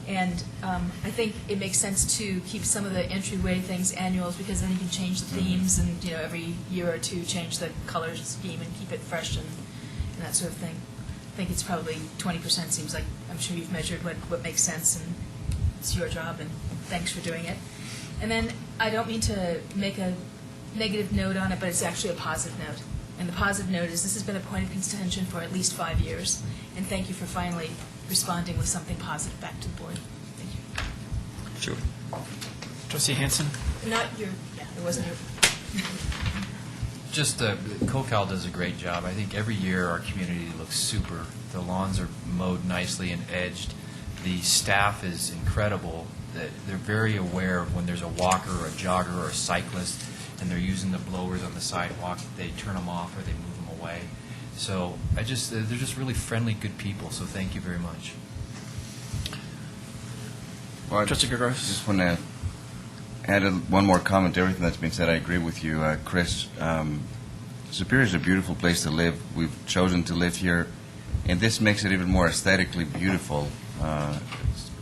and I think it makes sense to keep some of the entryway things annuals, because then you can change the themes and every year or two change the color scheme and keep it fresh and that sort of thing. I think it's probably 20% seems like, I'm sure you've measured what makes sense, and it's your job, and thanks for doing it. And then I don't mean to make a negative note on it, but it's actually a positive note. And the positive note is this has been a point of contention for at least 5 years, and thank you for finally responding with something positive back to the board. Thank you. Sure. Trustee Hansen. Not your, yeah, it wasn't your. Just COCAL does a great job. I think every year our community looks super. The lawns are mowed nicely and edged. The staff is incredible. They're very aware of when there's a walker or a jogger or a cyclist and they're using the blowers on the sidewalk, they turn them off or they move them away. So they're just really friendly, good people. So thank you very much. Well, Trustee Gregorius. Just want to add one more comment to everything that's been said. I agree with you, Chris. Superior is a beautiful place to live. We've chosen to live here, and this makes it even more aesthetically beautiful.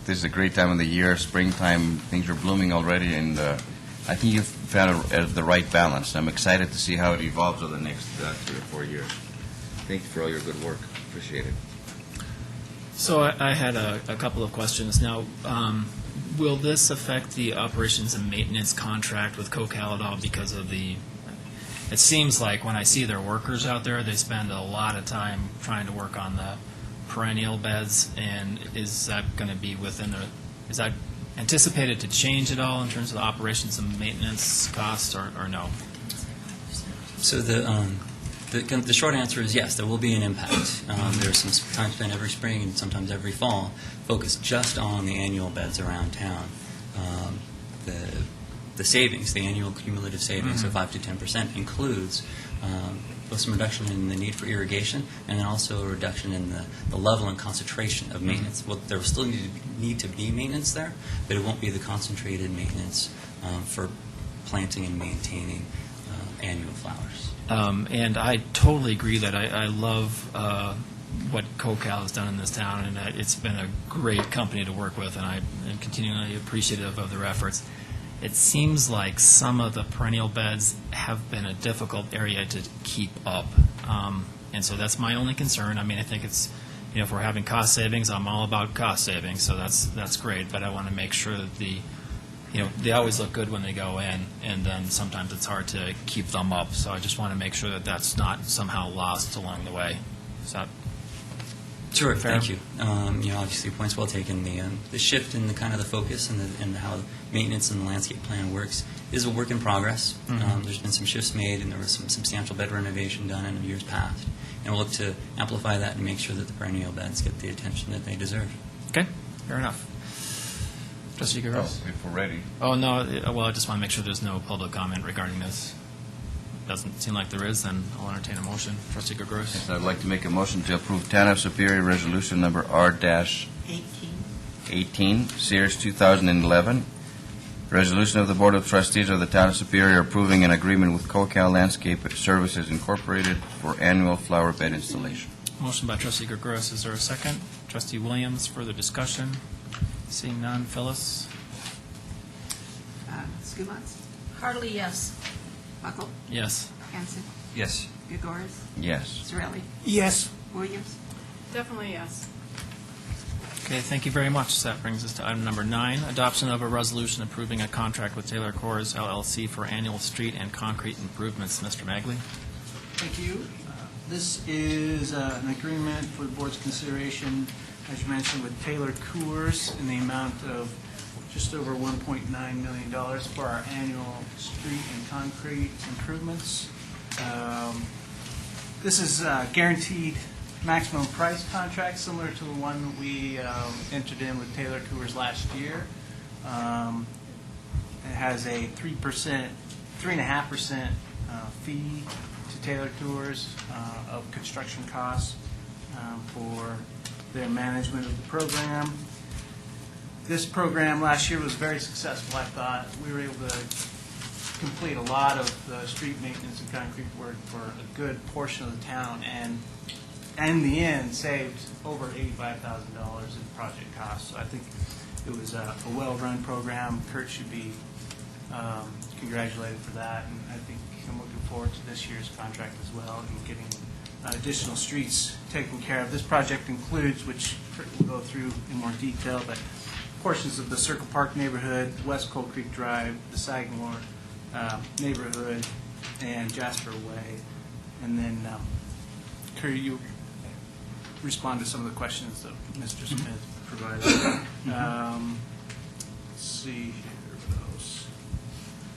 This is a great time of the year, springtime. Things are blooming already, and I think you've found the right balance. I'm excited to see how it evolves over the next 3 or 4 years. Thank you for all your good work. Appreciate it. So I had a couple of questions. Now, will this affect the operations and maintenance contract with COCAL at all because of it seems like when I see their workers out there, they spend a lot of time trying to work on the perennial beds, and is that going to be is that anticipated to change at all in terms of the operations and maintenance costs, or no? So The short answer is yes, there will be an impact. There's some time spent every spring and sometimes every fall focused just on the annual beds around town. The savings, the annual cumulative savings of 5 to 10% includes both some reduction in the need for irrigation and then also a reduction in the level and concentration of maintenance. Well, there will still need to be maintenance there, but it won't be the concentrated maintenance for planting and maintaining annual flowers. And I totally agree that I love what CoCal has done in this town, and it's been a great company to work with, and I'm continually appreciative of their efforts. It seems like some of the perennial beds have been a difficult area to keep up, and so that's my only concern. I mean, I think it's, if we're having cost savings, I'm all about cost savings, so that's great, but I want to make sure that they always look good when they go in, and then sometimes it's hard to keep them up. So I just want to make sure that that's not somehow lost along the way. Is that Sure, fair? thank you. Obviously, points well taken. The shift in the kind of the focus and how maintenance and the landscape plan works is a work in progress. There's been some shifts made, and there was some substantial bed renovation done in years past. And we'll look to amplify that and make sure that the perennial beds get the attention that they deserve. Okay, fair enough. Trustee Guerrero? If we're ready. Oh, no, well, I just want to make sure there's no public comment regarding this. Doesn't seem like there is, then I'll entertain a motion. Trustee Guerrero? Yes, I'd like to make a motion to approve TANF Superior Resolution Number R-18, Series 2011. Resolution of the Board of Trustees of the Town of Superior approving an agreement with CoCal Landscape Services Incorporated for annual flower bed installation. Motion by Trustee Guerrero. Is there a second? Trustee Williams, further discussion? Seeing none. Phyllis? Schumatz, Heartily, yes. Buckle, Yes. Hanson, Yes. Gregores, Yes. Zarelli, Yes. Williams. Definitely yes. Okay, thank you very much. That brings us to item number 9, adoption of a resolution approving a contract with Taylor Coors LLC for annual street and concrete improvements. Mr. Magley? Thank you. This is an agreement for the board's consideration, as you mentioned, with Taylor Coors in the amount of just over $1.9 million for our annual street and concrete improvements. This is a guaranteed maximum price contract, similar to the one that we entered in with Taylor Coors last year. It has a 3.5% fee to Taylor Coors of construction costs for their management of the program. This program last year was very successful, I thought. We were able to complete a lot of the street maintenance and concrete work for a good portion of the town, and in the end, saved over $85,000 in project costs. So I think it was a well-run program. Kurt should be congratulated for that, and I think I'm looking forward to this year's contract as well and getting additional streets taken care of. This project includes, which Kurt will go through in more detail, but portions of the Circle Park neighborhood, West Coal Creek Drive, the Sagamore neighborhood, and Jasper Way. And then, Kurt, you respond to some of the questions that Mr. Smith provided. Let's see here, what else?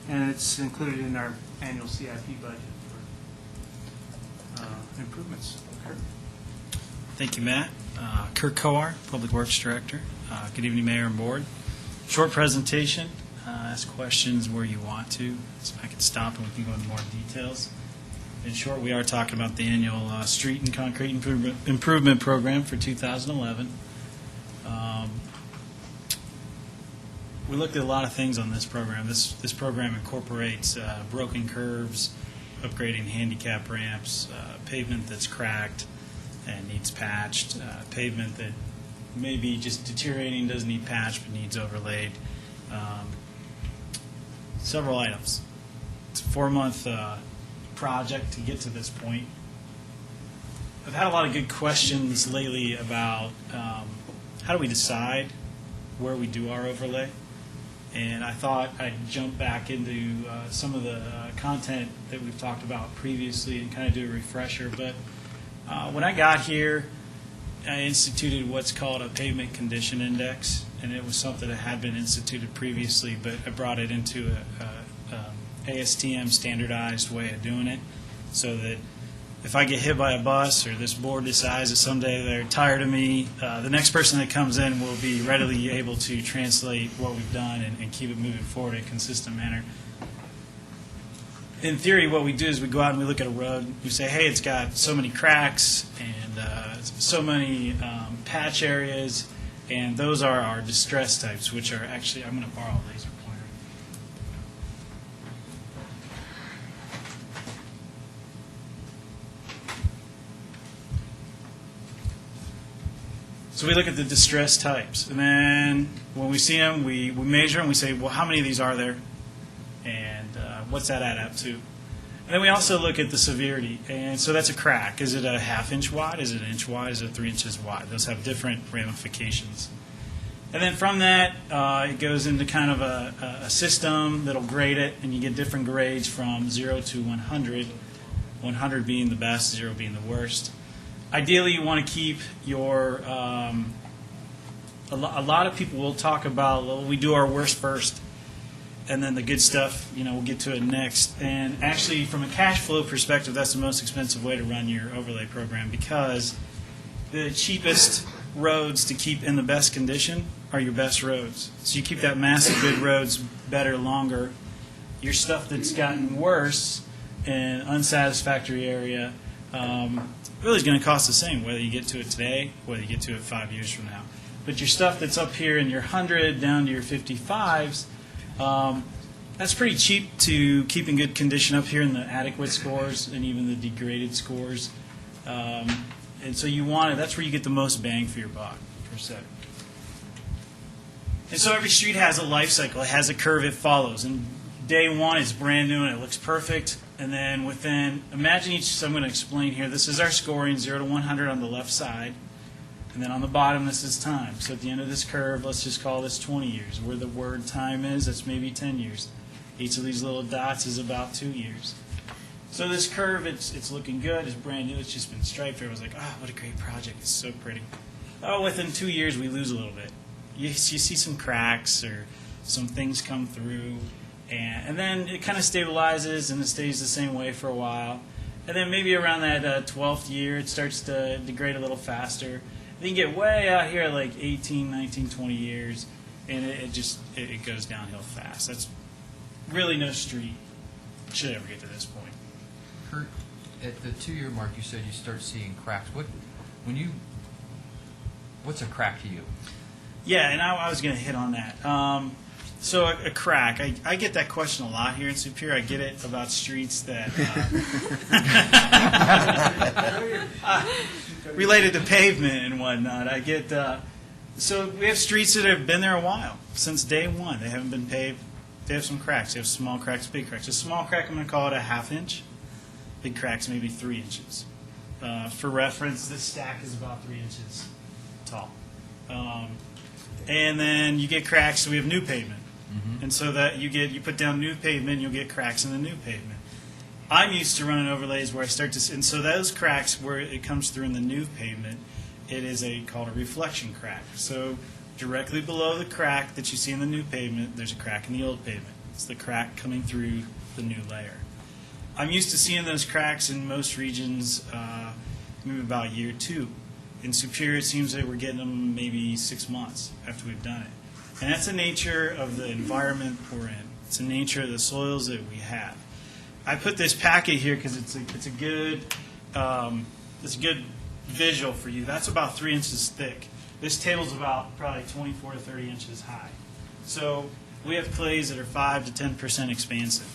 And it's included in our annual CIP budget for improvements. Kurt? Thank you, Matt. Kurt Coar, Public Works Director. Good evening, Mayor and Board. Short presentation. Ask questions where you want to, so I can stop and we can go into more details. In short, we are talking about the annual street and concrete improvement program for 2011. We looked at a lot of things on this program. This program incorporates broken curves, upgrading handicap ramps, pavement that's cracked and needs patched, pavement that may be just deteriorating, doesn't need patched, but needs overlaid. Several items. It's a 4-month project to get to this point. I've had a lot of good questions lately about how do we decide where we do our overlay. And I thought I'd jump back into some of the content that we've talked about previously and kind of do a refresher. But when I got here, I instituted what's called a pavement condition index, and it was something that had been instituted previously, but I brought it into a ASTM standardized way of doing it, so that if I get hit by a bus or this board decides that someday they're tired of me, the next person that comes in will be readily able to translate what we've done and keep it moving forward in a consistent manner. In theory, what we do is we go out and we look at a road. We say, hey, it's got so many cracks and so many patch areas, and those are our distress types, which are actually, I'm going to borrow a laser pointer. So we look at the distress types, and then when we see them, we measure them. We say, well, how many of these are there, and what's that add up to? And then we also look at the severity, and so that's a crack. Is it a ½ inch wide? Is it an inch wide? Is it 3 inches wide? Those have different ramifications. And then from that, it goes into kind of a system that'll grade it, and you get different grades from 0 to 100, 100 being the best, 0 being the worst. Ideally, you want to keep your, a lot of people will talk about, well, we do our worst first, and then the good stuff, we'll get to it next. And actually, from a cash flow perspective, that's the most expensive way to run your overlay program, because the cheapest roads to keep in the best condition are your best roads. So you keep that massive good roads better, longer. Your stuff that's gotten worse in unsatisfactory area really is going to cost the same, whether you get to it today, whether you get to it 5 years from now. But your stuff that's up here in your 100 down to your 55s, that's pretty cheap to keep in good condition up here in the adequate scores and even the degraded scores. And so you want it, that's where you get the most bang for your buck, per se. And so every street has a life cycle. It has a curve it follows. And day one is brand new and it looks perfect. And then imagine so I'm going to explain here. This is our scoring, 0 to 100 on the left side. And then on the bottom, this is time. So at the end of this curve, let's just call this 20 years. Where the word time is, that's maybe 10 years. Each of these little dots is about 2 years. So this curve, it's looking good. It's brand new. It's just been striped. Everyone's like, oh, what a great project. It's so pretty. Oh, within 2 years, we lose a little bit. You see some cracks or some things come through. And then it kind of stabilizes and it stays the same way for a while. And then maybe around that 12th year, it starts to degrade a little faster. Then you get way out here at like 18, 19, 20 years, and it goes downhill fast. That's really no street should ever get to this point. Kurt, at the 2-year mark, you said you start seeing cracks. What's a crack to you? Yeah, and I was going to hit on that. So a crack, I get that question a lot here in Superior. I get it about streets that related to pavement and whatnot. I get so we have streets that have been there a while, since day one. They haven't been paved. They have some cracks. They have small cracks, big cracks. A small crack, I'm going to call it a ½ inch. Big cracks, maybe 3 inches. For reference, this stack is about 3 inches tall. And then you get cracks, so we have new pavement. Mm-hmm. And so that you put down new pavement, you'll get cracks in the new pavement. I'm used to running overlays where I start to, and so those cracks where it comes through in the new pavement, it is called a reflection crack. So directly below the crack that you see in the new pavement, there's a crack in the old pavement. It's the crack coming through the new layer. I'm used to seeing those cracks in most regions maybe about year 2. In Superior, it seems that we're getting them maybe 6 months after we've done it. And that's the nature of the environment we're in. It's the nature of the soils that we have. I put this packet here because it's a good visual for you. That's about 3 inches thick. This table's about probably 24 to 30 inches high. So we have clays that are 5 to 10% expansive.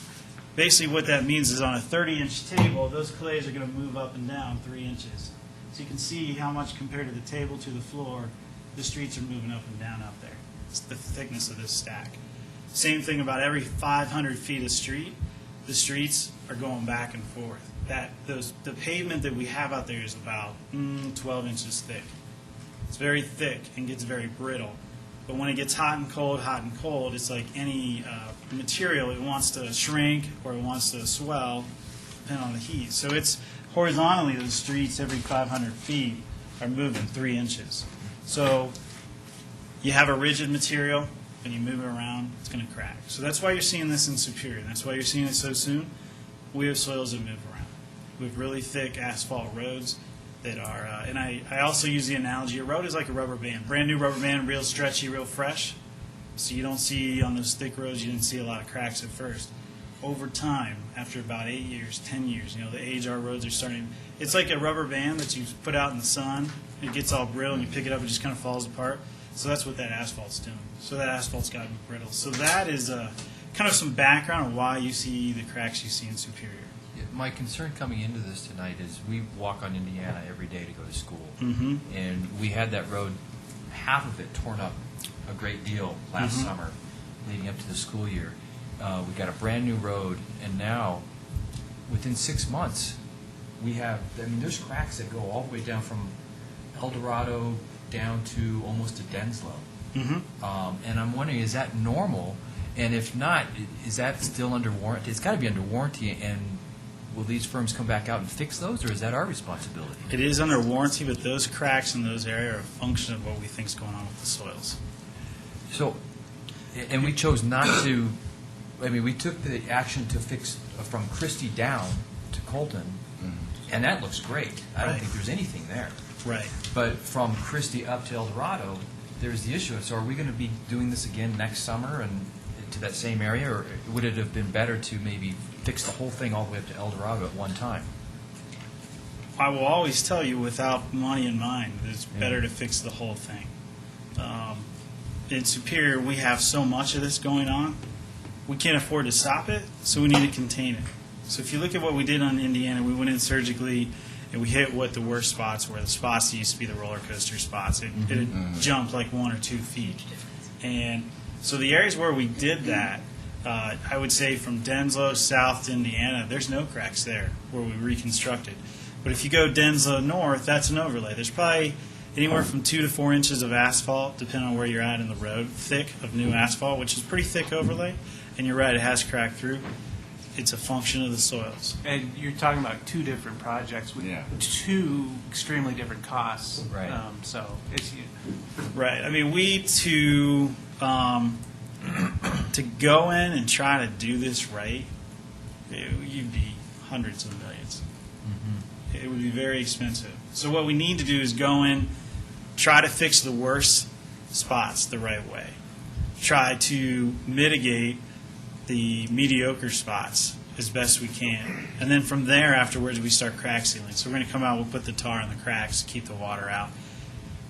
Basically what that means is on a 30-inch table, those clays are going to move up and down 3 inches. So you can see how much compared to the table to the floor, the streets are moving up and down out there. It's the thickness of this stack. Same thing about every 500 feet of street, the streets are going back and forth. The pavement that we have out there is about 12 inches thick. It's very thick and gets very brittle. But when it gets hot and cold, it's like any material. It wants to shrink or it wants to swell, depending on the heat. So it's horizontally, the streets every 500 feet are moving 3 inches. So you have a rigid material, and you move it around, it's going to crack. So that's why you're seeing this in Superior. That's why you're seeing it so soon. We have soils that move around. We have really thick asphalt roads that are, and I also use the analogy, a road is like a rubber band. Brand new rubber band, real stretchy, real fresh. So you don't see, on those thick roads, you didn't see a lot of cracks at first. Over time, after about 8 years, 10 years, the age our roads are starting, it's like a rubber band that you put out in the sun. It gets all brittle, and you pick it up, it just kind of falls apart. So that's what that asphalt's doing. So that asphalt's got to be brittle. So that is kind of some background on why you see the cracks you see in Superior. Yeah, my concern coming into this tonight is we walk on Indiana every day to go to school. Mm-hmm. And we had that road, half of it torn up a great deal last summer leading up to the school year. We got a brand new road, and now within 6 months we have, there's cracks that go all the way down from El Dorado down to almost to Denslow. And I'm wondering, is that normal? And if not, is that still under warranty? It's got to be under warranty, and will these firms come back out and fix those, or is that our responsibility? It is under warranty, but those cracks in those areas are a function of what we think is going on with the soils. So, and we chose not to, we took the action to fix from Christie down to Colton, and that looks great. I don't think there's anything there. Right. But from Christie up to El Dorado, there's the issue. So are we going to be doing this again next summer and to that same area, or would it have been better to maybe fix the whole thing all the way up to El Dorado at one time? I will always tell you, without money in mind, it's better to fix the whole thing. In Superior, we have so much of this going on, we can't afford to stop it, so we need to contain it. So if you look at what we did on Indiana, we went in surgically, and we hit what the worst spots were. The spots that used to be the roller coaster spots. It jumped like 1 or 2 feet. And so the areas where we did that, I would say from Denslow south to Indiana, there's no cracks there where we reconstructed. But if you go Denslow north, that's an overlay. There's probably anywhere from 2 to 4 inches of asphalt, depending on where you're at in the road, thick of new asphalt, which is pretty thick overlay. And you're right, it has cracked through. It's a function of the soils. And you're talking about 2 different projects with 2 extremely different costs. Right. So it's Right. We to go in and try to do this right, you'd be hundreds of millions. It would be very expensive. So what we need to do is go in, try to fix the worst spots the right way. Try to mitigate the mediocre spots as best we can. And then from there, afterwards, we start crack sealing. So we're going to come out, we'll put the tar in the cracks, keep the water out.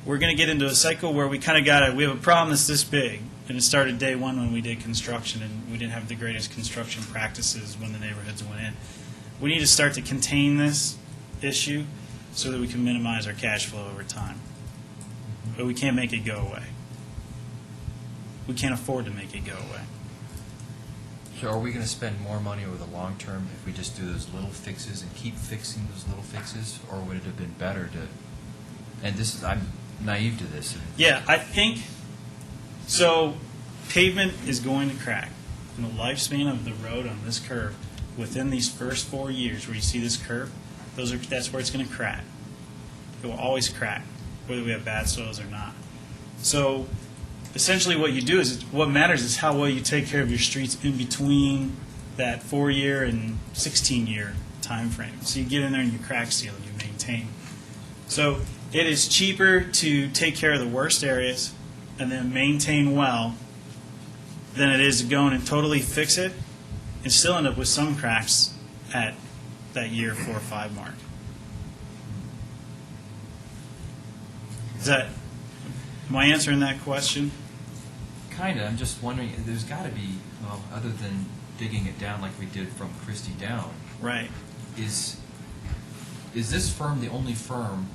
We're going to get into a cycle where we kind of we have a problem that's this big. And it started day one when we did construction, and we didn't have the greatest construction practices when the neighborhoods went in. We need to start to contain this issue so that we can minimize our cash flow over time. But we can't make it go away. We can't afford to make it go away. So are we going to spend more money over the long term if we just do those little fixes and keep fixing those little fixes, or would it have been better to, and this is, I'm naive to this. Yeah, I think, so pavement is going to crack. And the lifespan of the road on this curve, within these first 4 years where you see this curve, that's where it's going to crack. It will always crack, whether we have bad soils or not. So essentially what you do is, what matters is how well you take care of your streets in between that 4-year and 16-year time frame. So you get in there and you crack seal and you maintain. So it is cheaper to take care of the worst areas and then maintain well than it is to go in and totally fix it and still end up with some cracks at that year 4 or 5 mark. Am I answering that question? Kind of. I'm just wondering, there's got to be, well, other than digging it down like we did from Christie down. Right. Is this firm the only firm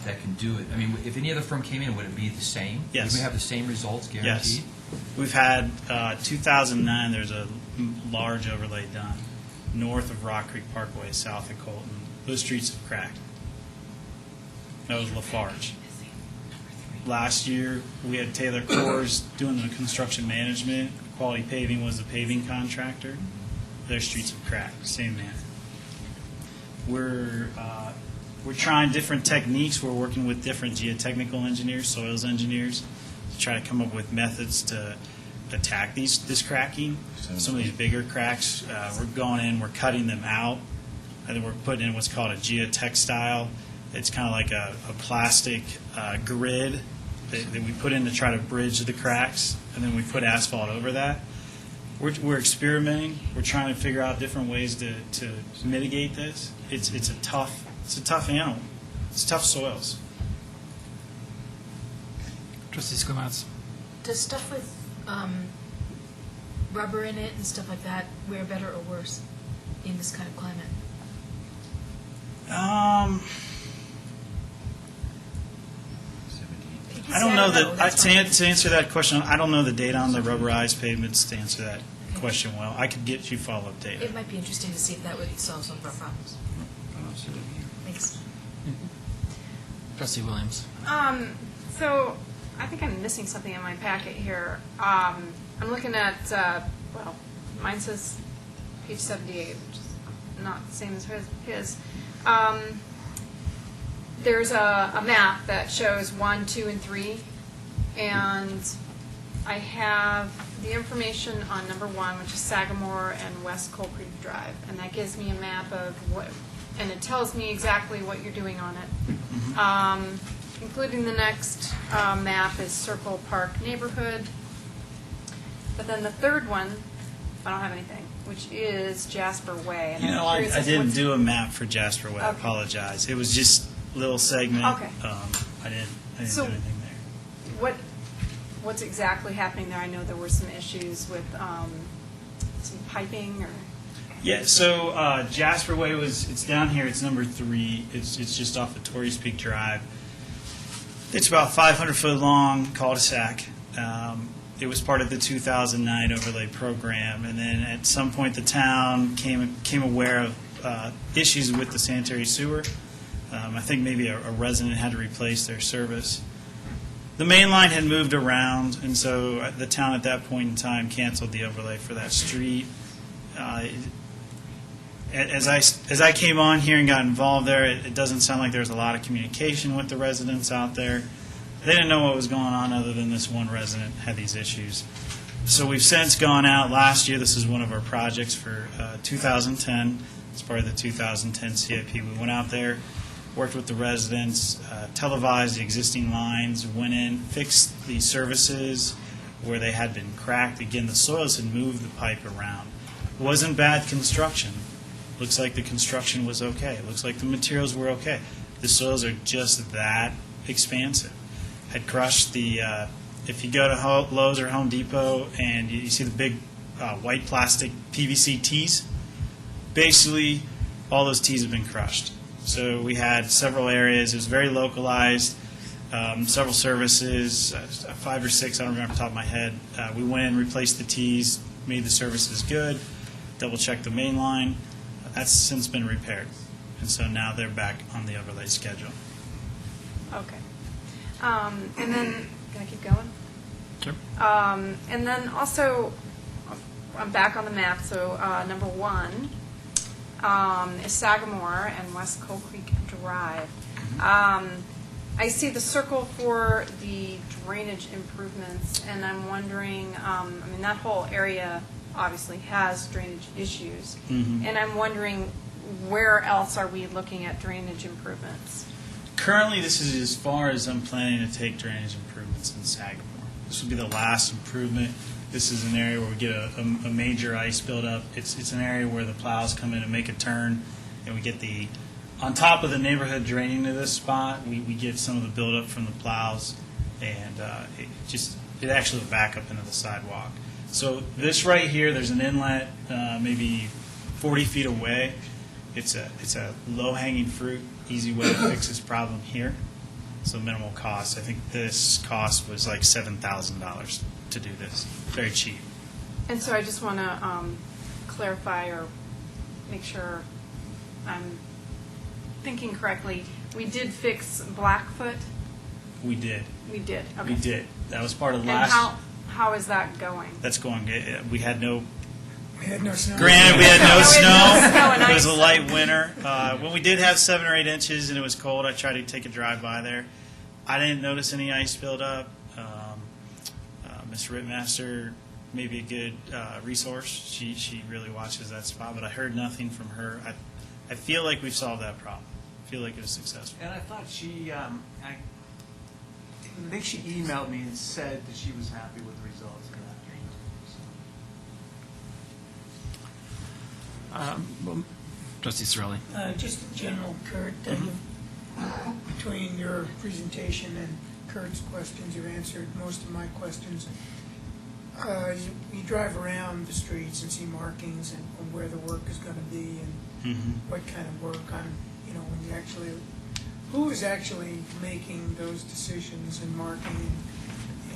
that can do it? If any other firm came in, would it be the same? Yes. Would we have the same results guaranteed? Yes. We've had, 2009, there's a large overlay done north of Rock Creek Parkway, south of Colton. Those streets have cracked. That was Lafarge. Last year, we had Taylor Coors doing the construction management. Quality Paving was the paving contractor. Their streets have cracked, same man. We're trying different techniques. We're working with different geotechnical engineers, soils engineers, to try to come up with methods to attack this cracking. Some of these bigger cracks, we're going in, we're cutting them out and then we're putting in what's called a geotextile. It's kind of like a plastic grid that we put in to try to bridge the cracks, and then we put asphalt over that. We're experimenting. We're trying to figure out different ways to mitigate this. It's a tough animal. It's tough soils. Trustee Squamats. Does stuff with rubber in it and stuff like that wear better or worse in this kind of climate? I don't know that, to answer that question, I don't know the data on the rubberized pavements to answer that question well. I could get you follow-up data. It might be interesting to see if that would solve some of our problems. Thanks. Trustee Williams. So I think I'm missing something in my packet here. I'm looking at, well, mine says page 78, which is not the same as his. There's a map that shows 1, 2, and 3, and I have the information on number 1, which is Sagamore and West Coal Creek Drive, and that gives me a map of what, and it tells me exactly what you're doing on it. Including the next map is Circle Park Neighborhood, but then the third one, I don't have anything, which is Jasper Way. And I'm curious I as didn't what's- do a map for Jasper Way. I Okay. apologize. It was just a little segment. Okay. I didn't So- do anything there. What's exactly happening there? I know there were some issues with some piping or. Yeah, so Jasper Way it's down here, it's number 3, it's just off of Torreys Peak Drive. It's about 500-foot long cul-de-sac. It was part of the 2009 overlay program, and then at some point the town came aware of issues with the sanitary sewer. I think maybe a resident had to replace their service. The main line had moved around, and so the town at that point in time canceled the overlay for that street. As I came on here and got involved there, it doesn't sound like there was a lot of communication with the residents out there. They didn't know what was going on other than this one resident had these issues. So we've since gone out last year. This is one of our projects for 2010. It's part of the 2010 CIP. We went out there, worked with the residents, televised the existing lines, went in, fixed the services where they had been cracked. Again, the soils had moved the pipe around. It wasn't bad construction. Looks like the construction was okay. It looks like the materials were okay. The soils are just that expansive. Had crushed the, if you go to Lowe's or Home Depot and you see the big white plastic PVC tees, basically all those tees have been crushed. So we had several areas. It was very localized, several services, 5 or 6, I don't remember off the top of my head. We went in, replaced the tees, made the services good, double-checked the main line. That's since been repaired. And so now they're back on the overlay schedule. Okay. And then, can I keep going? Sure. And then also, I'm back on the map, so number 1 is Sagamore and West Coal Creek Drive. I see the circle for the drainage improvements, and I'm wondering, I mean, that whole area obviously has drainage issues, and I'm wondering where else are we looking at drainage improvements? Currently, this is as far as I'm planning to take drainage improvements in Sagamore. This will be the last improvement. This is an area where we get a major ice buildup. It's an area where the plows come in and make a turn, and we get on top of the neighborhood draining to this spot, we get some of the buildup from the plows, and it actually will back up into the sidewalk. So this right here, there's an inlet maybe 40 feet away. It's a low-hanging fruit, easy way to fix this problem here. So minimal cost. I think this cost was like $7,000 to do this. Very cheap. And so I just want to clarify or make sure I'm thinking correctly. We did fix Blackfoot? We did. We did, okay. We did. That was part of And last. how is that going? That's going. We had no. We had no snow. Granted, we had no We had no snow snow. and It was a ice. light winter. When we did have 7 or 8 inches and it was cold, I tried to take a drive by there. I didn't notice any ice buildup. Ms. Rittmaster may be a good resource. She really watches that spot, but I heard nothing from her. I feel like we've solved that problem. I feel like it was successful. And I thought she, I think she emailed me and said that she was happy with the results of that. Trustee Sorelli. Just in general, Kurt, between your presentation and Kurt's questions, you've answered most of my questions. You drive around the streets and see markings and on where the work is going to be and what kind of work on, when you actually, who is actually making those decisions and marking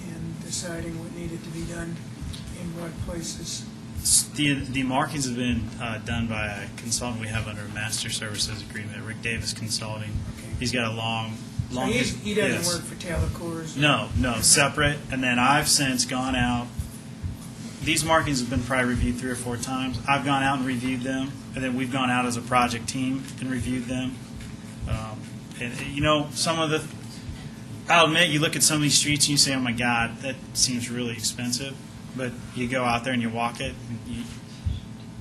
and deciding what needed to be done in what places? The markings have been done by a consultant we have under a master services agreement, Rick Davis Consulting. Okay. He's got a long So he doesn't yes. work for Taylor Coors? No, separate. And then I've since gone out. These markings have been probably reviewed 3 or 4 times. I've gone out and reviewed them, and then we've gone out as a project team and reviewed them. Some of the, I'll admit, you look at some of these streets and you say, oh my God, that seems really expensive. But you go out there and you walk it, and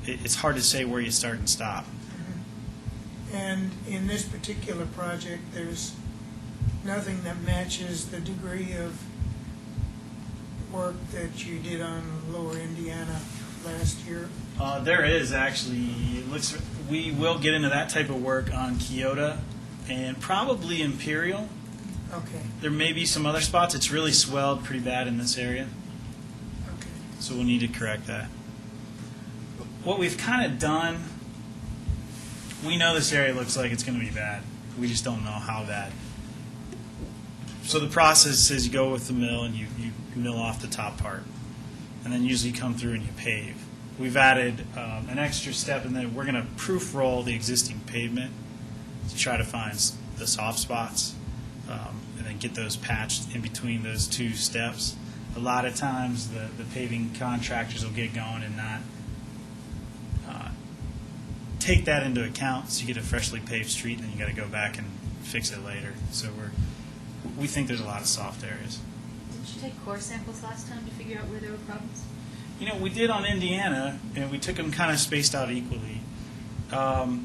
it's hard to say where you start and stop. And in this particular project, there's nothing that matches the degree of work that you did on Lower Indiana last year? There is actually. We will get into that type of work on Kyoto and probably Imperial. Okay. There may be some other spots. It's really swelled pretty bad in this area, Okay. so we'll need to correct that. What we've kind of done, we know this area looks like it's going to be bad. We just don't know how bad. So the process is you go with the mill and you mill off the top part, and then usually come through and you pave. We've added an extra step in that we're going to proof roll the existing pavement to try to find the soft spots, and then get those patched in between those 2 steps. A lot of times the paving contractors will get going and not take that into account, so you get a freshly paved street and then you got to go back and fix it later. So we think there's a lot of soft areas. Didn't you take core samples last time to figure out where there were problems? We did on Indiana, and we took them kind of spaced out equally. I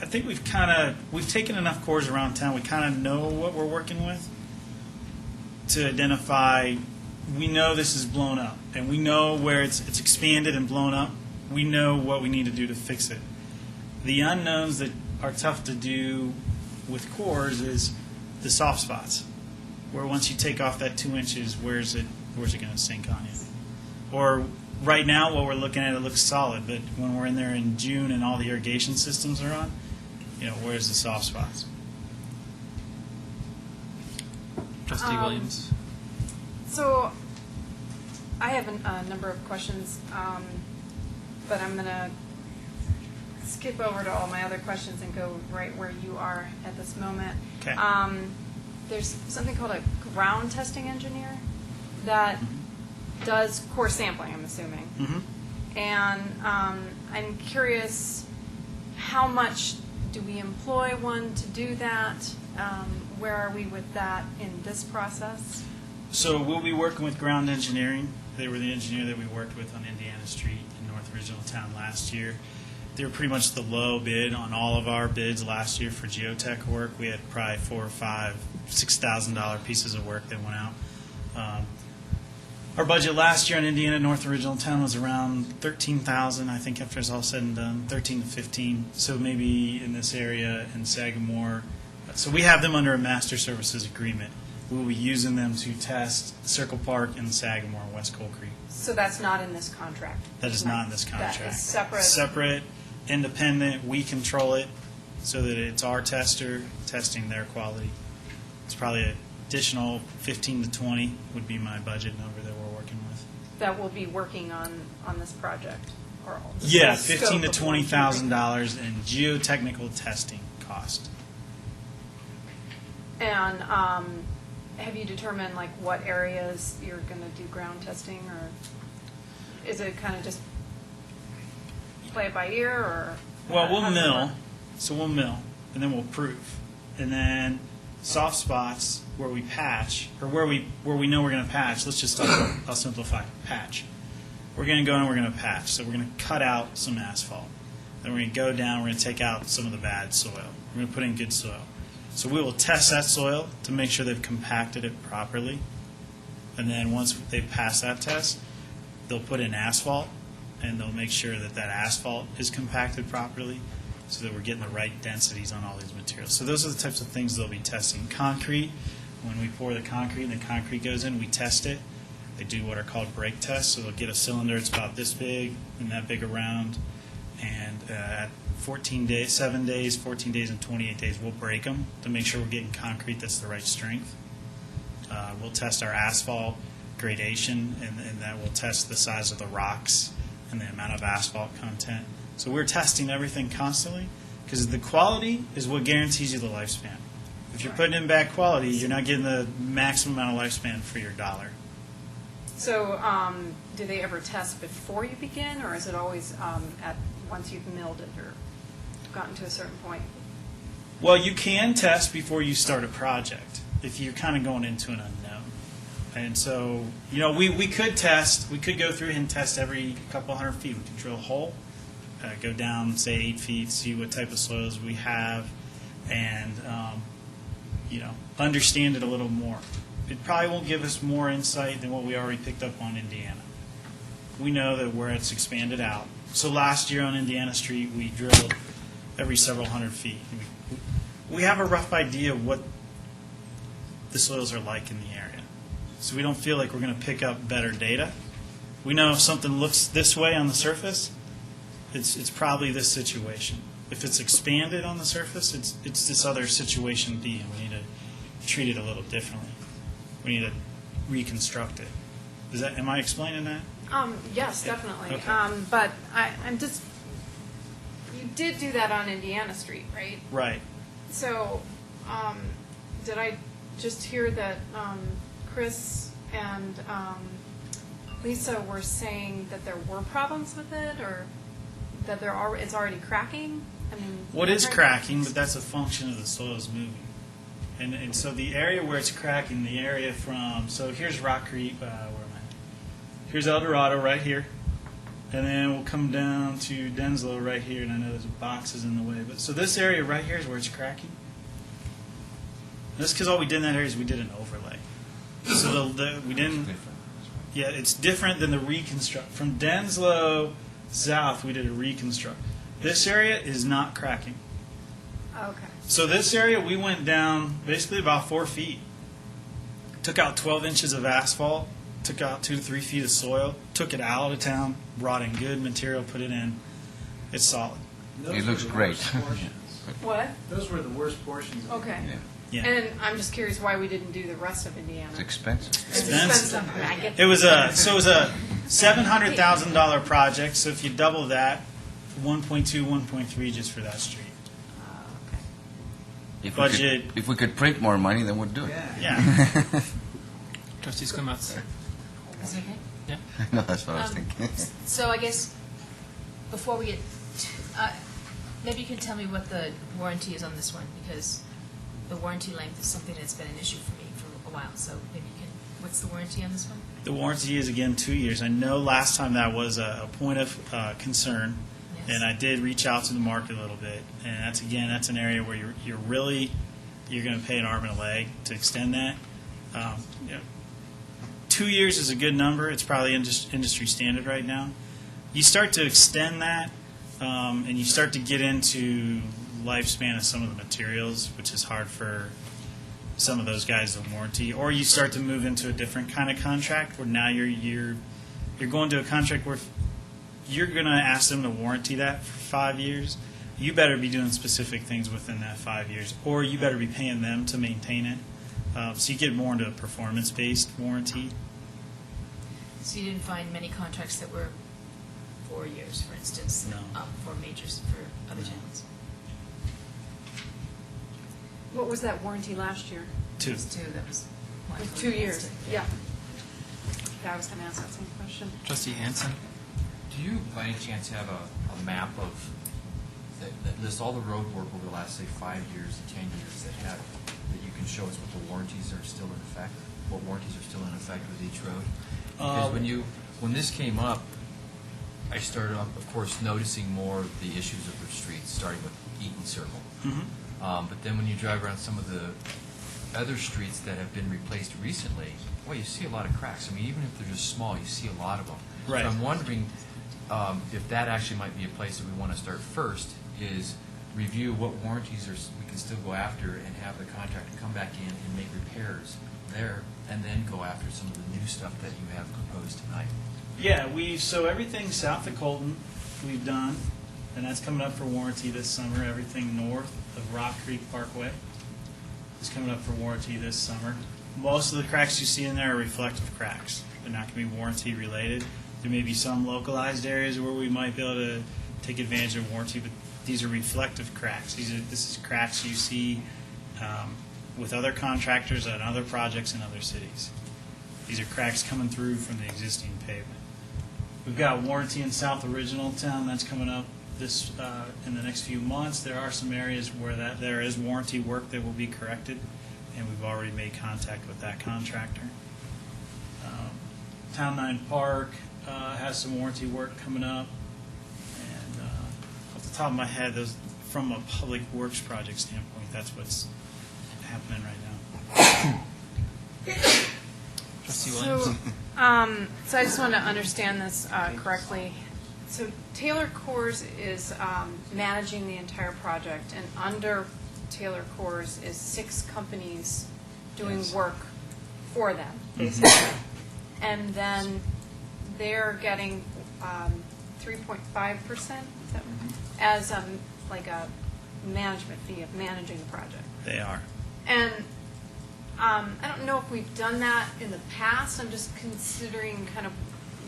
think we've taken enough cores around town. We kind of know what we're working with to identify. We know this is blown up, and we know where it's expanded and blown up. We know what we need to do to fix it. The unknowns that are tough to do with cores is the soft spots, where once you take off that 2 inches, where's it going to sink on you? Or right now, what we're looking at, it looks solid, but when we're in there in June and all the irrigation systems are on, where's the soft spots? Trustee Williams. So I have a number of questions, but I'm going to skip over to all my other questions and go right where you are at this moment. Okay. There's something called a ground testing engineer that does core sampling, I'm assuming. Mm-hmm. And I'm curious, how much do we employ one to do that? Where are we with that in this process? So we'll be working with ground engineering. They were the engineer that we worked with on Indiana Street in North Original Town last year. They were pretty much the low bid on all of our bids last year for geotech work. We had probably $4,000 or $5,000, $6,000 pieces of work that went out. Our budget last year on Indiana North Original Town was around $13,000. I think after it's all said and done, 13 to 15. So maybe in this area in Sagamore. So we have them under a master services agreement. We will be using them to test Circle Park and Sagamore, West Coal Creek. So that's not in this contract? That is not in this contract. That is separate? Separate, independent. We control it so that it's our tester testing their quality. It's probably an additional 15 to 20 would be my budget number that we're working with. That will be working on this project? Or Yeah, the scope $15,000 to of work? $20,000 in geotechnical testing cost. And have you determined like what areas you're going to do ground testing, or is it kind of just play it by ear, or? Well, how we'll does that mill. work? So we'll mill, and then we'll proof. And then soft spots where we patch, or where we know we're going to patch, let's just I'll simplify, patch. We're going to go and we're going to patch. So we're going to cut out some asphalt. Then we're going to go down, we're going to take out some of the bad soil. We're going to put in good soil. So we will test that soil to make sure they've compacted it properly. And then once they pass that test, they'll put in asphalt, and they'll make sure that that asphalt is compacted properly so that we're getting the right densities on all these materials. So those are the types of things they'll be testing. Concrete, when we pour the concrete and the concrete goes in, we test it. They do what are called break tests, so they'll get a cylinder, it's about this big and that big around, and at 14 days, 7 days, 14 days, and 28 days, we'll break them to make sure we're getting concrete that's the right strength. We'll test our asphalt gradation, and that will test the size of the rocks and the amount of asphalt content. So we're testing everything constantly, because the quality is what guarantees you the lifespan. If you're putting in bad quality, you're not getting the maximum amount of lifespan for your dollar. So, do they ever test before you begin, or is it always at once you've milled it or gotten to a certain point? Well, you can test before you start a project if you're kind of going into an unknown. And so, we could test. We could go through and test every couple hundred feet. We could drill a hole, go down, say 8 feet, see what type of soils we have, and understand it a little more. It probably won't give us more insight than what we already picked up on Indiana. We know that where it's expanded out. So last year on Indiana Street, we drilled every several hundred feet. We have a rough idea of what the soils are like in the area. So we don't feel like we're going to pick up better data. We know if something looks this way on the surface, it's probably this situation. If it's expanded on the surface, it's this other situation B, and we need to treat it a little differently. We need to reconstruct it. Am I explaining that? Yes, definitely. Okay. But I'm just, you did do that on Indiana Street, right? Right. So, did I just hear that Chris and Lisa were saying that there were problems with it, or that it's already cracking? I mean, What is cracking, but that's a function of the soils moving. And so the area where it's cracking, the area so here's Rock Creek, where am I? Here's El Dorado right here. And then we'll come down to Denslow right here, and I know there's boxes in the way. But so this area right here is where it's cracking. And that's because all we did in that area is we did an overlay. So we didn't, yeah, it's different than the reconstruct. From Denslow south, we did a reconstruct. This area is not cracking. Okay. So this area, we went down basically about 4 feet. Took out 12 inches of asphalt, took out 2 to 3 feet of soil, took it out of town, brought in good material, put it in. It's solid. It looks great. What? Those were the worst portions. Okay. Yeah. And I'm just curious why we didn't do the rest of Indiana. It's expensive. It's expensive. I mean, I get It was a $700,000 project. So if you double that, 1.2, 1.3 just for that street. Budget. If we could print more money, then we'd do it. Yeah. Trustees come out. Is it okay? Yeah. No, that's what I was thinking. So I guess, before we get, maybe you can tell me what the warranty is on this one, because the warranty length is something that's been an issue for me for a while, so maybe you can, what's the warranty on this one? The warranty is, again, 2 years. I know last time that was a point of concern, Yes. and I did reach out to the market a little bit. And that's an area where you're going to pay an arm and a leg to extend that. 2 years is a good number. It's probably industry standard right now. You start to extend that, and you start to get into lifespan of some of the materials, which is hard for some of those guys to warranty. Or you start to move into a different kind of contract where now you're going to a contract where you're going to ask them to warranty that for 5 years. You better be doing specific things within that 5 years, or you better be paying them to maintain it. So you get more into a performance-based warranty. So you didn't find many contracts that were 4 years, for instance, No. for majors, for other towns? What was that warranty last year? 2. That was why I voted 2 against years. it. Yeah. Yeah, I was going to ask that same question. Trustee Hansen? Do you, by any chance, have a map of that lists all the road work over the last, say, 5 years, 10 years that you can show us what the warranties are still in effect? What warranties are still in effect with each road? Because when this came up, I started off, of course, noticing more of the issues of the streets, starting with Eaton Circle. But then when you drive around some of the other streets that have been replaced recently, boy, you see a lot of cracks. I mean, even if they're just small, you see a lot of them. Right. So I'm wondering if that actually might be a place that we want to start first, is review what warranties we can still go after and have the contractor come back in and make repairs there, and then go after some of the new stuff that you have proposed tonight. Yeah, so everything south of Colton we've done, and that's coming up for warranty this summer. Everything north of Rock Creek Parkway is coming up for warranty this summer. Most of the cracks you see in there are reflective cracks. They're not going to be warranty related. There may be some localized areas where we might be able to take advantage of warranty, but these are reflective cracks. This is cracks you see with other contractors on other projects in other cities. These are cracks coming through from the existing pavement. We've got warranty in South Original Town that's coming up this in the next few months. There are some areas where there is warranty work that will be corrected, and we've already made contact with that contractor. Town 9 Park has some warranty work coming up, and off the top of my head, from a public works project standpoint, that's what's happening right now. Trustee Williams? So I just want to understand this correctly. So Taylor Coors is managing the entire project, and under Taylor Coors is 6 companies doing work for them, basically. And then they're getting 3.5% as like a management fee of managing the project. They are. And I don't know if we've done that in the past. I'm just considering kind of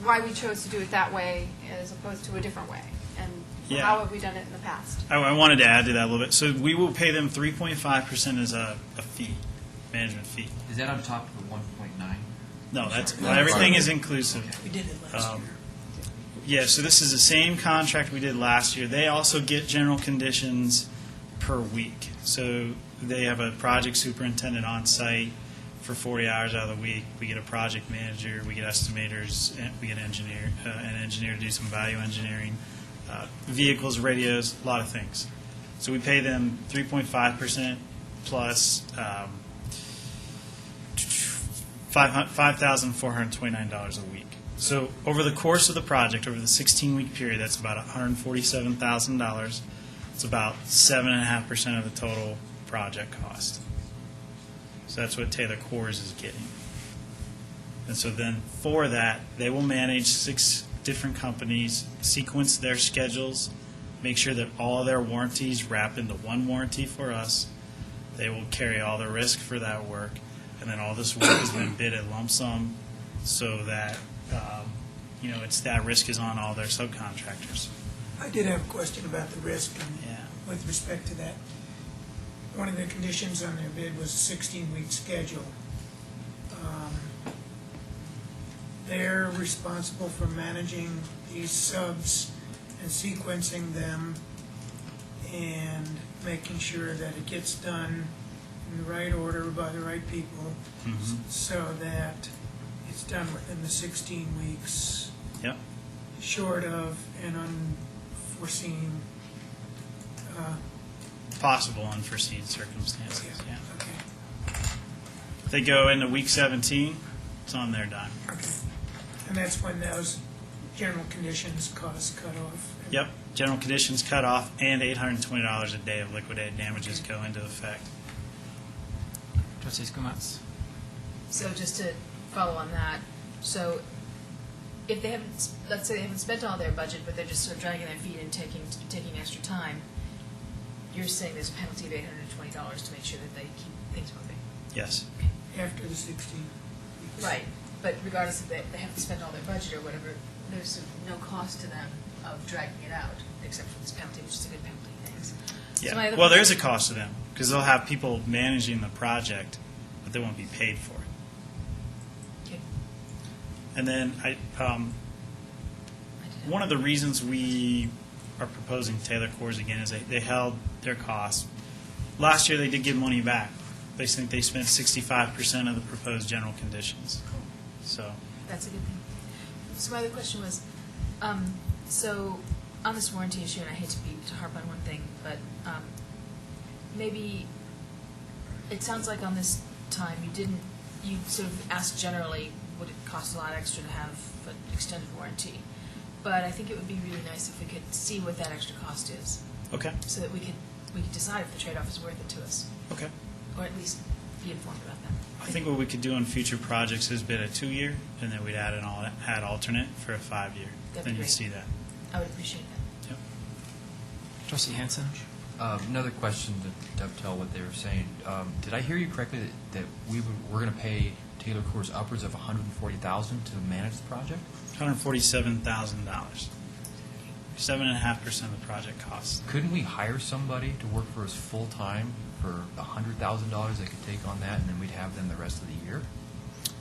why we chose to do it that way as opposed to a different way. And Yeah. how have we done it in the past? I wanted to add to that a little bit. So we will pay them 3.5% as a fee, management fee. Is that on top of the 1.9? No, everything is inclusive. We did it last year. Yeah, so this is the same contract we did last year. They also get general conditions per week. So they have a project superintendent on site for 40 hours out of the week. We get a project manager, we get estimators, and we get an engineer to do some value engineering, vehicles, radios, a lot of things. So we pay them 3.5% plus $5,429 a week. So over the course of the project, over the 16-week period, that's about $147,000. It's about 7.5% of the total project cost. So that's what Taylor Coors is getting. And so then for that, they will manage 6 different companies, sequence their schedules, make sure that all their warranties wrap into one warranty for us. They will carry all the risk for that work. And then all this work has been bid at lump sum so that, that risk is on all their subcontractors. I did have a question about the risk and Yeah. with respect to that. One of the conditions on their bid was a 16-week schedule. They're responsible for managing these subs and sequencing them and making sure that it gets done in the right order by the right people so that it's done within the 16 weeks. Yep. Short of an unforeseen, Possible unforeseen circumstances, yeah. okay, If they go into week 17, it's on their dime. okay. And that's when those general conditions costs cut off? Yep, general conditions cut off and $820 a day of liquidated damages go into effect. Trustee Skumatz? So just to follow on that, so if they haven't, let's say they haven't spent all their budget, but they're just sort of dragging their feet and taking extra time, you're saying there's a penalty of $820 to make sure that they keep things moving? Yes. After the 16 weeks? Right, but regardless if they haven't spent all their budget or whatever, there's no cost to them of dragging it out, except for this penalty, which is a good penalty, thanks. So my Yeah. other Well, question- there's a cost to them because they'll have people managing the project, but they won't be paid for it. Okay. And then one of the reasons we are proposing Taylor Coors again is they held their costs. Last year they did give money back. They think they spent 65% of the proposed general conditions. So That's a good thing. So my other question was, So, on this warranty issue, and I hate to harp on one thing, but maybe, it sounds like on this time, you sort of asked generally, would it cost a lot extra to have an extended warranty? But I think it would be really nice if we could see what that extra cost is, Okay, so that we could decide if the trade-off is worth it to us, okay. or at least be informed about that. I think what we could do on future projects is bid a 2-year, and then we'd add alternate for a 5-year. That'd be Then you'd great. see that. I would appreciate that. Yep. Trustee Hansen? Another question to dovetail what they were saying. Did I hear you correctly that we're going to pay Taylor Coors upwards of $140,000 to manage the project? $147,000. 7.5% of the project cost. Couldn't we hire somebody to work for us full-time for $100,000 they could take on that, and then we'd have them the rest of the year?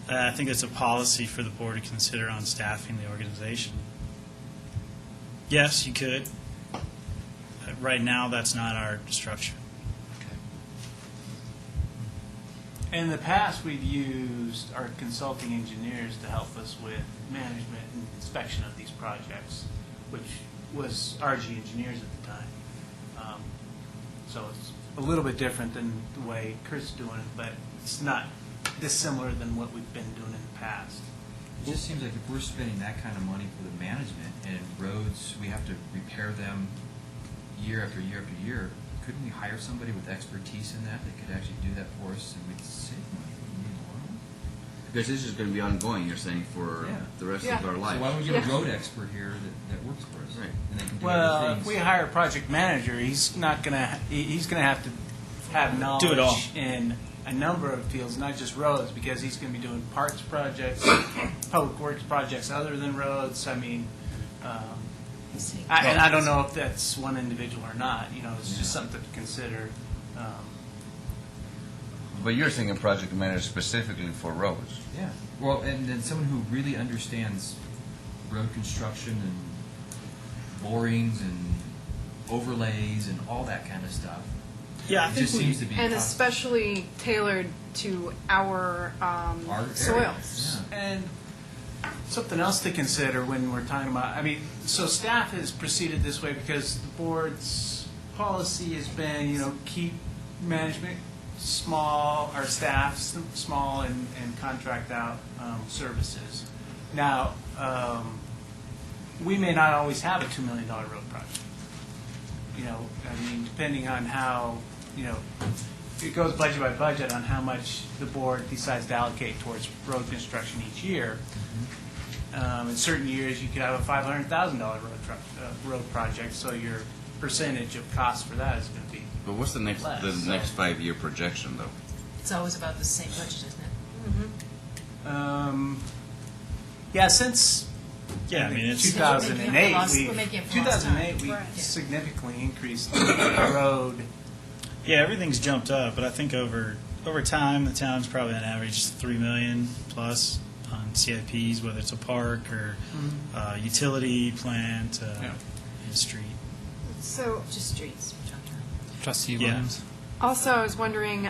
I think it's a policy for the board to consider on staffing the organization. Yes, you could. Right now, that's not our structure. In the past, we've used our consulting engineers to help us with management and inspection of these projects, which was RG Engineers at the time. So it's a little bit different than the way Kurt's doing it, but it's not dissimilar than what we've been doing in the past. It just seems like if we're spending that kind of money for the management and roads, we have to repair them year after year after year, couldn't we hire somebody with expertise in that could actually do that for us and we'd save money? Because this is going to be ongoing, you're saying, for Yeah. the rest Yeah. of our So life. why don't we get a road expert here that works for us? Right. And they can do Well, other if things. we hire a project manager, he's not gonna, he's gonna have to have Do it all. knowledge in a number of fields, not just roads, because he's gonna be doing parks projects, public works projects other than roads. I mean, and I don't know if that's one individual or not, it's just something to consider. But you're thinking project manager specifically for roads. Yeah. Well, and then someone who really understands road construction and borings and overlays and all that kind of stuff. Yeah, I It think just seems to be And tough. especially tailored to our Our soils. areas. Yeah. And something else to consider when we're talking about, so staff has proceeded this way because the board's policy has been, keep management small, our staff small, and contract out services. Now, we may not always have a $2 million road project. Depending on how, it goes budget by budget on how much the board decides to allocate towards road construction each year. In certain years, you could have a $500,000 road project, so your percentage of cost for that is going to be. But what's the next Less, the so- next 5-year projection, though? It's always about the same budget, isn't it? Yeah, since Yeah, I mean, it's, 2008, We're making it for lost time. we Right. significantly increased the road. yeah, everything's jumped up, but I think over time, the town's probably on average 3 million plus on CIPs, whether it's a park or utility plant, Yeah. a street. So Just streets we're talking about. Trustee Yeah. Williams? also, I was wondering,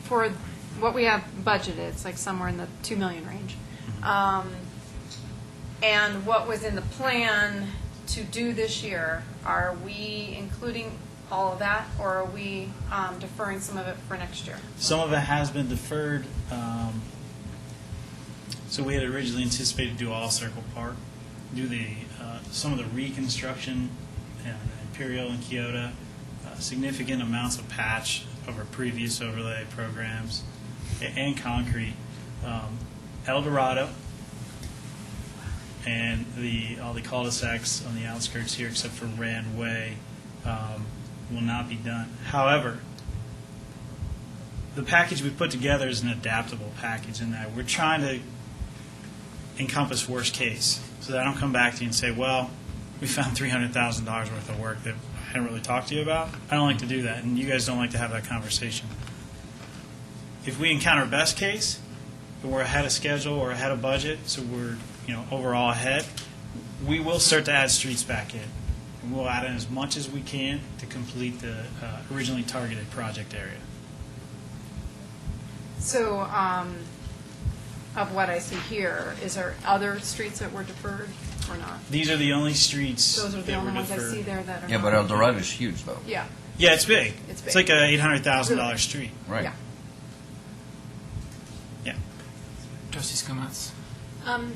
for what we have budgeted, it's like somewhere in the 2 million range. And what was in the plan to do this year, are we including all of that, or are we deferring some of it for next year? Some of it has been deferred. So we had originally anticipated to do all Circle Park, do some of the reconstruction in Imperial and Kyoto, significant amounts of patch over previous overlay programs, and concrete. El Dorado and all the cul-de-sacs on the outskirts here, except for Rand Way, will not be done. However, the package we put together is an adaptable package in that we're trying to encompass worst case, so that I don't come back to you and say, well, we found $300,000 worth of work that I hadn't really talked to you about. I don't like to do that, and you guys don't like to have that conversation. If we encounter best case, but we're ahead of schedule or ahead of budget, so we're overall ahead, we will start to add streets back in. And we'll add in as much as we can to complete the originally targeted project area. So, of what I see here, is there other streets that were deferred? were not. These are the only streets Those are the that were only ones I deferred. see there that are Yeah, not. but El Dorado is huge, though. Yeah, Yeah, it's big. It's It's big. like a $800,000 Really? street. Right. yeah. Yeah. Trustees comments?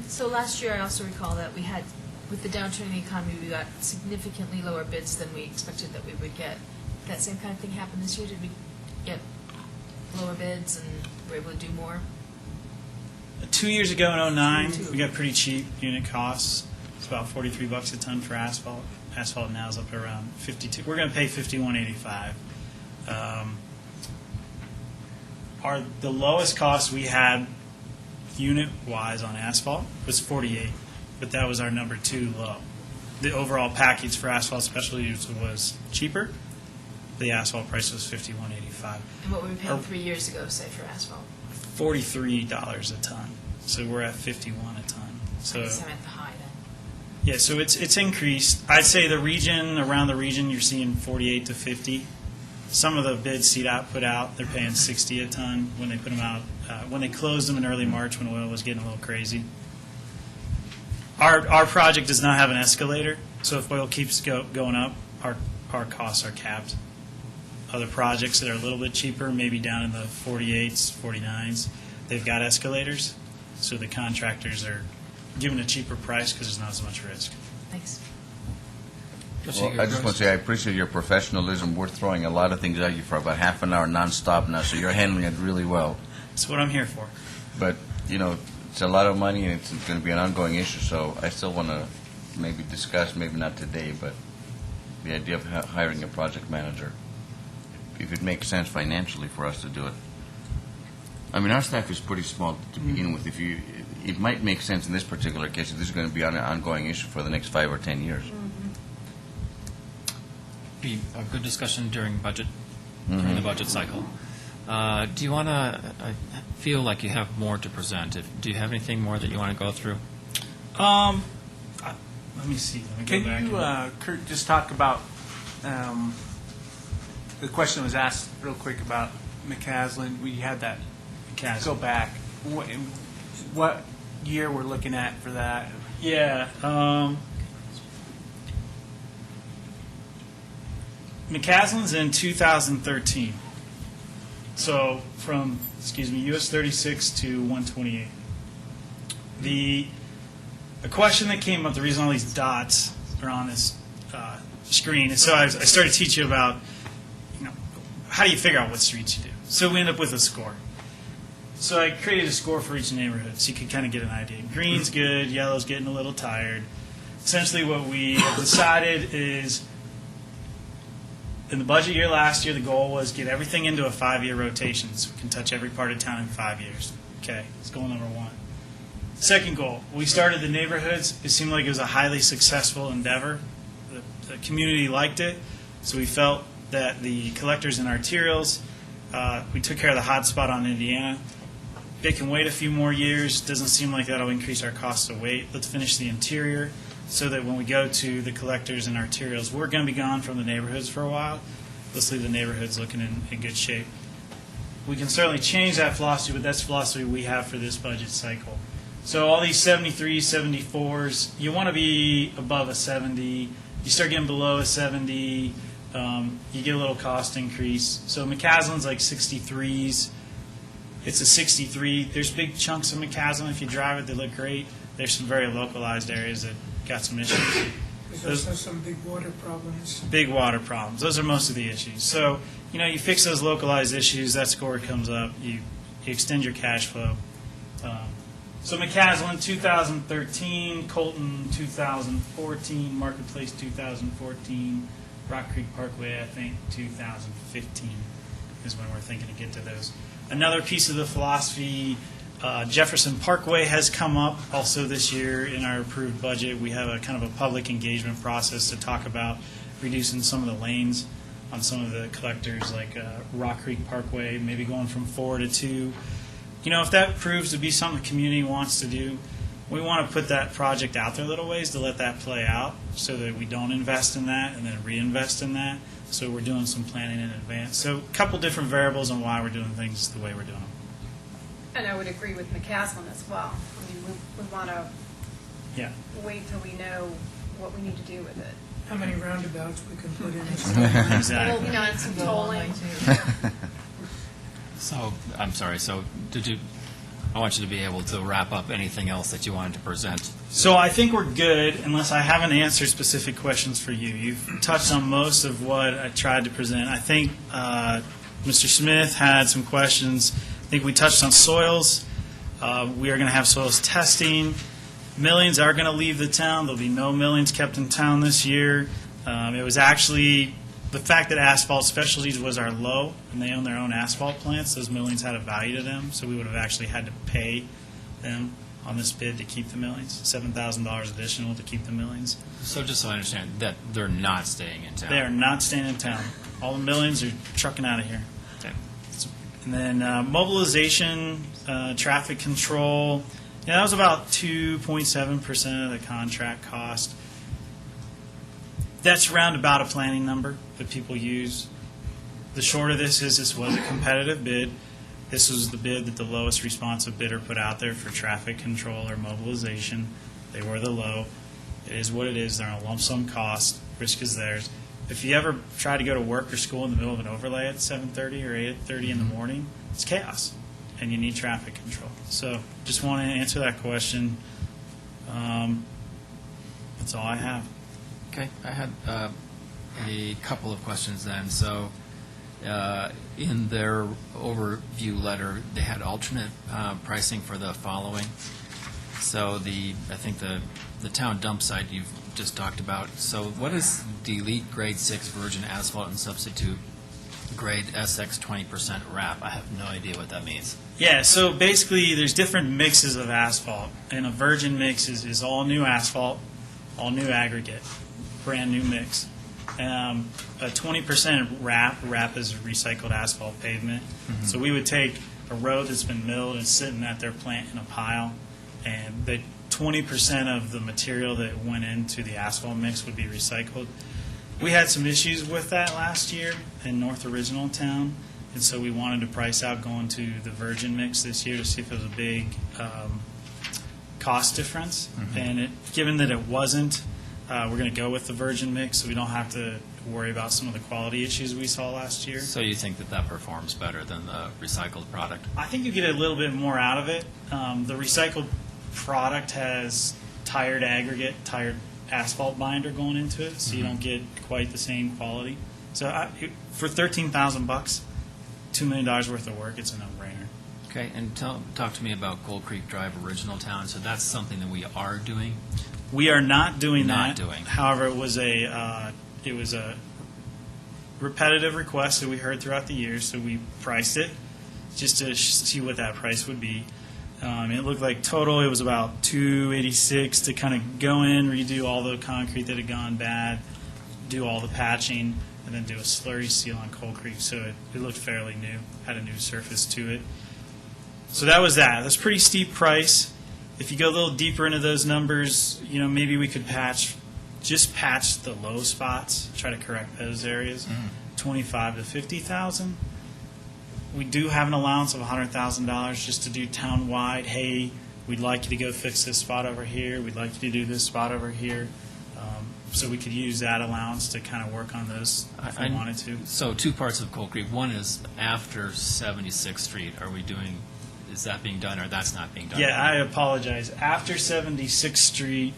So last year, I also recall that we had, with the downturn in the economy, we got significantly lower bids than we expected that we would get. That same kind of thing happened this year? Did we get lower bids and were able to do more? 2 years ago in 2009, Two. we got pretty cheap unit costs. It's about $43 a ton for asphalt. Asphalt now is up around 52. We're going to pay $51.85. The lowest cost we had unit wise on asphalt was 48, but that was our number 2 low. The overall package for asphalt specialties was cheaper. The asphalt price was $51.85. And what were we paying Oh. 3 years ago, say, for asphalt? $43 a ton. So we're at 51 a ton. I So guess I'm at the high then. yeah, so it's increased. I'd say the region, around the region, you're seeing 48 to 50. Some of the bids CDOT put out, they're paying 60 a ton when they put them out. When they closed them in early March, when oil was getting a little crazy. Our project does not have an escalator, so if oil keeps going up, our costs are capped. Other projects that are a little bit cheaper, maybe down in the 48s, 49s, they've got escalators, so the contractors are given a cheaper price because there's not as much risk. Thanks. Well, I just want to say I appreciate your professionalism. We're throwing a lot of things at you for about half an hour nonstop now, so you're handling it really well. That's what I'm here for. But, you know, it's a lot of money and it's going to be an ongoing issue, so I still want to maybe discuss, maybe not today, but the idea of hiring a project manager, if it makes sense financially for us to do it. I mean, our staff is pretty small to begin with. It might make sense in this particular case if this is going to be an ongoing issue for the next 5 or 10 years. Be a good discussion during during the budget cycle. Do you want to, I feel like you have more to present. Do you have anything more that you want to go through? Let me see. Let me go Can back. you, Kurt, just talk about, the question was asked real quick about McCaslin. We had that, go back. What year we're looking at for that? Yeah. McCaslin's in 2013. So from, US 36 to 128. The question that came up, the reason all these dots are on this screen is so I started to teach you about, how do you figure out what streets you do? So we end up with a score. So I created a score for each neighborhood so you could kind of get an idea. Green's good, yellow's getting a little tired. Essentially what we have decided is in the budget year last year, the goal was get everything into a 5-year rotation so we can touch every part of town in 5 years. Okay, that's goal number 1. Second goal, we started the neighborhoods. It seemed like it was a highly successful endeavor. The community liked it, so we felt that the collectors and arterials, we took care of the hot spot on Indiana. They can wait a few more years. Doesn't seem like that'll increase our cost of weight. Let's finish the interior so that when we go to the collectors and arterials, we're going to be gone from the neighborhoods for a while. Let's leave the neighborhoods looking in good shape. We can certainly change that philosophy, but that's the philosophy we have for this budget cycle. So all these 73s, 74s, you want to be above a 70. You start getting below a 70, you get a little cost increase. So McCaslin's like 63s. It's a 63. There's big chunks of McCaslin. If you drive it, they look great. There's some very localized areas that got some issues. There's also some big water problems. Big water problems. Those are most of the issues. So, you fix those localized issues, that score comes up, you extend your cash flow. So McCaslin, 2013, Colton, 2014, Marketplace, 2014, Rock Creek Parkway, I think, 2015 is when we're thinking to get to those. Another piece of the philosophy, Jefferson Parkway has come up also this year in our approved budget. We have a kind of a public engagement process to talk about reducing some of the lanes on some of the collectors, like Rock Creek Parkway, maybe going from 4 to 2. If that proves to be something the community wants to do, we want to put that project out there a little ways to let that play out so that we don't invest in that and then reinvest in that. So we're doing some planning in advance. So a couple different variables on why we're doing things the way we're doing them. And I would agree with McCaslin as well. I mean, we want to Yeah. wait till we know what we need to do with it. How many roundabouts we can put in it. Exactly. You know, and some tolling. So, I'm sorry, so did you, I want you to be able to wrap up anything else that you wanted to present. So I think we're good, unless I haven't answered specific questions for you. You've touched on most of what I tried to present. I think Mr. Smith had some questions. I think we touched on soils. We are going to have soils testing. Millions are going to leave the town. There'll be no millions kept in town this year. It was actually the fact that Asphalt Specialties was our low, and they own their own asphalt plants. Those millions had a value to them, so we would have actually had to pay them on this bid to keep the millions, $7,000 additional to keep the millions. So just so I understand, that they're not staying in town? They are not staying in town. All the millions are trucking out of here. Okay. And then mobilization, traffic control, yeah, that was about 2.7% of the contract cost. That's round about a planning number that people use. The short of this is this was a competitive bid. This was the bid that the lowest responsive bidder put out there for traffic control or mobilization. They were the low. It is what it is. They're on a lump sum cost. Risk is theirs. If you ever try to go to work or school in the middle of an overlay at 7:30 or 8:30 in the morning, it's chaos, and you need traffic control. So just want to answer that question. That's all I have. Okay, I had a couple of questions then. So in their overview letter, they had alternate pricing for the following. So I think the town dump site you've just talked about. So what is delete grade 6 virgin asphalt and substitute grade SX 20% wrap? I have no idea what that means. Yeah, so basically there's different mixes of asphalt, and a virgin mix is all new asphalt, all new aggregate, brand new mix. A 20% wrap is recycled asphalt pavement. Mm-hmm. So we would take a road that's been milled and sitting at their plant in a pile, and the 20% of the material that went into the asphalt mix would be recycled. We had some issues with that last year in North Original Town, and so we wanted to price out going to the virgin mix this year to see if it was a big cost difference. Mm-hmm. And given that it wasn't, we're going to go with the virgin mix so we don't have to worry about some of the quality issues we saw last year. So you think that performs better than the recycled product? I think you get a little bit more out of it. The recycled product has tired aggregate, tired asphalt binder going into it, so you don't get quite the same quality. So for $13,000, $2 million worth of work, it's a no-brainer. Okay, and talk to me about Gold Creek Drive Original Town. So that's something that we are doing? We are not doing Not that. doing. However, it was a repetitive request that we heard throughout the year, so we priced it just to see what that price would be. It looked like total it was about $286 to kind of go in, redo all the concrete that had gone bad, do all the patching, and then do a slurry seal on Coal Creek. So it looked fairly new, had a new surface to it. So that was that. That's a pretty steep price. If you go a little deeper into those numbers, maybe we could patch the low spots, try to correct those areas, $25,000 to $50,000. We do have an allowance of $100,000 just to do town-wide. Hey, we'd like you to go fix this spot over here. We'd like you to do this spot over here. So we could use that allowance to kind of work on those if we wanted to. So two parts of Coal Creek. One is after 76th Street. Is that being done or that's not being done? Yeah, I apologize. After 76th Street,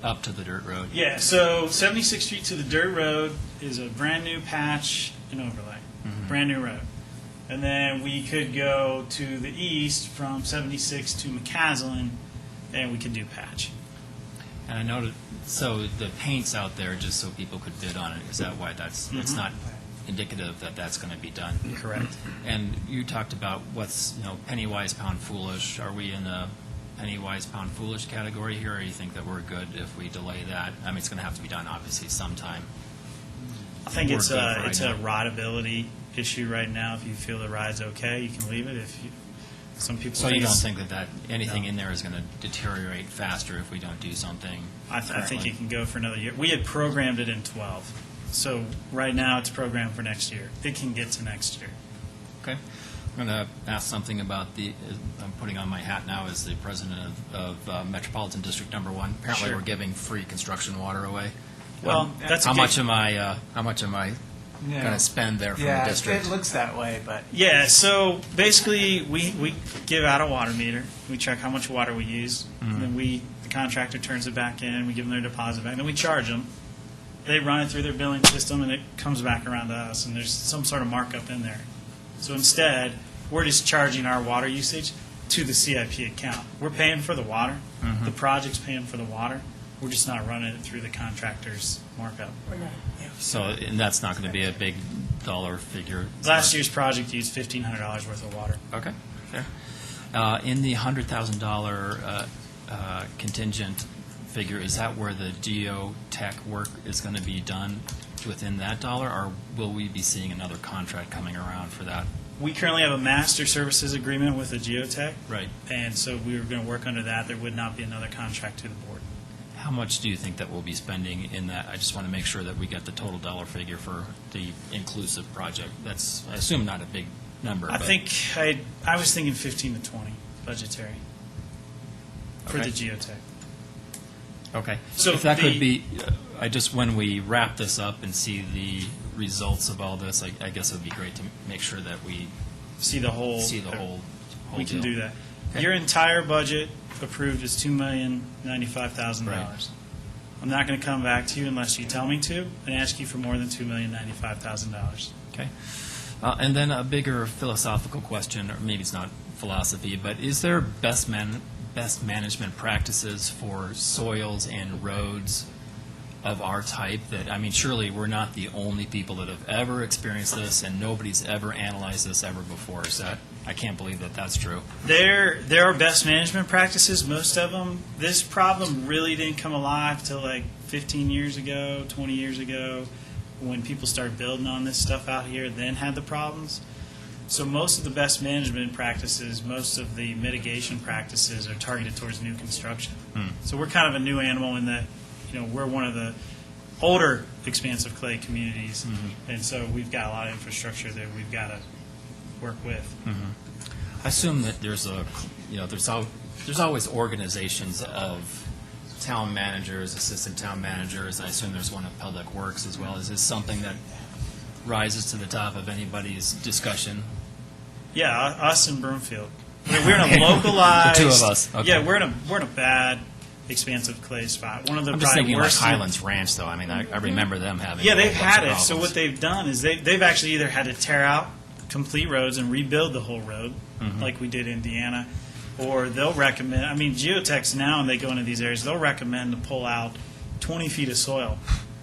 Up to the dirt road. yeah, so 76th Street to the dirt road is a brand-new patch and overlay, brand-new road. And then we could go to the east from 76 to McCaslin, and we could do patch. And I noted, so the paint's out there just so people could bid on it. Is that why it's not indicative that that's going to be done? Correct. And you talked about what's, penny wise, pound foolish. Are we in a penny wise, pound foolish category here, or you think that we're good if we delay that? I mean, it's going to have to be done, obviously, sometime. I think We're it's good for a right now. rideability issue right now. If you feel the ride's okay, you can leave it. Some people So think you don't it's- think that anything in there is going to deteriorate faster if we don't do something? I think currently? it can go for another year. We had programmed it in 12, so right now it's programmed for next year. It can get to next year. Okay. I'm going to ask something about I'm putting on my hat now as the president of Metropolitan District Number 1. Apparently, Sure. we're giving free construction water away. Well, that's a how good- much am I Yeah. going to spend there from Yeah, the district? it looks that way, but Yeah, so basically, we give out a water meter. We check how much water we use. And then the contractor turns it back in. We give them their deposit back. Then we charge them. They run it through their billing system, and it comes back around to us. And there's some sort of markup in there. So instead, we're just charging our water usage to the CIP account. We're paying for the water. The project's paying for the water. We're just not running it through the contractor's markup. So, and that's not going to be a big dollar figure. Last year's project used $1,500 worth of water. Okay, fair. In the $100,000 contingent figure, is that where the geotech work is going to be done within that dollar, or will we be seeing another contract coming around for that? We currently have a master services agreement with the geotech. Right. And so we were going to work under that. There would not be another contract to the board. How much do you think that we'll be spending in that? I just want to make sure that we get the total dollar figure for the inclusive project. That's, I assume, not a big number. I but- think I was thinking 15 to 20 budgetary for Okay. the geotech. Okay. So if that the- could be, when we wrap this up and see the results of all this, I guess it would be great to make sure that we See the whole. see the whole We can deal. do that. Okay. Your entire budget approved is $2,095,000. Right. I'm not going to come back to you unless you tell me to and ask you for more than $2,095,000. Okay. And then a bigger philosophical question, or maybe it's not philosophy, but is there best management practices for soils and roads of our type that, I mean, surely we're not the only people that have ever experienced this, and nobody's ever analyzed this ever before. Is that, I can't believe that that's true. There are best management practices, most of them. This problem really didn't come alive till like 15 years ago, 20 years ago, when people started building on this stuff out here, then had the problems. So most of the best management practices, most of the mitigation practices are targeted towards new construction. So we're kind of a new animal in that, we're one of the older expansive clay communities, and so we've got a lot of infrastructure that we've got to work with. I assume that there's always organizations of town managers, assistant town managers. I assume there's one of Public Works as well. Is this something that rises to the top of anybody's discussion? Yeah, us in Broomfield. We're in a localized. The two of us. Okay. Yeah, we're in a bad, expansive clay spot. One of the I'm just probably thinking like worst. Highlands Ranch, though. I mean, I remember them having. Yeah, a whole they've bunch had of it. So problems. what they've done is they've actually either had to tear out complete roads and rebuild the whole road, like we did in Indiana, or they'll recommend. I mean, geotechs now, and they go into these areas, they'll recommend to pull out 20 feet of soil,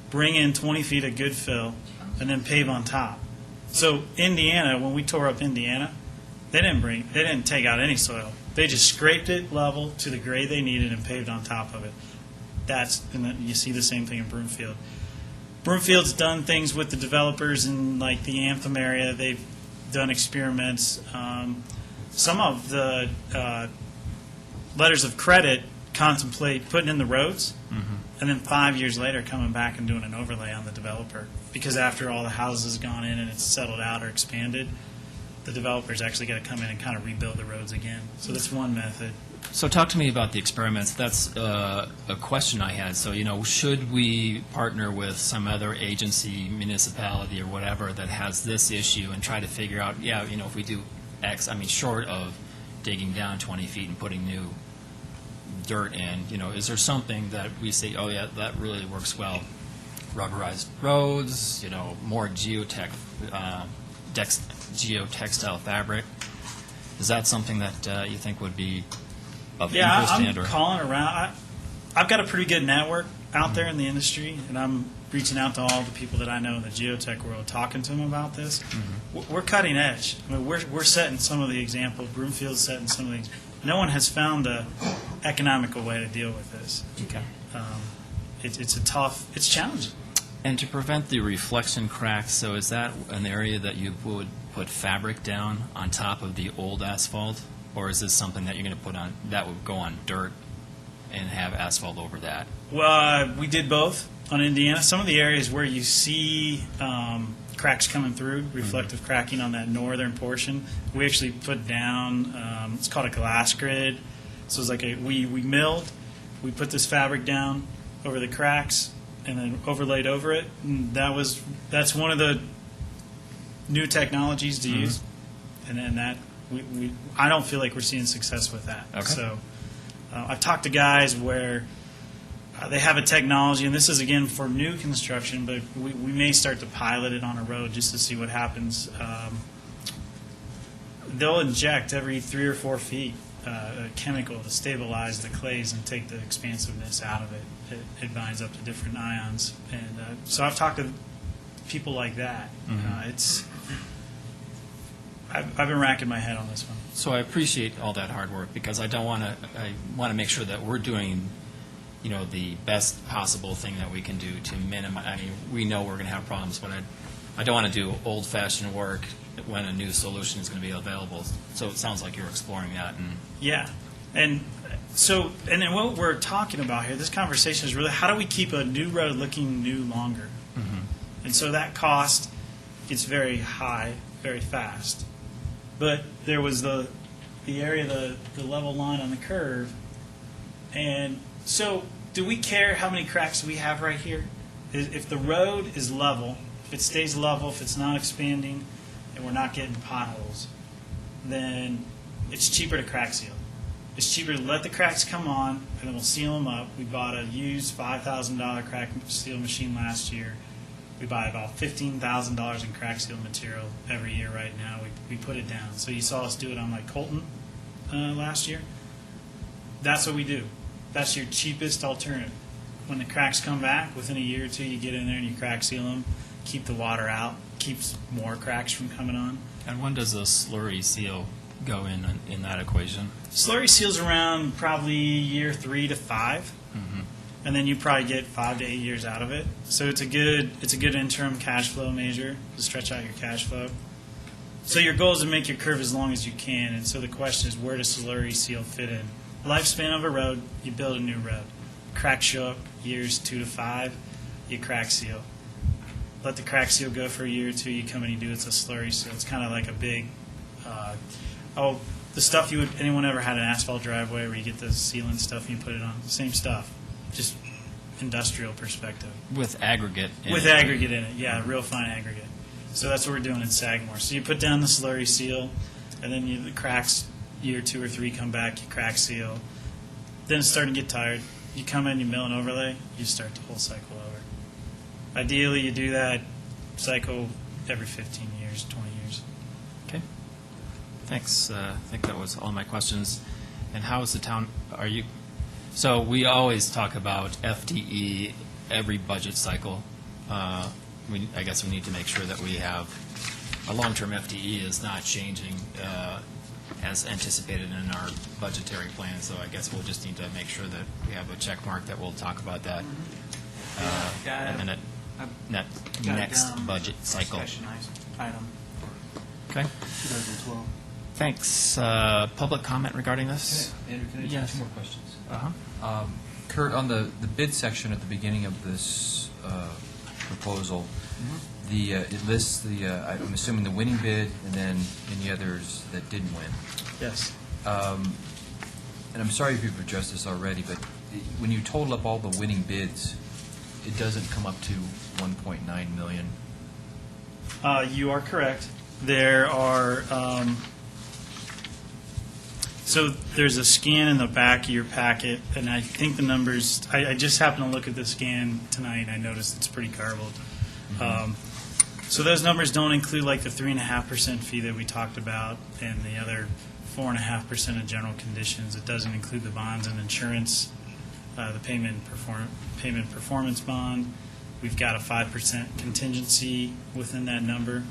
bring in 20 feet of good fill, and then pave on top. So Indiana, when we tore up Indiana, they didn't take out any soil. They just scraped it level to the grade they needed and paved on top of it. And then you see the same thing in Broomfield. Broomfield's done things with the developers in like the Anthem area. They've done experiments. Some of the letters of credit contemplate putting in the roads, and then 5 years later coming back and doing an overlay on the developer. Because after all the houses have gone in and it's settled out or expanded, the developer's actually got to come in and kind of rebuild the roads again. So that's one method. So talk to me about the experiments. That's a question I had. So, should we partner with some other agency, municipality, or whatever that has this issue and try to figure out, if we do X, I mean, short of digging down 20 feet and putting new dirt in, is there something that we say, oh, yeah, that really works well? Rubberized roads, more geotextile fabric. Is that something that you think would be of interest? I'm calling around. I've got a pretty good network out there in the industry, and I'm reaching out to all the people that I know in the geotech world, talking to them about this. We're cutting edge. I mean, we're setting some of the examples. Broomfield's setting some of the. No one has found a economical way to deal with this. Okay. It's challenging. And to prevent the reflection cracks, so is that an area that you would put fabric down on top of the old asphalt? Or is this something that you're going to put on, that would go on dirt and have asphalt over that? Well, we did both on Indiana. Some of the areas where you see cracks coming through, reflective cracking on that northern portion. We actually put down, it's called a glass grid. So it's like we milled, we put this fabric down over the cracks and then overlaid over it. And that's one of the new technologies to use. And then that, I don't feel like we're seeing success with that. Okay. So I've talked to guys where they have a technology, and this is, again, for new construction, but we may start to pilot it on a road just to see what happens. They'll inject every 3 or 4 feet a chemical to stabilize the clays and take the expansiveness out of it. It binds up to different ions. And so I've talked to people like that. I've been racking my head on this one. So I appreciate all that hard work because I want to make sure that we're doing, the best possible thing that we can do to minimize. I mean, we know we're going to have problems, but I don't want to do old-fashioned work when a new solution is going to be available. So it sounds like you're exploring that. Yeah, and then what we're talking about here, this conversation is really how do we keep a new road looking new longer? And so that cost gets very high, very fast. But there was the area, the level line on the curve, and so do we care how many cracks we have right here? If the road is level, if it stays level, if it's not expanding, and we're not getting potholes, then it's cheaper to crack seal. It's cheaper to let the cracks come on, and then we'll seal them up. We bought a used $5,000 crack seal machine last year. We buy about $15,000 in crack seal material every year right now. We put it down. So you saw us do it on like Colton last year. That's what we do. That's your cheapest alternative. When the cracks come back, within a year or two, you get in there and you crack seal them, keep the water out, keeps more cracks from coming on. And when does a slurry seal go in that equation? Slurry seal's around probably year 3 to 5. And then you probably get 5 to 8 years out of it. So it's a good interim cash flow measure to stretch out your cash flow. So your goal is to make your curve as long as you can. And so the question is, where does slurry seal fit in? Lifespan of a road, you build a new road. Cracks show up years 2 to 5, you crack seal. Let the crack seal go for a year or two, you come and you do it's a slurry seal. It's kind of like a big, the stuff anyone ever had an asphalt driveway where you get the sealant stuff and you put it on? Same stuff. Just industrial perspective. With aggregate in With it. aggregate in it, yeah, real fine aggregate. So that's what we're doing in Sagamore. So you put down the slurry seal, and then the cracks, year 2 or 3 come back, you crack seal. Then it's starting to get tired. You come in, you mill and overlay, you start the whole cycle over. Ideally, you do that cycle every 15 years, 20 years. Okay. Thanks. I think that was all my questions. And how is the town, so we always talk about FTE every budget cycle. I guess we need to make sure that we have a long-term FTE is not changing as anticipated in our budgetary plan. So I guess we'll just need to make sure that we have a check mark that we'll talk about that in the next budget cycle. Discussion item Okay. 2012. Thanks. Public comment regarding this? Andrew, can I ask Yes. 2 more questions? Uh-huh. Kurt, on the bid section at the beginning of this proposal, it lists I'm assuming the winning bid and then any others that didn't win. Yes. And I'm sorry if you've addressed this already, but when you total up all the winning bids, it doesn't come up to 1.9 million. You are correct. There are, so there's a scan in the back of your packet, and I think the numbers, I just happened to look at the scan tonight, and I noticed it's pretty garbled. So those numbers don't include like the 3.5% fee that we talked about and the other 4.5% of general conditions. It doesn't include the bonds and insurance, the payment performance bond. We've got a 5% contingency within that number.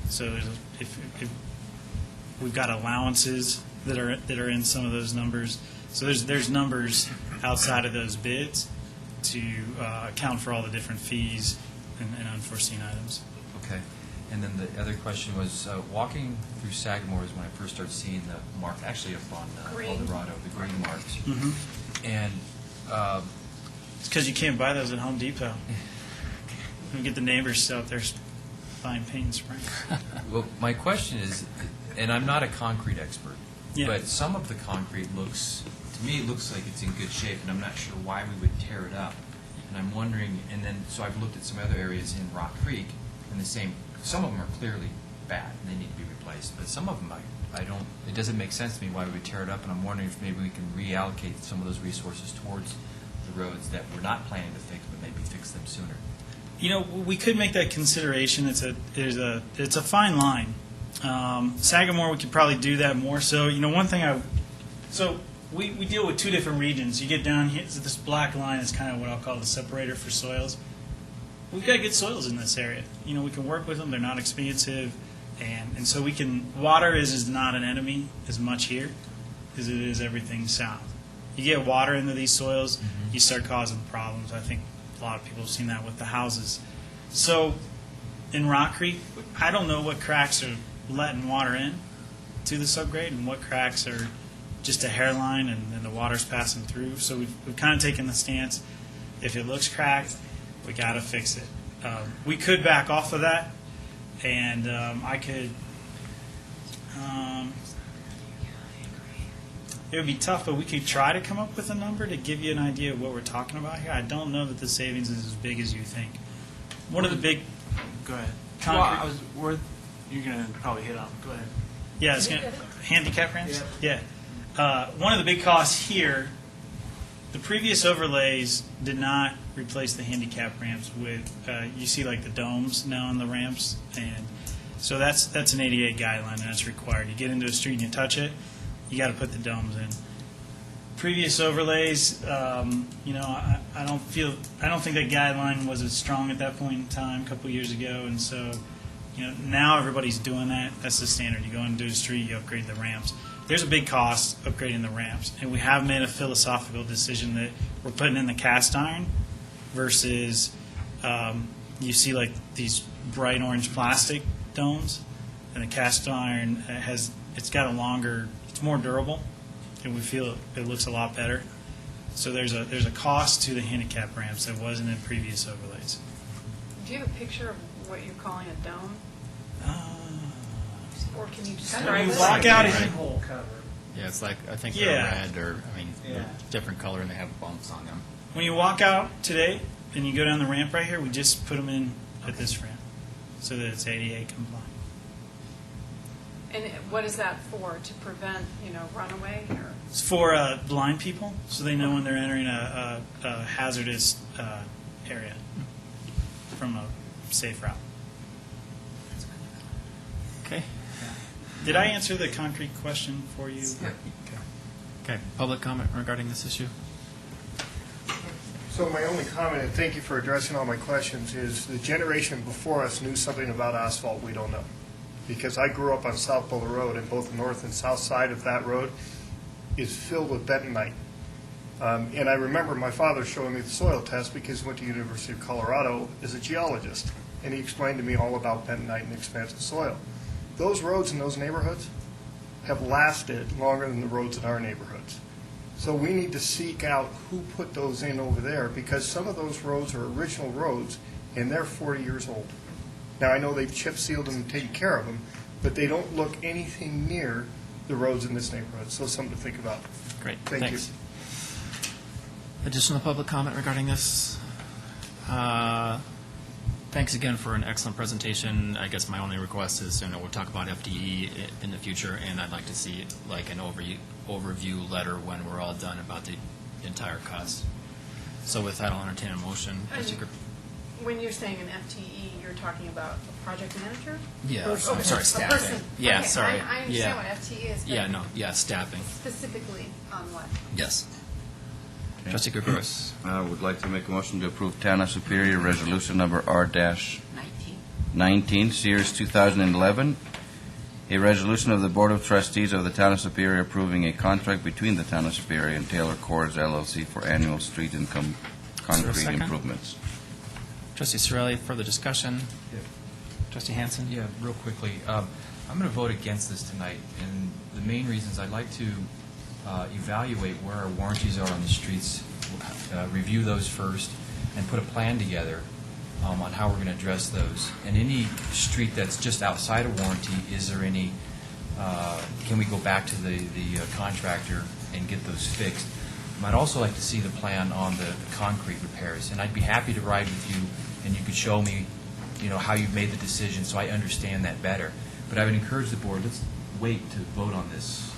So if we've got allowances that are in some of those numbers. So there's numbers outside of those bids to account for all the different fees and unforeseen items. Okay. And then the other question was, walking through Sagamore is when I first started seeing the mark, actually up on Eldorado, the green marks. And it's because you can't buy those at Home Depot. We get the neighbors out there buying paint and spraying. Well, my question is, and I'm not a concrete expert, Yeah. but some of the concrete looks, to me, it looks like it's in good shape, and I'm not sure why we would tear it up. And I'm wondering, and then, so I've looked at some other areas in Rock Creek, and the same, some of them are clearly bad, and they need to be replaced, but some of them, I don't, it doesn't make sense to me why we would tear it up, and I'm wondering if maybe we can reallocate some of those resources towards the roads that we're not planning to fix, but maybe fix them sooner. You know, we could make that consideration. It's a fine line. Sagamore, we could probably do that more so. You know, one thing so we deal with two different regions. You get down here, so this black line is kind of what I'll call the separator for soils. We've got good soils in this area. You know, we can work with them. They're not expansive. And so we can, water is not an enemy as much here as it is everything south. You get water into these soils, you start causing problems. I think a lot of people have seen that with the houses. So in Rock Creek, I don't know what cracks are letting water in to the subgrade and what cracks are just a hairline and the water's passing through. So we've kind of taken the stance, if it looks cracked, we got to fix it. We could back off of that, and I could, it would be tough, but we could try to come up with a number to give you an idea of what we're talking about here. I don't know that the savings is as big as you think. One of the big, go ahead. You're going to probably hit on. Go ahead. Yeah, it's gonna, handicap ramps? Yeah. One of the big costs here, the previous overlays did not replace the handicap ramps with, you see like the domes now on the ramps, and so that's an ADA guideline, and that's required. You get into a street and you touch it, you got to put the domes in. Previous overlays, you know, I don't think that guideline was as strong at that point in time, a couple of years ago, and so, you know, now everybody's doing that. That's the standard. You go into a street, you upgrade the ramps. There's a big cost upgrading the ramps, and we have made a philosophical decision that we're putting in the cast iron versus you see like these bright orange plastic domes, and the cast iron it's got a longer, it's more durable, and we feel it looks a lot better. So there's a cost to the handicap ramps that wasn't in previous overlays. Do you have a picture of what you're calling a dome? Or can you describe When you it? walk out here, Hole cover. Yeah, it's like, I think Yeah. they're red, or, I mean, they're different color, and they have bumps on them. when you walk out today and you go down the ramp right here, we just put them in at this ramp so that it's ADA compliant. And what is that for? To prevent, runaway or? It's for blind people, so they know when they're entering a hazardous area from a safe route. Okay. Did I answer the concrete question for you? Yeah. Okay. Public comment regarding this issue? So my only comment, and thank you for addressing all my questions, is the generation before us knew something about asphalt we don't know. Because I grew up on South Boulder Road, and both the north and south side of that road is filled with bentonite. And I remember my father showing me the soil test because he went to the University of Colorado as a geologist, and he explained to me all about bentonite and expansive soil. Those roads in those neighborhoods have lasted longer than the roads in our neighborhoods. So we need to seek out who put those in over there, because some of those roads are original roads, and they're 40 years old. Now, I know they've chip sealed them and taken care of them, but they don't look anything near the roads in this neighborhood. So something to think about. Great. Thank Thanks. Additional public comment regarding this? Thanks again for an excellent presentation. I guess my only request is, we'll talk about FDE in the future, and I'd like to see like an overview letter when we're all done about the entire cost. So with that, I'll entertain a motion. When you're saying an FTE, you're talking about a project manager? Yeah, Or- I'm sorry, a person. staffing. Yeah, Okay, sorry. I understand Yeah. what FTE is, but staffing. specifically on what? Yes. Trustee Gregorius. I would like to make a motion to approve TANA Superior Resolution Number R-19, Series 2011, a resolution of the Board of Trustees of the Town of Superior approving a contract between the Town of Superior and Taylor Coors LLC for annual street and concrete second? improvements. Trustee Sorelli, further discussion? Yeah. Trustee Hansen? Yeah, real quickly. I'm going to vote against this tonight, and the main reasons, I'd like to evaluate where our warranties are on the streets, review those first, and put a plan together on how we're going to address those. And any street that's just outside of warranty, is there any, can we go back to the contractor and get those fixed? I'd also like to see the plan on the concrete repairs, and I'd be happy to ride with you, and you could show me, how you've made the decision, so I understand that better. But I would encourage the board, let's wait to vote on this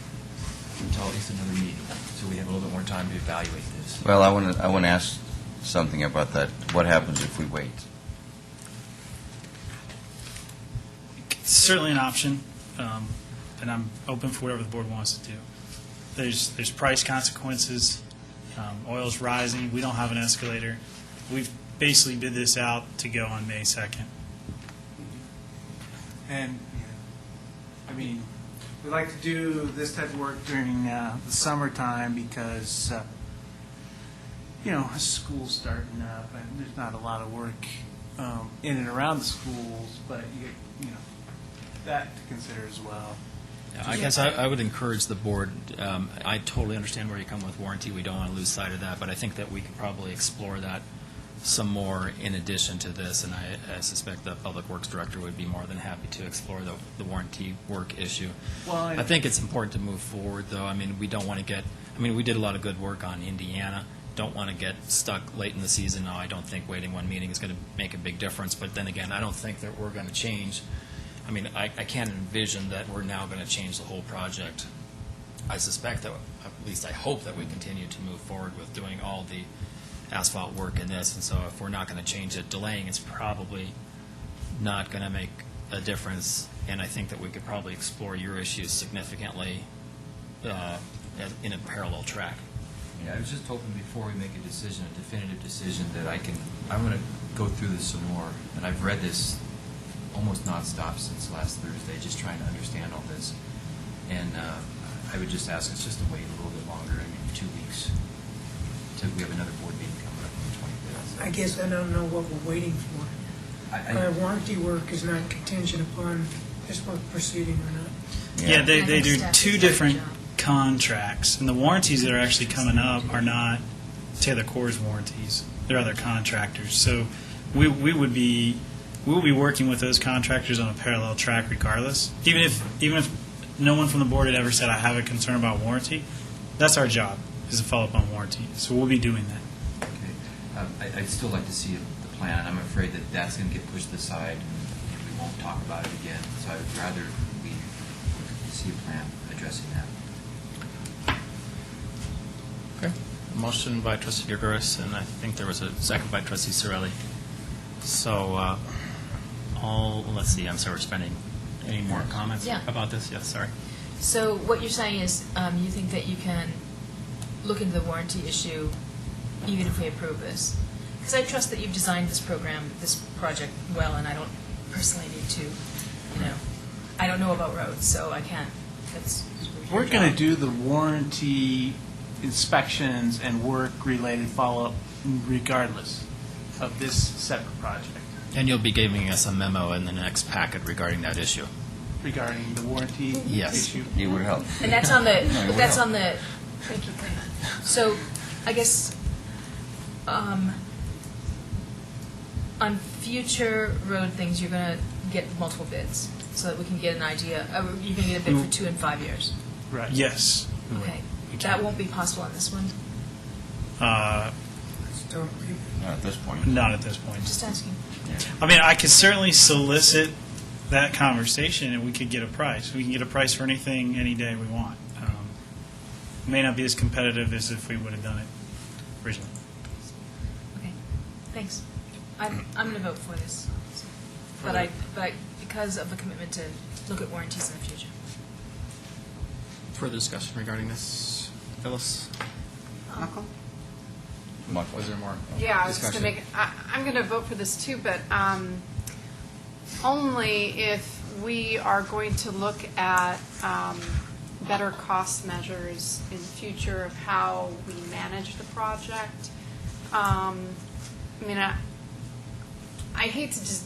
until at least another meeting, so we have a little bit more time to evaluate this. Well, I want to ask something about that. What happens if we wait? It's certainly an option, and I'm open for whatever the board wants to do. There's price consequences. Oil's rising. We don't have an escalator. We've basically bid this out to go on May 2nd. And, we like to do this type of work during the summertime because, school's starting up and there's not a lot of work in and around the schools, but you get, that to consider as well. I guess I would encourage the board, I totally understand where you come with warranty, we don't want to lose sight of that, but I think that we could probably explore that some more in addition to this, and I suspect the Public Works Director would be more than happy to explore the warranty work issue. Well, I think it's important to move forward, though. We don't want to get, we did a lot of good work on Indiana, don't want to get stuck late in the season. No, I don't think waiting one meeting is going to make a big difference, but then again, I don't think that we're going to change. I can't envision that we're now going to change the whole project. I suspect that, at least I hope that we continue to move forward with doing all the asphalt work in this, and so if we're not going to change it, delaying is probably not going to make a difference, and I think that we could probably explore your issues significantly in a parallel track. Yeah, I was just hoping before we make a decision, a definitive decision, that I'm going to go through this some more, and I've read this almost nonstop since last Thursday, just trying to understand all this. And I would just ask us just to wait a little bit longer, 2 weeks, till we have another board meeting coming up on the 25th. I guess I don't know what we're waiting for. Our warranty work is not contingent upon this work proceeding or not. Yeah, they I think do staff two does a good different job. contracts, and the warranties that are actually coming up are not Taylor Core's warranties. They're other contractors. So we'll be working with those contractors on a parallel track regardless. Even if no one from the board had ever said, I have a concern about warranty, that's our job, is to follow up on warranty. So we'll be doing that. Okay. I'd still like to see the plan, and I'm afraid that that's going to get pushed aside, and we won't talk about it again. So I would rather we see a plan addressing that. Okay. Motion by Trustee Gregorus, and I think there was a second by Trustee Sorelli. So, let's see, I'm sorry, we're spending any more comments Yeah. about this? Yes, sorry. So what you're saying is you think that you can look into the warranty issue even if we approve this? Because I trust that you've designed this project well, and I don't personally need to, I don't know about roads, so I can't. We're going to do the warranty inspections and work-related follow-up regardless of this separate project, And you'll be giving us a memo in the next packet regarding that issue. regarding the warranty Yes. issue. It would help. And that's on the, No, it would that's help. on the, thank you. So, I guess, on future road things, you're going to get multiple bids, so that we can get an idea, you're going to get a bid for 2 and 5 years. Right. Yes. we will. Okay. We That can. won't be possible on this one? Still, Not at this point. Not at this point. Just asking. I could certainly solicit that conversation, and we could get a price. We can get a price for anything, any day we want. May not be as competitive as if we would have done it originally. Okay, thanks. I'm going to vote for this, but because of the commitment to look at warranties in the future. Further discussion regarding this? Phyllis? Was there more? Yeah, I was just discussion? going to I'm going to vote for this too, but only if we are going to look at better cost measures in the future of how we manage the project. I hate to just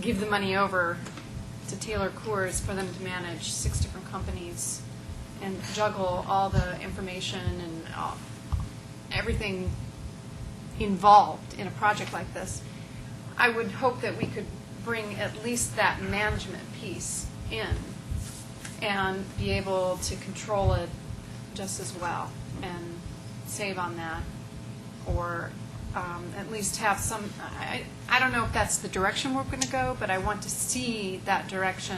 give the money over to Taylor Coors for them to manage 6 different companies and juggle all the information and everything involved in a project like this. I would hope that we could bring at least that management piece in and be able to control it just as well and save on that, or at least have some, I don't know if that's the direction we're going to go, but I want to see that direction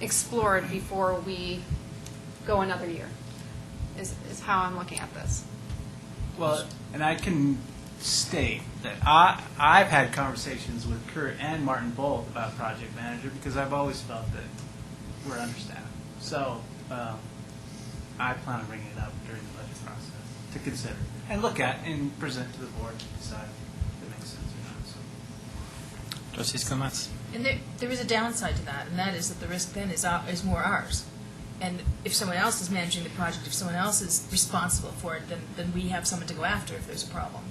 explored before we go another year, is how I'm looking at this. Well, and I can state that I've had conversations with Kurt and Martin both about project manager because I've always felt that we're understaffed. So I plan on bringing it up during the budget process to consider and look at and present to the board to decide if it makes sense or not. So. Trustees comments? And there is a downside to that, and that is that the risk then is more ours. And if someone else is managing the project, if someone else is responsible for it, then we have someone to go after if there's a problem.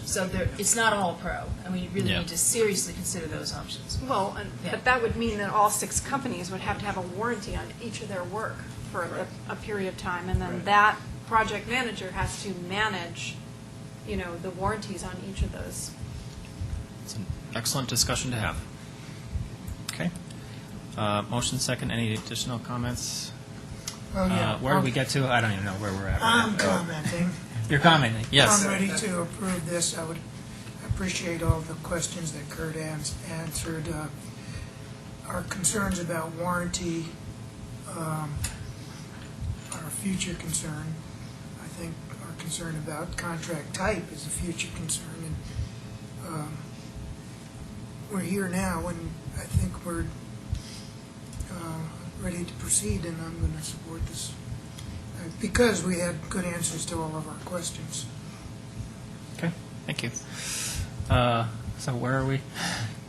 So it's not all pro, and we really need to seriously consider those options. Well, but that would mean that all 6 companies would have to have a warranty on each of their work for a period of time, and then that project manager has to manage, the warranties on each of those. It's an excellent discussion to have. Okay. Motion second. Any additional comments? Well, yeah. Where did we get to? I don't even know where we're at. I'm commenting. You're commenting, yes. I'm ready to approve this. I would appreciate all the questions that Kurt answered. Our concerns about warranty are a future concern. I think our concern about contract type is a future concern. And we're here now, and I think we're ready to proceed, and I'm going to support this because we had good answers to all of our questions. Okay, thank you. So where are we?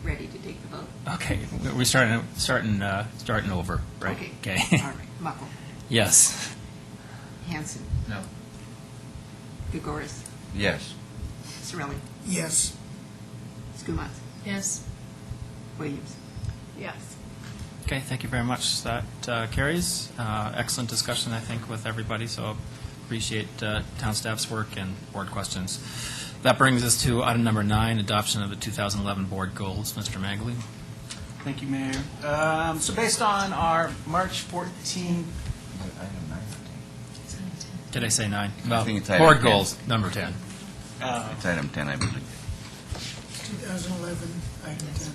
Ready to take the vote? Okay, we're starting over, right? Okay. All right. Muckle. Yes. Hanson. No. Gregoris. Yes. Sorelli. Yes. Skumat. Yes. Williams. Yes. Okay, thank you very much. That carries. Excellent discussion, I think, with everybody, so appreciate town staff's work and board questions. That brings us to item number 9, adoption of the 2011 board goals. Mr. Magley. Thank you, Mayor. So based on our March 14th, Did I say 9? I think it's item board 10. goals, number 10. It's item 10, I believe. 2011, item 10.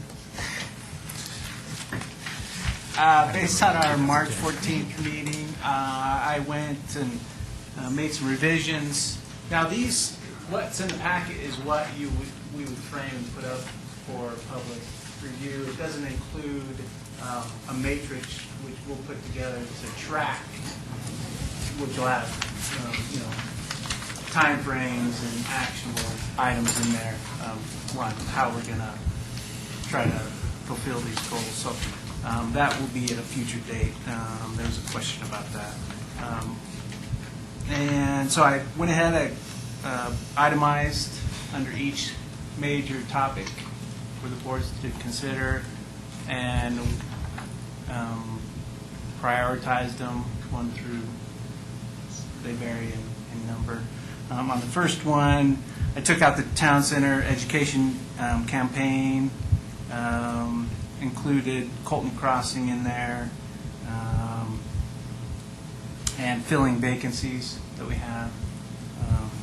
Based on our March 14th meeting, I went and made some revisions. Now, what's in the packet is what we would frame and put up for public review. It doesn't include a matrix which we'll put together to track, which will have, timeframes and actionable items in there on how we're going to try to fulfill these goals. So that will be at a future date. There's a question about that. And so I went ahead, I itemized under each major topic for the boards to consider and prioritized them 1 through, they vary in number. On the first one, I took out the town center education campaign, included Colton Crossing in there, and filling vacancies that we have,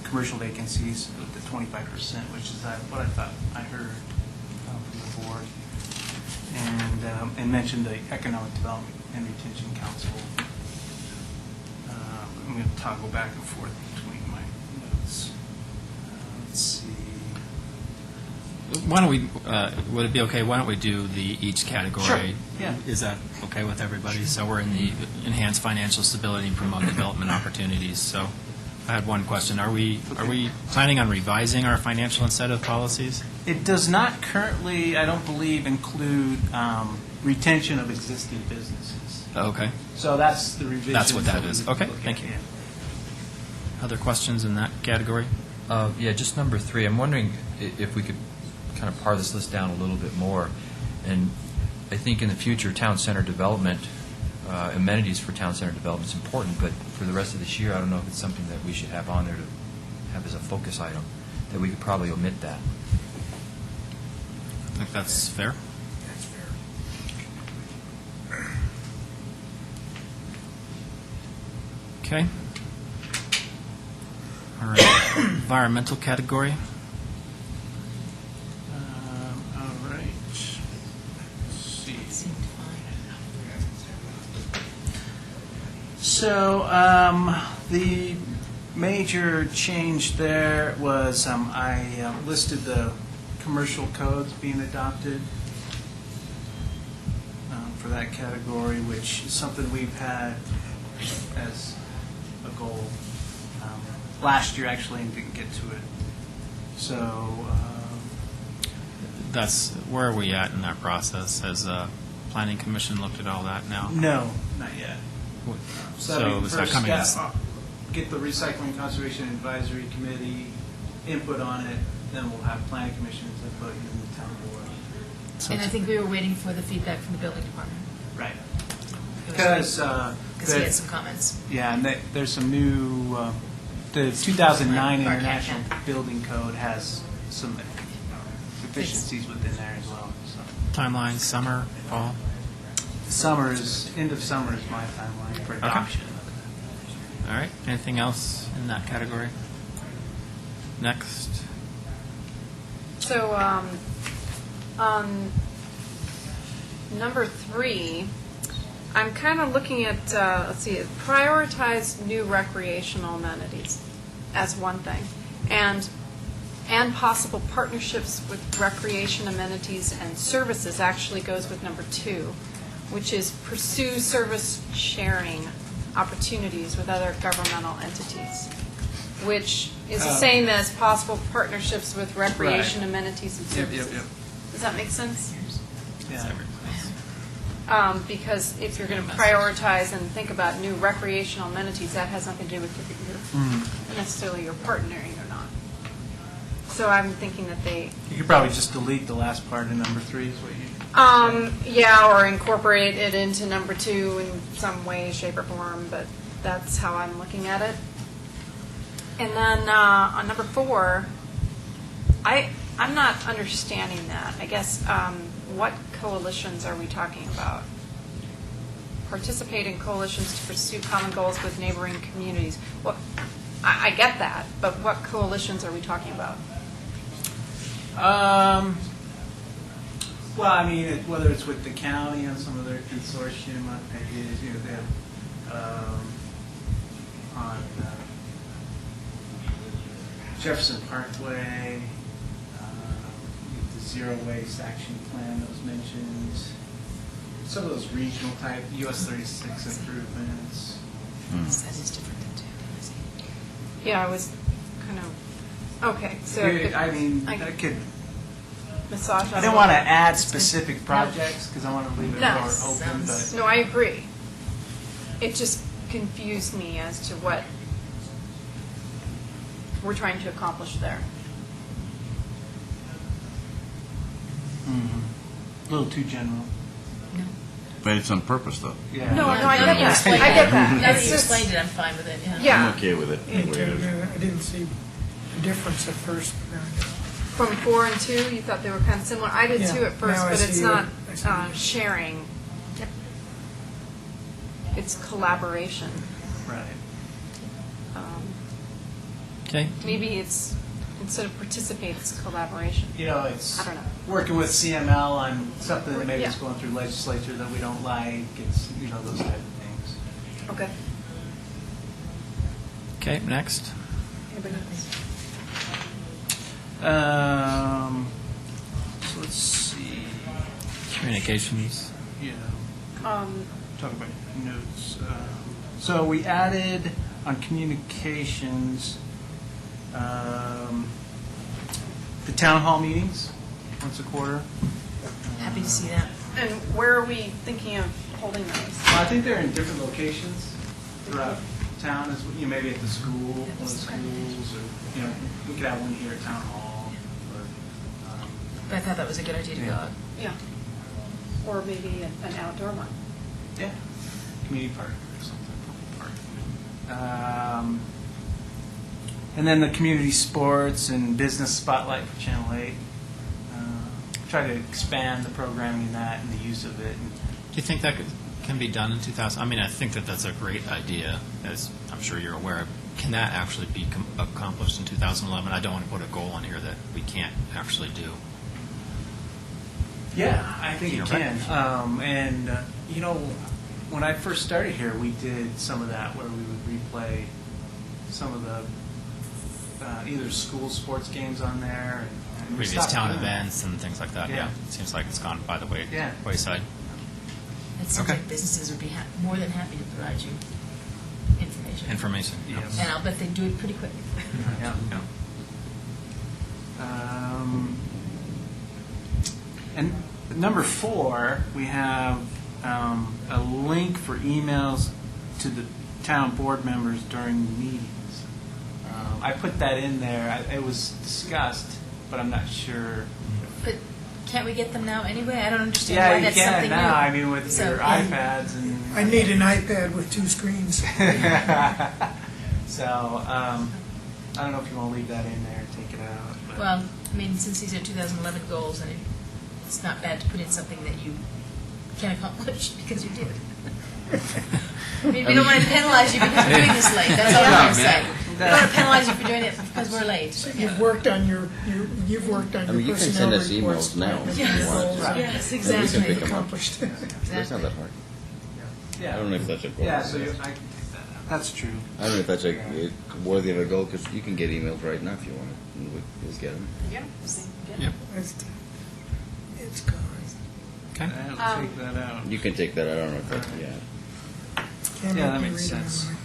commercial vacancies with the 25%, which is what I thought I heard from the board, and mentioned the Economic Development and Retention Council. I'm going to toggle back and forth between my notes. Let's see. Why don't we, would it be okay, why don't we do each category? Sure. Yeah. Is that okay with everybody? So we're in the enhance financial stability and promote development opportunities. So I had one question. Are we planning on revising our financial incentive policies? It does not currently, I don't believe, include retention of existing businesses. Okay. So that's the revision. That's what that is. Okay, thank you. Other questions in that category? Yeah, just number 3. I'm wondering if we could kind of par this list down a little bit more. And I think in the future, town center development, amenities for town center development is important, but for the rest of this year, I don't know if it's something that we should have on there to have as a focus item, that we could probably omit that. I think that's fair. That's fair. Okay. All right. Environmental category. All right. Let's see. So the major change there was I listed the commercial codes being adopted for that category, which is something we've had as a goal last year actually and didn't get to it. So That's where are we at in that process? Has Planning Commission looked at all that now? no, not yet. So is that first coming? get the Recycling Conservation Advisory Committee input on it, then we'll have Planning Commission's input in the town board. And I think we were waiting for the feedback from the building department. Right. Because Because he had some comments. yeah, and there's some new, the 2009 Park International action. Building Code has some deficiencies within there as well. So Timeline, summer, fall? end of summer is my timeline for adoption. All right. Anything else in that category? Next. So, on number 3, I'm kind of looking at, prioritize new recreational amenities as one thing, and possible partnerships with recreation amenities and services actually goes with number 2, which is pursue service sharing opportunities with other governmental entities, which is the same as possible partnerships with recreation Right. amenities and Yep, services. yep, yep. Does that make sense? Yeah. Because if you're going to prioritize and think about new recreational amenities, that has nothing to do with necessarily your partnering or not. So I'm thinking that they, You could probably just delete the last part of number 3 is what you. yeah, or incorporate it into number 2 in some way, shape, or form, but that's how I'm looking at it. And then on number 4, I'm not understanding that. I guess, what coalitions are we talking about? Participate in coalitions to pursue common goals with neighboring communities. Well, I get that, but what coalitions are we talking about? Well, I mean, whether it's with the county on some of their consortium ideas, they have on Jefferson Parkway, the zero waste action plan that was mentioned, some of those regional type US 36 improvements. That is different than 2. Yeah, I was kind of, okay, so. I mean, I could. Massage. I didn't want to add specific projects because I want to leave it No. more open, but. No, I agree. It just confused me as to what we're trying to accomplish there. A little too general. But it's on purpose, though. Yeah. No, I get Now that you that. explained I get it- that. Now that It's you just- explained it, I'm fine with it, yeah. Yeah. I'm okay with it. Me the way it is. too. I didn't see a difference at first. Now I do. From 4 and 2, you thought they were kind of similar. I did Yeah. too at first, Now I but it's see not I see. sharing. It's collaboration. Right. Okay. Maybe it's, instead of participate, it's collaboration. It's I don't know. working with CML on something that maybe is Yeah. going through legislature that we don't like. It's, those type of things. Okay. Okay, next. Anybody else? So let's see. Communications. Yeah. Um, Talk about notes. So we added on communications the town hall meetings once a quarter. Happy to see that. And where are we thinking of holding those? Well, I think they're in different locations throughout town. Maybe at the school, one of the schools, or we could have one here at town hall. Or, But I thought that was a good idea to go out. Yeah. Or maybe an outdoor one. yeah, community park or something. Park. And then the community sports and business spotlight for Channel 8, which try to expand the programming in that and the use of it. And Do you think that can be done in 2000? I mean, I think that that's a great idea, as I'm sure you're aware of. Can that actually be accomplished in 2011? I don't want to put a goal on here that we can't actually do. yeah, I think it You're can. right. You know, when I first started here, we did some of that where we would replay some of the either school sports games on there. And we Previous stopped town doing that. events and things like that. Yeah. Yeah. It seems like it's gone by the Yeah. wayside. It seems Okay. like businesses would be more than happy to provide you information. Yes. And I'll bet they do it pretty quick. Yeah. Yeah. And number 4, we have a link for emails to the town board members during meetings. I put that in there. It was discussed, but I'm not sure. But can't we get them now anyway? I don't understand Yeah, why you that's can something new. now. I mean, with So, your yeah. iPads and. I need an iPad with 2 screens. So I don't know if you want to leave that in there, take it out. But. Well, I mean, since these are 2011 goals, and it's not bad to put in something that you can accomplish because you did. I mean, we don't want to penalize you because we're doing this late. That's all I'm going to say. We don't want to penalize you for doing it because we're late. You've worked on your mean, you can personnel send us reports. emails now if you Yes. want. Right. Yes, And we can exactly. pick 'em up. Accomplished. That's not that hard. Yeah. I don't know if that's a goal. Yeah, so I can take that out. That's true. I don't know if that's a worthy of a goal, because you can get emails right now if you want it, and we'll get them. Yeah. Yep. It's gone. Okay. I'll take that out. You can take that, I don't know if that's, yeah. Can't Yeah, make that me makes read it sense. anymore.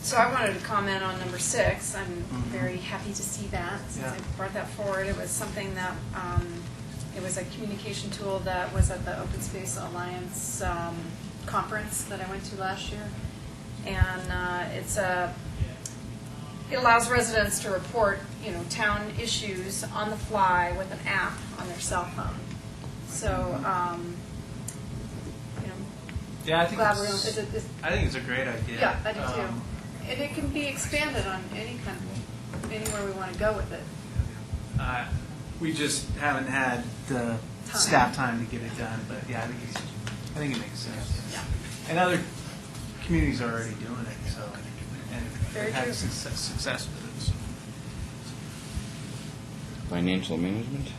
So I wanted to comment on number 6. I'm very happy to see that, since Yeah. I brought that forward. It was something that, it was a communication tool that was at the Open Space Alliance conference that I went to last year. And it allows residents to report, town issues on the fly with an app on their cell phone. So, Yeah, I think glad we're it's, on- I think it's a great idea. yeah, I do too. And it can be expanded on anywhere we want to go with it. We just haven't had the staff time to get it done, but yeah, I think it makes sense. Yeah. And other communities are already doing it, so, and Very they've had true. success with it. So. Financial management?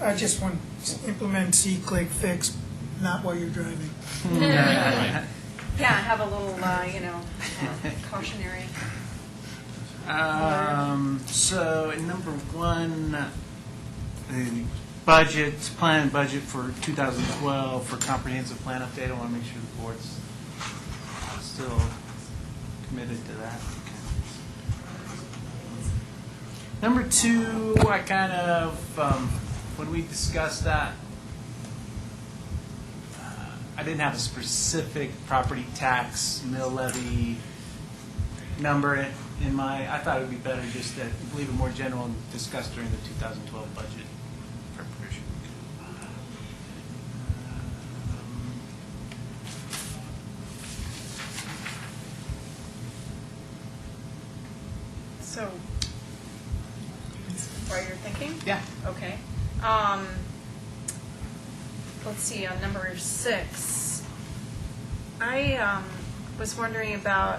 I just want to implement see, click, fix, not while you're driving. Yeah, have a little, cautionary. So in number 1, the budget, plan and budget for 2012 for comprehensive plan update. I want to make sure the board's still committed to that. Number 2, I kind of, when we discussed that, I didn't have a specific property tax mill levy number in my, I thought it would be better just to leave it more general and discuss during the 2012 budget preparation. So, while you're thinking? Yeah. Okay. Let's see, on number 6, I was wondering about,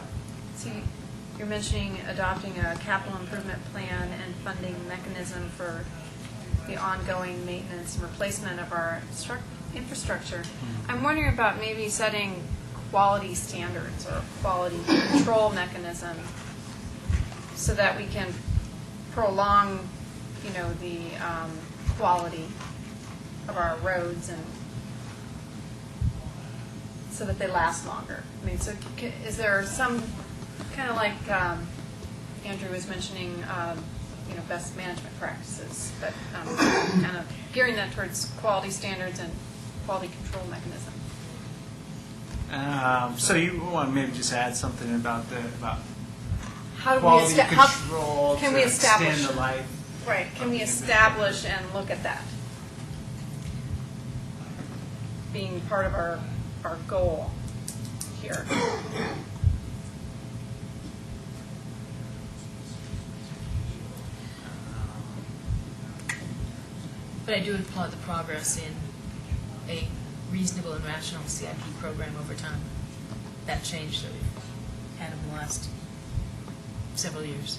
you're mentioning adopting a capital improvement plan and funding mechanism for the ongoing maintenance and replacement of our infrastructure. I'm wondering about maybe setting quality standards or a quality control mechanism so that we can prolong, the quality of our roads and so that they last longer. I mean, so is there some kind of like Andrew was mentioning, best management practices, but kind of gearing that towards quality standards and quality control mechanism. So you want to maybe just add something about How do quality we control can to we establish extend the life? Right. Can we establish and look at that being part of our goal here? But I do applaud the progress in a reasonable and rational CIP program over time. That change that we've had in the last several years,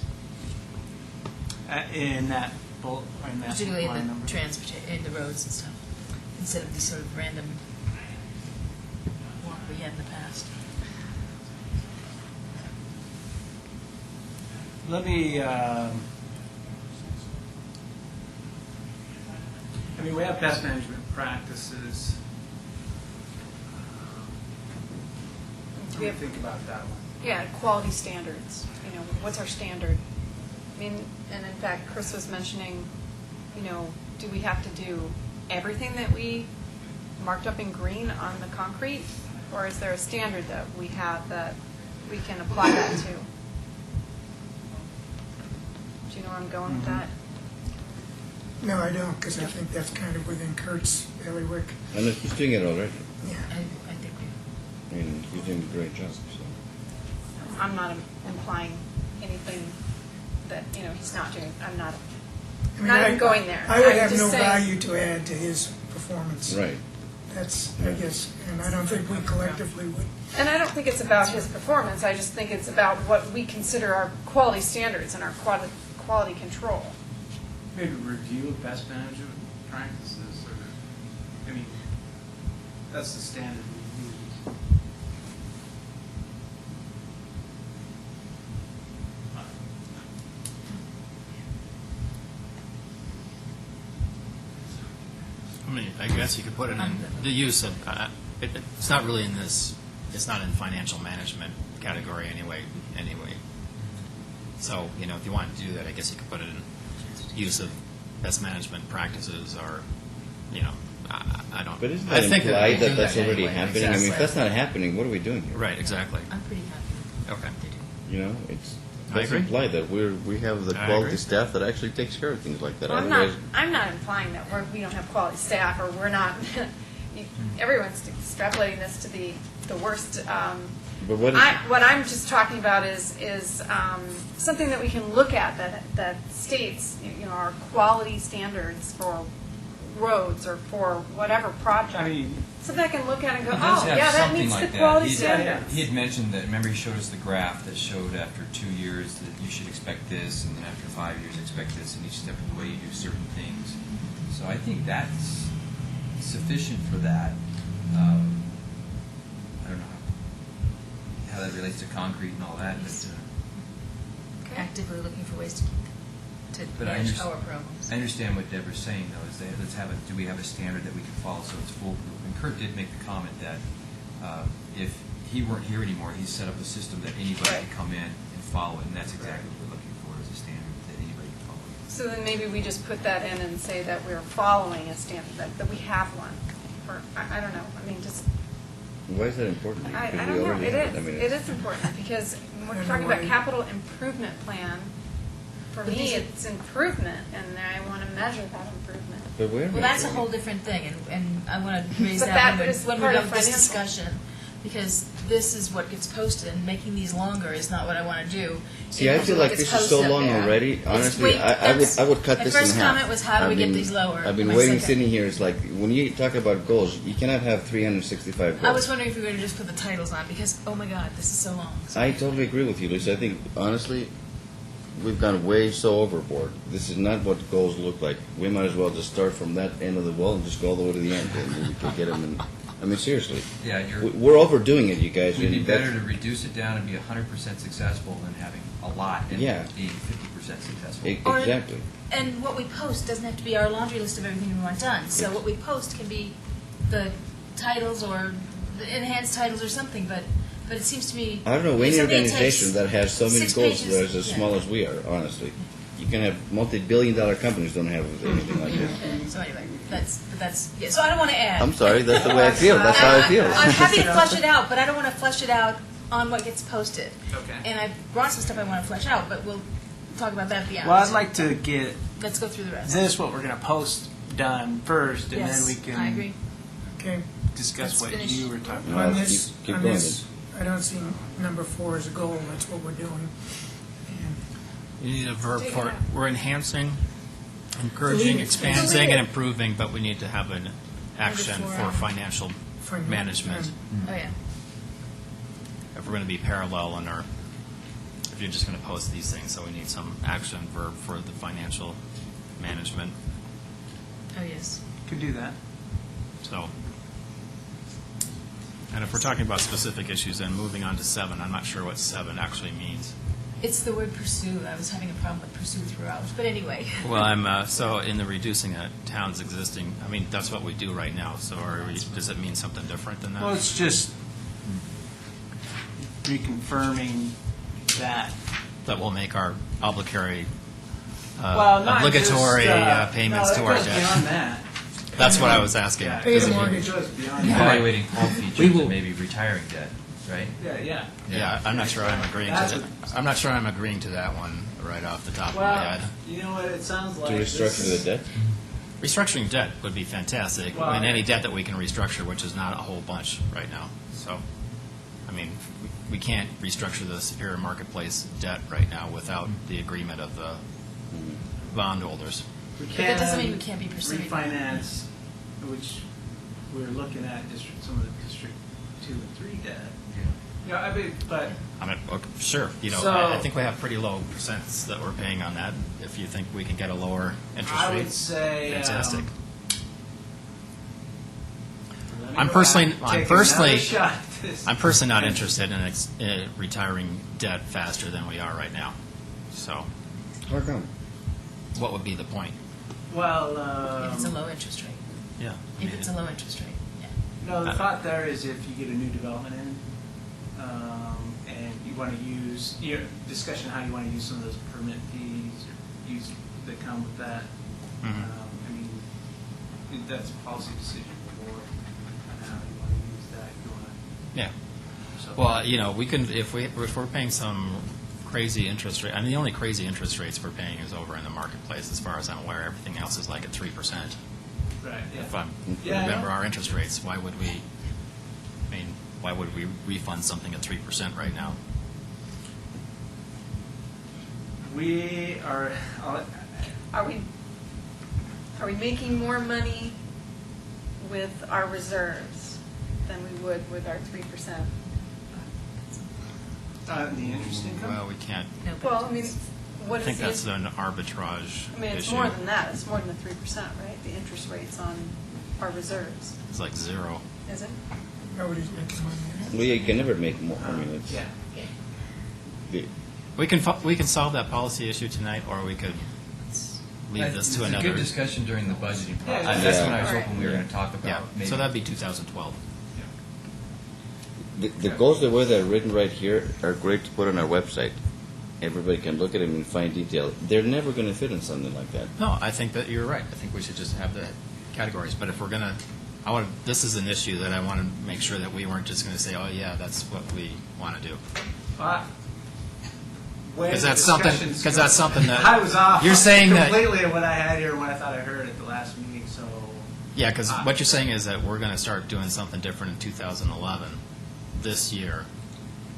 In that bullet, in that particularly line in number. the in the roads and stuff, instead of these sort of random walk we had in the past. Let me, we have best management practices. What do you think about that one? Yeah, quality standards, what's our standard? I mean, and in fact, Chris was mentioning, do we have to do everything that we marked up in green on the concrete? Or is there a standard that we have that we can apply that to? Do you know where I'm going with that? No, I don't, because I think that's kind of within Kurt's bailiwick. And he's doing it already. Yeah. I think we. I mean, he's doing a great job, so. I'm not implying anything that, he's not doing. I'm not even going there. I would I'm have just no saying- value to add to his performance. Right. That's, I guess, and I don't think we collectively would. And I don't think it's about his performance. I just think it's about what we consider our quality standards and our quality control. Maybe review of best management practices, or, that's the standard we use. I guess you could put it in the use of, it's not really in this, it's not in financial management category anyway. So, if you wanted to do that, I guess you could put it in use of best management practices, or, I don't. But isn't I that think implied we that do that's already anyway. happening? I mean, if Exactly. that's not happening, what are we doing here? Right, exactly. I'm pretty happy. Okay. It's I that's agree. implied that we have the I quality agree. staff that actually takes care of things like that. Well, Otherwise, I'm not implying that we don't have quality staff or we're not. Everyone's extrapolating this to the worst. but what? What I'm just talking about is something that we can look at that states our quality standards for roads or for whatever project. Something I can look at and go, He does oh have yeah, that something meets like the that. quality He standards. He had mentioned that. Remember, he showed us the graph that showed after 2 years that you should expect this, and then after 5 years expect this, and each step of the way you do certain things. So I think that's sufficient for that. I don't know how that relates to concrete and all that, but. Actively looking for ways to But I manage understand- our problems. I understand what Deborah's saying, though, is that do we have a standard that we can follow so it's foolproof? And Kurt did make the comment that if he weren't here anymore, he set up a system that anybody Right. could come in and follow it, and that's exactly what we're looking for, is a standard that anybody can follow. So then maybe we just put that in and say that we're following a standard, that we have one. Or I don't know. I mean, just Why is that important? I Because don't we know. already It have is. it. It is important because when we're In a talking about way. capital improvement plan. For But me, these are- it's improvement, and I want to measure that improvement. But wait a Well, minute. that's a whole different thing, and I want to raise But that that is when we're part done of with this financial. discussion, because this is what gets posted, and making these longer is not what I want to do. See, I Because feel what like gets this is so posted up long there- already. It's- Honestly, wait, I that's- would cut this in half. My first comment was, how do we get these lower? I've been My waiting, second- sitting here. It's like when you talk about goals, you cannot have 365 goals. I was wondering if we were going to just put the titles on, because, oh my God, this is so long. I totally agree with you, Lisa. I think, honestly, we've gone way so overboard. This is not what goals look like. We might as well just start from that end of the wall and just go all the way to the end, and we could get them in. I mean, seriously. Yeah, We're overdoing it, you guys. It'd be and better that's- to reduce it down and be 100% successful than having a lot and Yeah. being 50% successful. Or- Exactly. And what we post doesn't have to be our laundry list of everything we want done. So what we post can be the titles or the enhanced titles or something, but it seems to me. I don't know any if something organization takes that has so many 6 goals pages- that is as yeah. small as we are, honestly. You can have multi-billion-dollar companies don't have anything like this. So anyway, yeah. So I don't want to add. I'm sorry, that's the way I feel. That's how I feel. I'm happy to flesh it out, but I don't want to flesh it out on what gets posted. Okay. And I brought some stuff I want to flesh out, but we'll talk about that at the end. Well, I'd like to get Let's go through the rest. this, what we're going to post, done first, and Yes, then we can I agree. Okay, discuss Let's what finish. you were talking No, about. on this, keep on going this, I don't see number 4 as a goal, that's what we're doing. And You need a verb Take it for it. out. We're enhancing Encouraging, So we- expanding, and improving, but we need to have an action Number for 4. financial For management. Oh, yeah. If we're going to be parallel in our, if you're just going to post these things, so we need some action for the financial management. Oh, yes. Could do that. So, and if we're talking about specific issues, then moving on to 7, I'm not sure what 7 actually means. It's the word pursue. I was having a problem with pursue throughout, but anyway. Well, I'm, so in the reducing a town's existing, I mean, that's what we do right now, so does it mean something different than that? Well, it's just reconfirming that. That will make our obligatory, Well, not obligatory just, payments no, to it our goes beyond debt. that. That's what I was asking. Yeah, Pay the it mortgage. goes beyond that. Evaluating all features We will- and maybe retiring debt, right? Yeah. Yeah, I'm not sure I'm agreeing to That's that. I'm not sure I'm agreeing to that one right off the top of my Well, head. you know what, it sounds To like. restructure the debt? Restructuring debt would be fantastic. Well, I mean, any debt that we can restructure, which is not a whole bunch right now. So, I mean, we can't restructure the Superior Marketplace debt right now without the agreement of the bondholders. We But that doesn't mean we can't be pursuing. refinance, which we're looking at some of the District 2 and 3 debt. Yeah, I mean, but I mean, okay, sure, you know, So- I think we have pretty low percents that we're paying on that. If you think we can get a lower interest I rate, would say. fantastic. Let me I'm go personally- back and I'm take personally- another shot at this. I'm personally not interested in retiring debt faster than we are right now. So, How come? what would be the point? Well, If it's a low interest rate. Yeah. If it's a low interest rate, yeah. no, the thought there is if you get a new development in, and you want to use, your discussion how you want to use some of those permit fees, or use that come with that. Mhm. I mean, that's a policy decision for on how you want to use that. If you want to. Yeah. So. Well, you know, we can, if we're paying some crazy interest rate, I mean, the only crazy interest rates we're paying is over in the marketplace, as far as I'm aware. Everything else is like at 3%. Right. Yeah. If I Yeah, I remember know. our interest rates, why would we refund something at 3% right now? We are. Are we making more money with our reserves than we would with our 3%? The interest income. Well, we can't, No, but Well, I mean, what I is think the? that's an arbitrage I mean, it's issue. more than that. It's more than the 3%, right? The interest rates on our reserves. It's like 0. Is it? Nobody's making money. Well, yeah, you can never make more. I mean, it's. Yeah. the- We can solve that policy issue tonight, or we could leave this to It's a another. good discussion during the budgeting process. Yeah, That's yeah. what I was Right. hoping we were going to talk about. Yeah, maybe. so that'd be 2012. The goals, the way they're written right here, are great to put on our website. Everybody can look at them in fine detail. They're never going to fit in something like that. No, I think that you're right. I think we should just have the categories. But if we're gonna, this is an issue that I want to make sure that we weren't just going to say, oh yeah, that's what we want to do. Because that's something that- I was off. You're saying that- completely of what I had here and what I thought I heard at the last meeting. So Yeah, because what you're saying is that we're going to start doing something different in 2011, this year,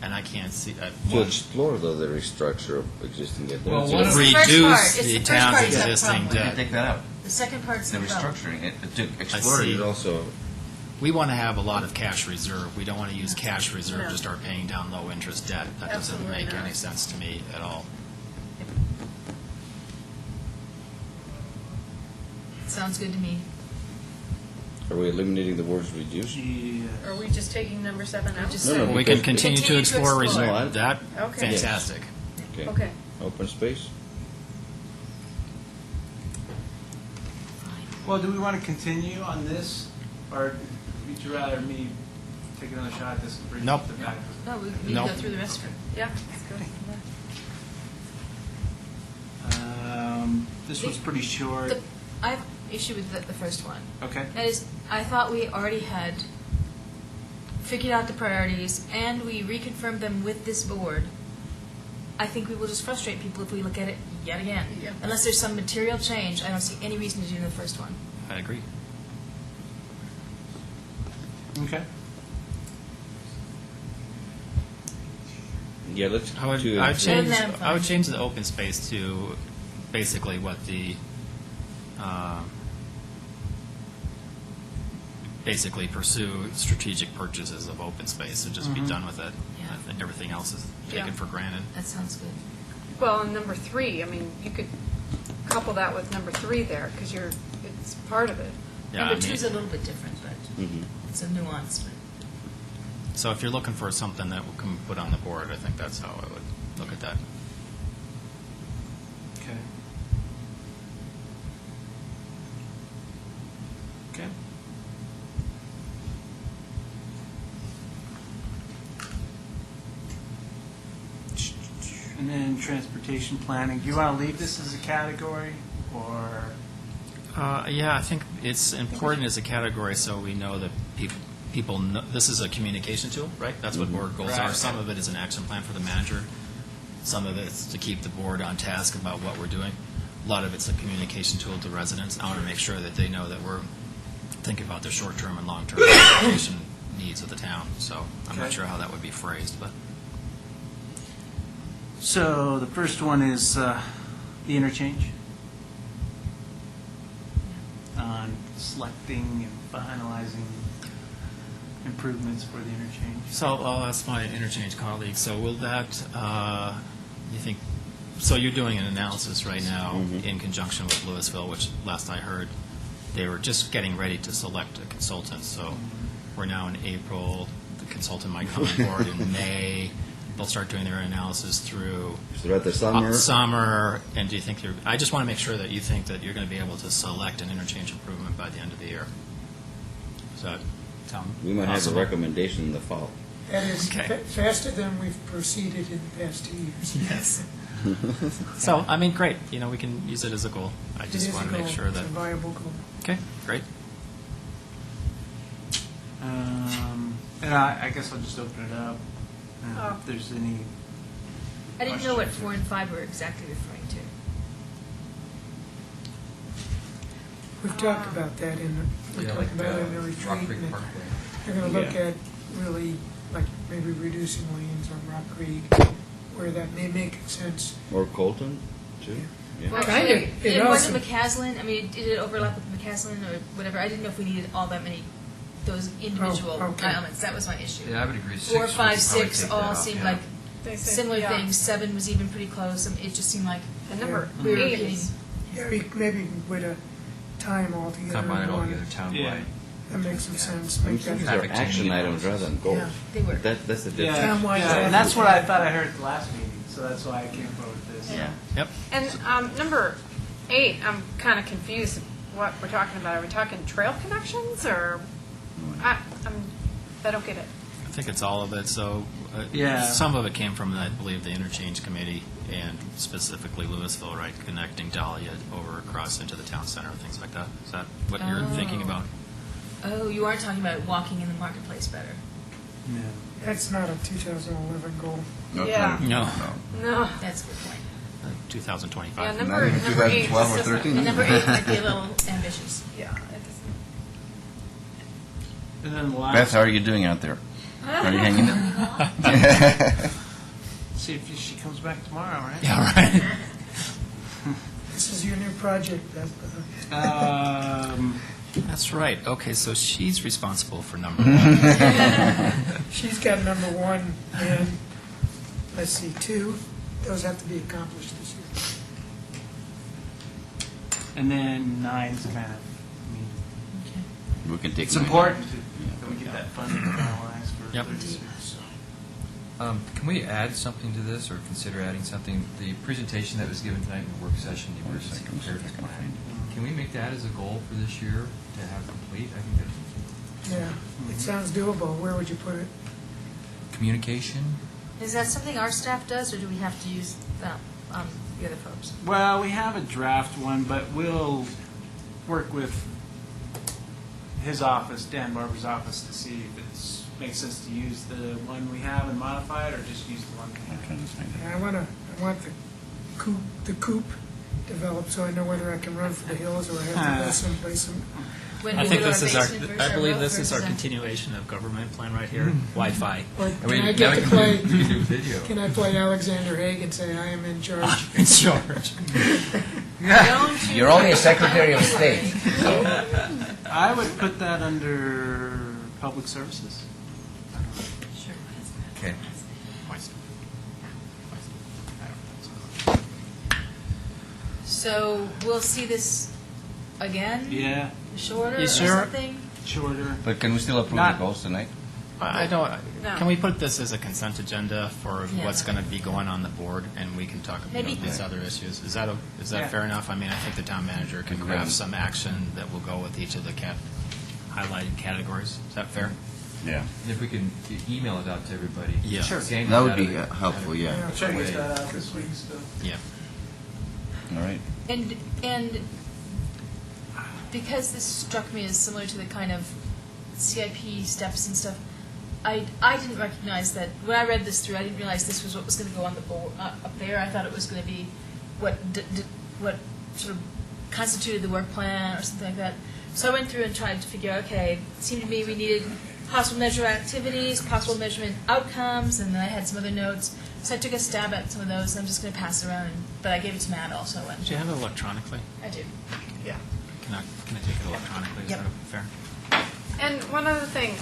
and I can't see. To explore, though, the restructure of existing debt. Well, That's one it. of the first part. Reduce It's the the first town's part you have a existing problem with. debt. Take that out. The second part's The the problem. restructuring, to I explore see. it. Also, We want to have a lot of cash reserve. We don't want to use cash reserve No. to start paying down low interest debt. That doesn't Absolutely make not. any sense to me at all. Sounds good to me. are we eliminating the words reduce? Are we just taking number 7 out? Just No, no, We can because- continue to Continue to explore explore. reserve. No, I- That, Okay. fantastic. Okay. Okay. Open space? well, do we want to continue on this, or would you rather me take another shot at this and bring Nope. it back? No, we need to No. go through the rest of it. Yeah, let's go. This one's pretty short. I have issue with the first one. Okay. That is, I thought we already had figured out the priorities and we reconfirmed them with this board. I think we will just frustrate people if we look at it yet again. Yeah. Unless there's some material change, I don't see any reason to do the first one. I agree. Okay. Yeah, let's. I would, do- I would change. Other than that, I'm I would fine. change the open space to basically what the basically pursue strategic purchases of open space and just be done with it. Yeah. I think everything else is taken Yeah. for granted. That sounds good. Well, and number 3, I mean, you could couple that with number 3 there, because it's part of it. Yeah, Number I two mean- is a little bit different, but it's a nuance. But So if you're looking for something that can be put on the board, I think that's how I would look at that. Okay. Okay. And then transportation planning, do you want to leave this as a category, or? Yeah, I think it's important as a category so we know that people know, this is a communication tool, right? That's what board goals are. Right. Some of it is an action plan for the manager. Some of it's to keep the board on task about what we're doing. A lot of it's a communication tool to residents. I want to make sure that they know that we're thinking about their short-term and long-term transportation needs of the town. So I'm not Okay. sure how that would be phrased, but So the first one is the interchange. On selecting and finalizing improvements for the interchange. So I'll ask my interchange colleague, so will that, you think, so you're doing an analysis right now in conjunction with Louisville, which last I heard, they were just getting ready to select a consultant, so we're now in April, the consultant might come on board in May, they'll start doing their analysis through Throughout the summer. summer, and do you think I just want to make sure that you think that you're going to be able to select an interchange improvement by the end of the year. Is that sound We might have a possible? recommendation in the fall. That is Okay. faster than we've proceeded in the past 2 years. Yes. So, I mean, great, we can use it as a goal. I It just is a want to make goal. sure It's that, a viable goal. okay, great. And I guess I'll just open it up. If there's any, I didn't know what 4 and 5 were exactly referring to. We've talked about that we Yeah, talked like about it in the Rock retreat. Creek and Parkway. They're going to look Yeah. at really, like, maybe reducing lanes on Rock Creek, where that may make sense. Or Colton, too? Yeah. Well, Kind of. It It wasn't also- McCaslin. I mean, did it overlap with McCaslin or whatever? I didn't know if we needed all that many, those individual okay. elements. That was my issue. Yeah, I would agree. 4, 5, we should probably 6 take all that off, seemed yeah. like They say- similar yeah. things. 7 was even pretty close. It just seemed like And number we were 8 repeating. is, Yeah, maybe with a time altogether. Combine it all one. together townwide. That makes some sense. I mean, Make that- these are Traffic action changing items rather than goals. Yeah. They were. That's the difference. yeah, Townwide and that's traffic. what I thought I heard at the last meeting, so that's why I came up with this. Yeah. Yep. And number 8, I'm kind of confused what we're talking about. Are we talking trail connections, or, I don't get it. I think it's all of it, so Yeah. some of it came from, I believe, the interchange committee, and specifically Louisville, right, connecting Dahlia over across into the town center, things like that. Is that what you're thinking about? Oh, you are talking about walking in the marketplace better. Yeah. That's not a 2011 goal. Yeah. No. No. That's a good point. 2025. Yeah, Not number even 8 is 2012 or different. 13. And number 8 might be a little ambitious. Yeah, it doesn't. And then the Beth, last, how are you doing out there? Are you hanging in? see if she comes back tomorrow, right? Yeah, right. This is your new project, Beth. That's right. Okay, so she's responsible for number 1. She's got number 1 and, let's see, 2. Those have to be accomplished this year. And then 9's kind of, I mean, We can take it's mine. important that we get that funding finalized for Yep. 36. So. Can we add something to this, or consider adding something? The presentation that was given tonight in the work session, the emergency preparedness plan, can we make that as a goal for this year to have complete? I think that's Yeah, it sounds doable. Where would you put it? communication. Is that something our staff does, or do we have to use the other folks? Well, we have a draft one, but we'll work with his office, Dan Barber's office, to see if it makes sense to use the one we have and modify it, or just use the one we have. I want the coupe developed so I know whether I can run for the hills or I have to go someplace. When I we think do this our is our, basement versus I our believe roof this is our versus continuation of government plan right here, Wi-Fi. Or And can we- I now get we to can play? we can do video. Can I play Alexander Haig and say I am in charge? In charge. Don't you You're only a Secretary of State. I would put that under public services. Okay. So we'll see this again? Yeah, Shorter You or sure? something? shorter. But can we still approve Not- the goals tonight? I don't, No. can we put this as a consent agenda for Yeah. what's going to be going on the board, and we can talk about Maybe- these other issues? Is that Yeah. fair enough? I mean, I think the town manager can Agreed. craft some action that will go with each of the highlighted categories. Is that fair? Yeah. And if we can email it out to everybody. Yeah. Sure. Same That would data. be helpful, yeah. I'll try to get that out this week still. Yeah. All right. And because this struck me as similar to the kind of CIP steps and stuff, I didn't recognize that, when I read this through, I didn't realize this was what was going to go on the board, up there. I thought it was going to be what sort of constituted the work plan or something like that. So I went through and tried to figure out, okay, it seemed to me we needed possible measure activities, possible measurement outcomes, and then I had some other notes. So I took a stab at some of those, and I'm just going to pass it around, but I gave it to Matt also. And Do you have it electronically? I do. Yeah. Can I take it electronically? Is Yep. that fair? And one other thing,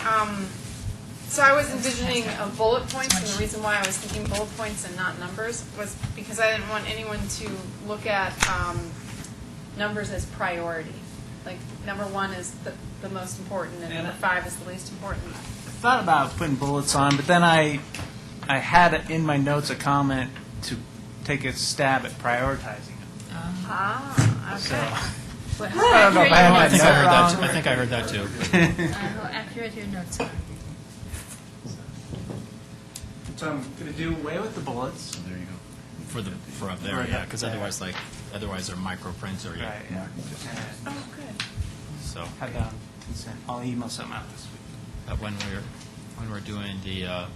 so I was envisioning bullet points, and the reason why I was thinking bullet points and not numbers was because I didn't want anyone to look at numbers as priority. Like, number 1 is the most important, and number 5 is the least important. I thought about putting bullets on, but then I had in my notes a comment to take a stab at prioritizing them. Ah, So, okay. But I don't know if I had I that think I heard that. wrong. I think I heard that too. how accurate your notes are. So I'm going to do away with the bullets. There you go. For up there, Right yeah, up because there. otherwise they're micro prints or Right, yeah. And Oh, good. so. have that on consent. I'll email something out this week. But when we're doing the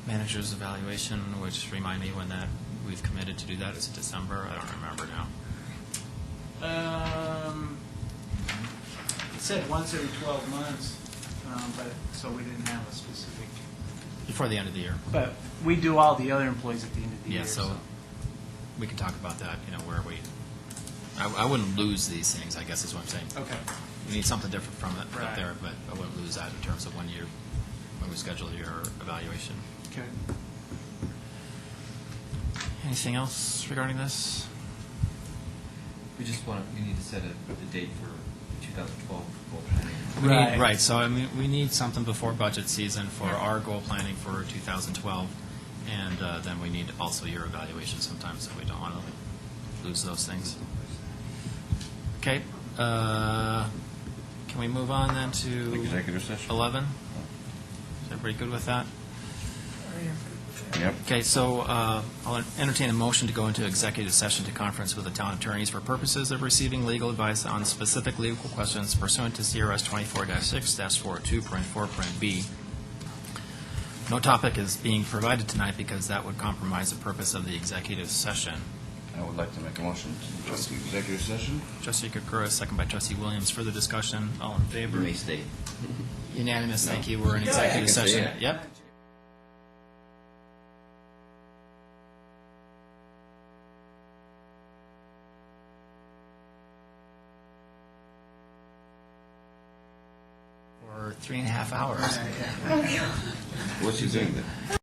manager's evaluation, which remind me when that we've committed to do that. Is it December? I don't remember now. It said once every 12 months, but, so we didn't have a specific. Before the end of the year. But we do all the other employees at the end of the year. Yeah, so we can talk about that, where I wouldn't lose these things, I guess is what I'm saying. Okay. We need something different from it up Right. there, but I wouldn't lose that in terms of when we schedule your evaluation. Okay. Anything else regarding this? We need to set a date for 2012 goal planning. Right, so I mean, we need something before budget season for our goal planning for 2012, and then we need also your evaluation sometimes, so we don't want to lose those things. Okay, can we move on then to Executive session. 11? Is everybody good with that? Yep. Okay, so I'll entertain a motion to go into executive session to conference with the town attorneys for purposes of receiving legal advice on specific legal questions pursuant to CRS 24-6-402, parent 4, parent B. No topic is being provided tonight because that would compromise the purpose of the executive session. I would like to make a motion to go into executive session. Trustee Kokura, second by Trustee Williams. Further discussion? All in favor? You may stay. Unanimous, thank you. We're in executive I can say session. it. Yep. For 3.5 hours. What's he doing then?